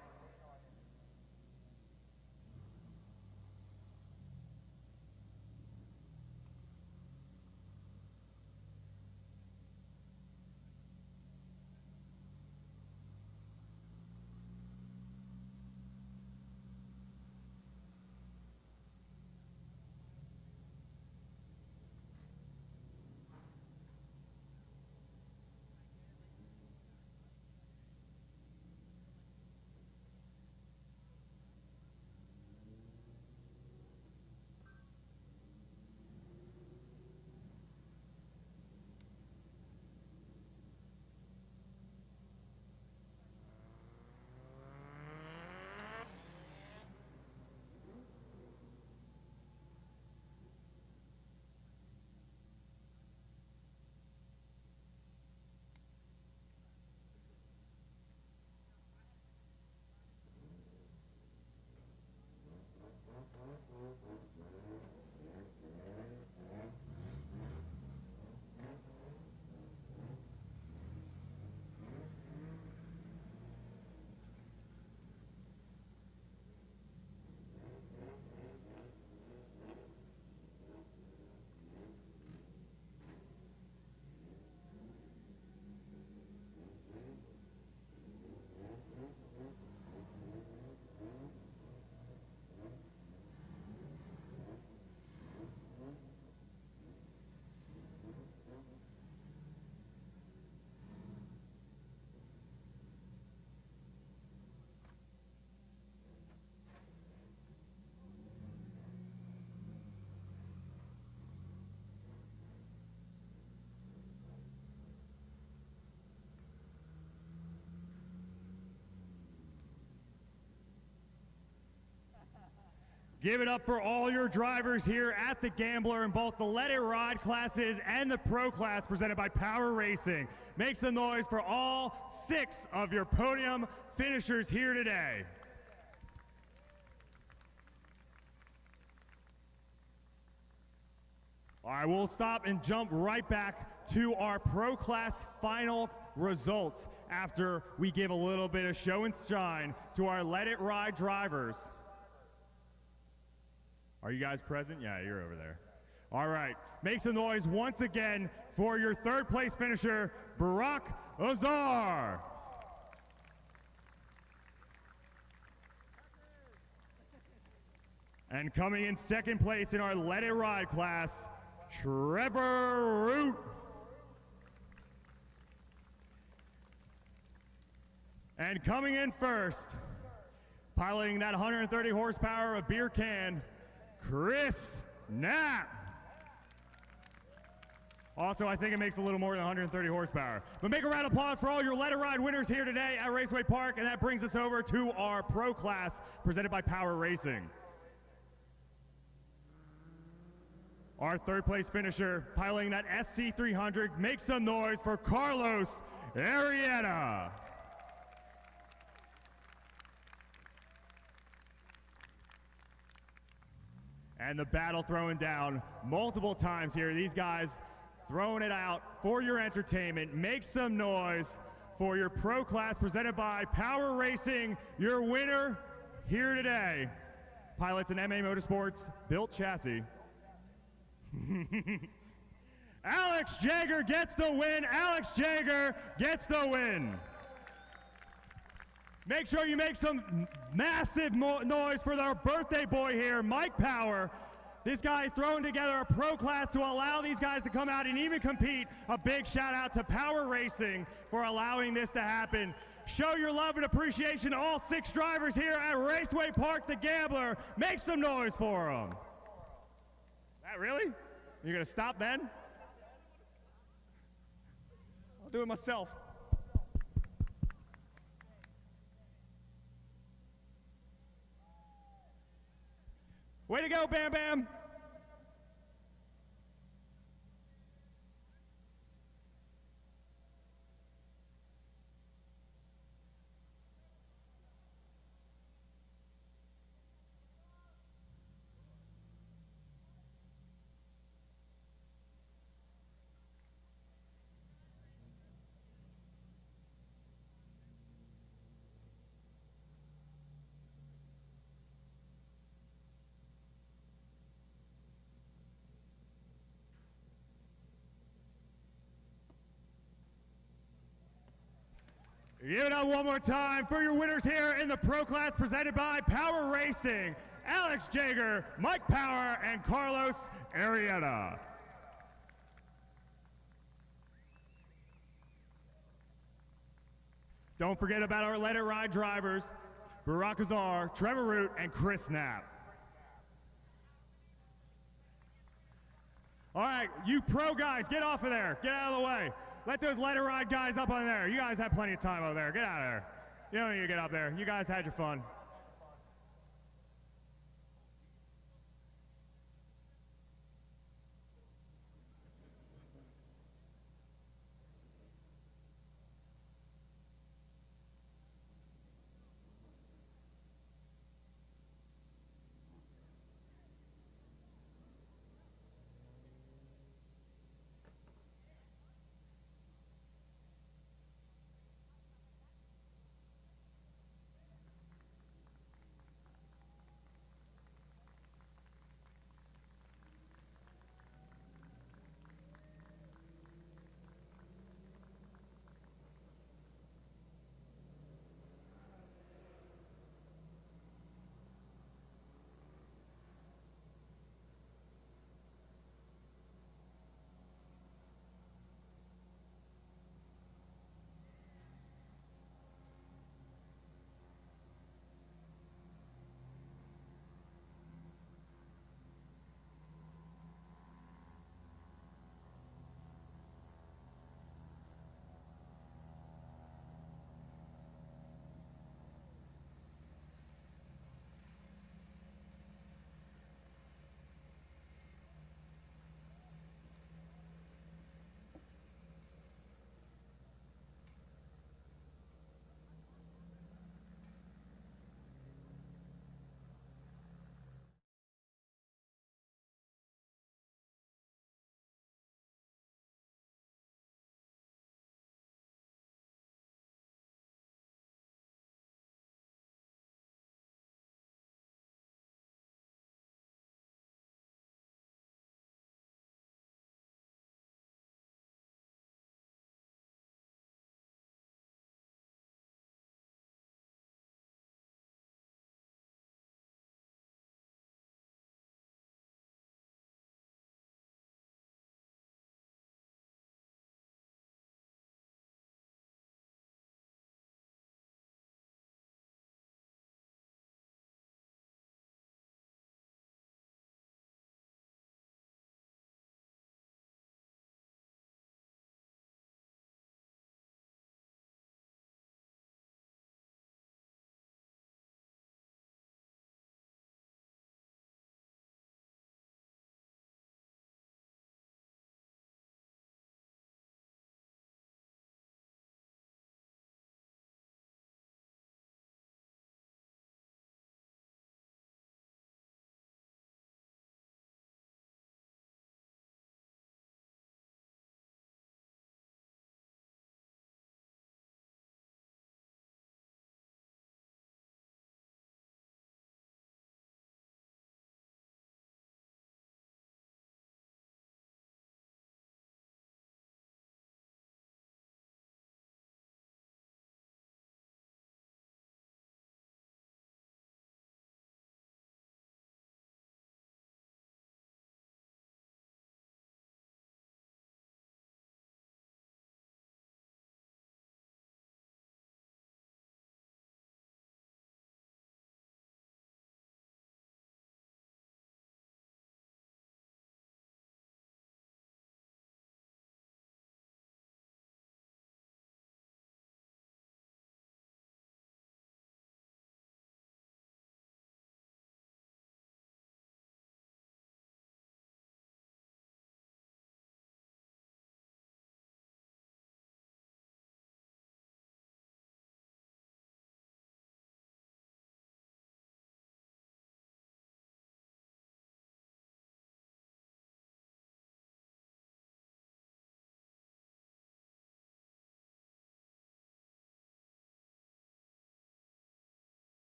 Give it up for all your drivers here at the Gambler in both the Let It Ride classes and the Pro class presented by Power Racing. Make some noise for all 6 of your podium finishers here today. All right, we'll stop and jump right back to our Pro class final results after we give a little bit of show and shine to our Let It Ride drivers. Are you guys present? Yeah, you're over there. All right, make some noise once again for your 3rd place finisher, Barack Azar. And coming in 2nd place in our Let It Ride class, Trevor Root. And coming in 1st, piloting that 130 horsepower of beer can, Chris Knapp. Also, I think it makes a little more than 130 horsepower. But make a round of applause for all your Let It Ride winners here today at Raceway Park, and that brings us over to our Pro class presented by Power Racing. Our 3rd place finisher, piloting that SC300, make some noise for Carlos Arrieta. And the battle throwing down multiple times here. These guys throwing it out for your entertainment. Make some noise for your Pro class presented by Power Racing. Your winner here today, pilots in MA Motorsports built chassis. Alex Jaeger gets the win. Alex Jaeger gets the win. Make sure you make some massive noise for our birthday boy here, Mike Power. This guy throwing together a Pro class to allow these guys to come out and even compete. A big shout out to Power Racing for allowing this to happen. Show your love and appreciation to all 6 drivers here at Raceway Park, the Gambler. Make some noise for them. That really? You're gonna stop then? I'll do it myself. Way to go, Bam Bam! Give it up one more time for your winners here in the Pro Class presented by Power Racing, Alex Jager, Mike Power, and Carlos Arrieta. Don't forget about our Let It Ride drivers, Barack Azar, Trevor Root, and Chris Knapp. All right, you pro guys, get off of there. Get out of the way. Let those Let It Ride guys up on there. You guys have plenty of time over there. Get out of there. You don't need to get up there. You guys had your fun.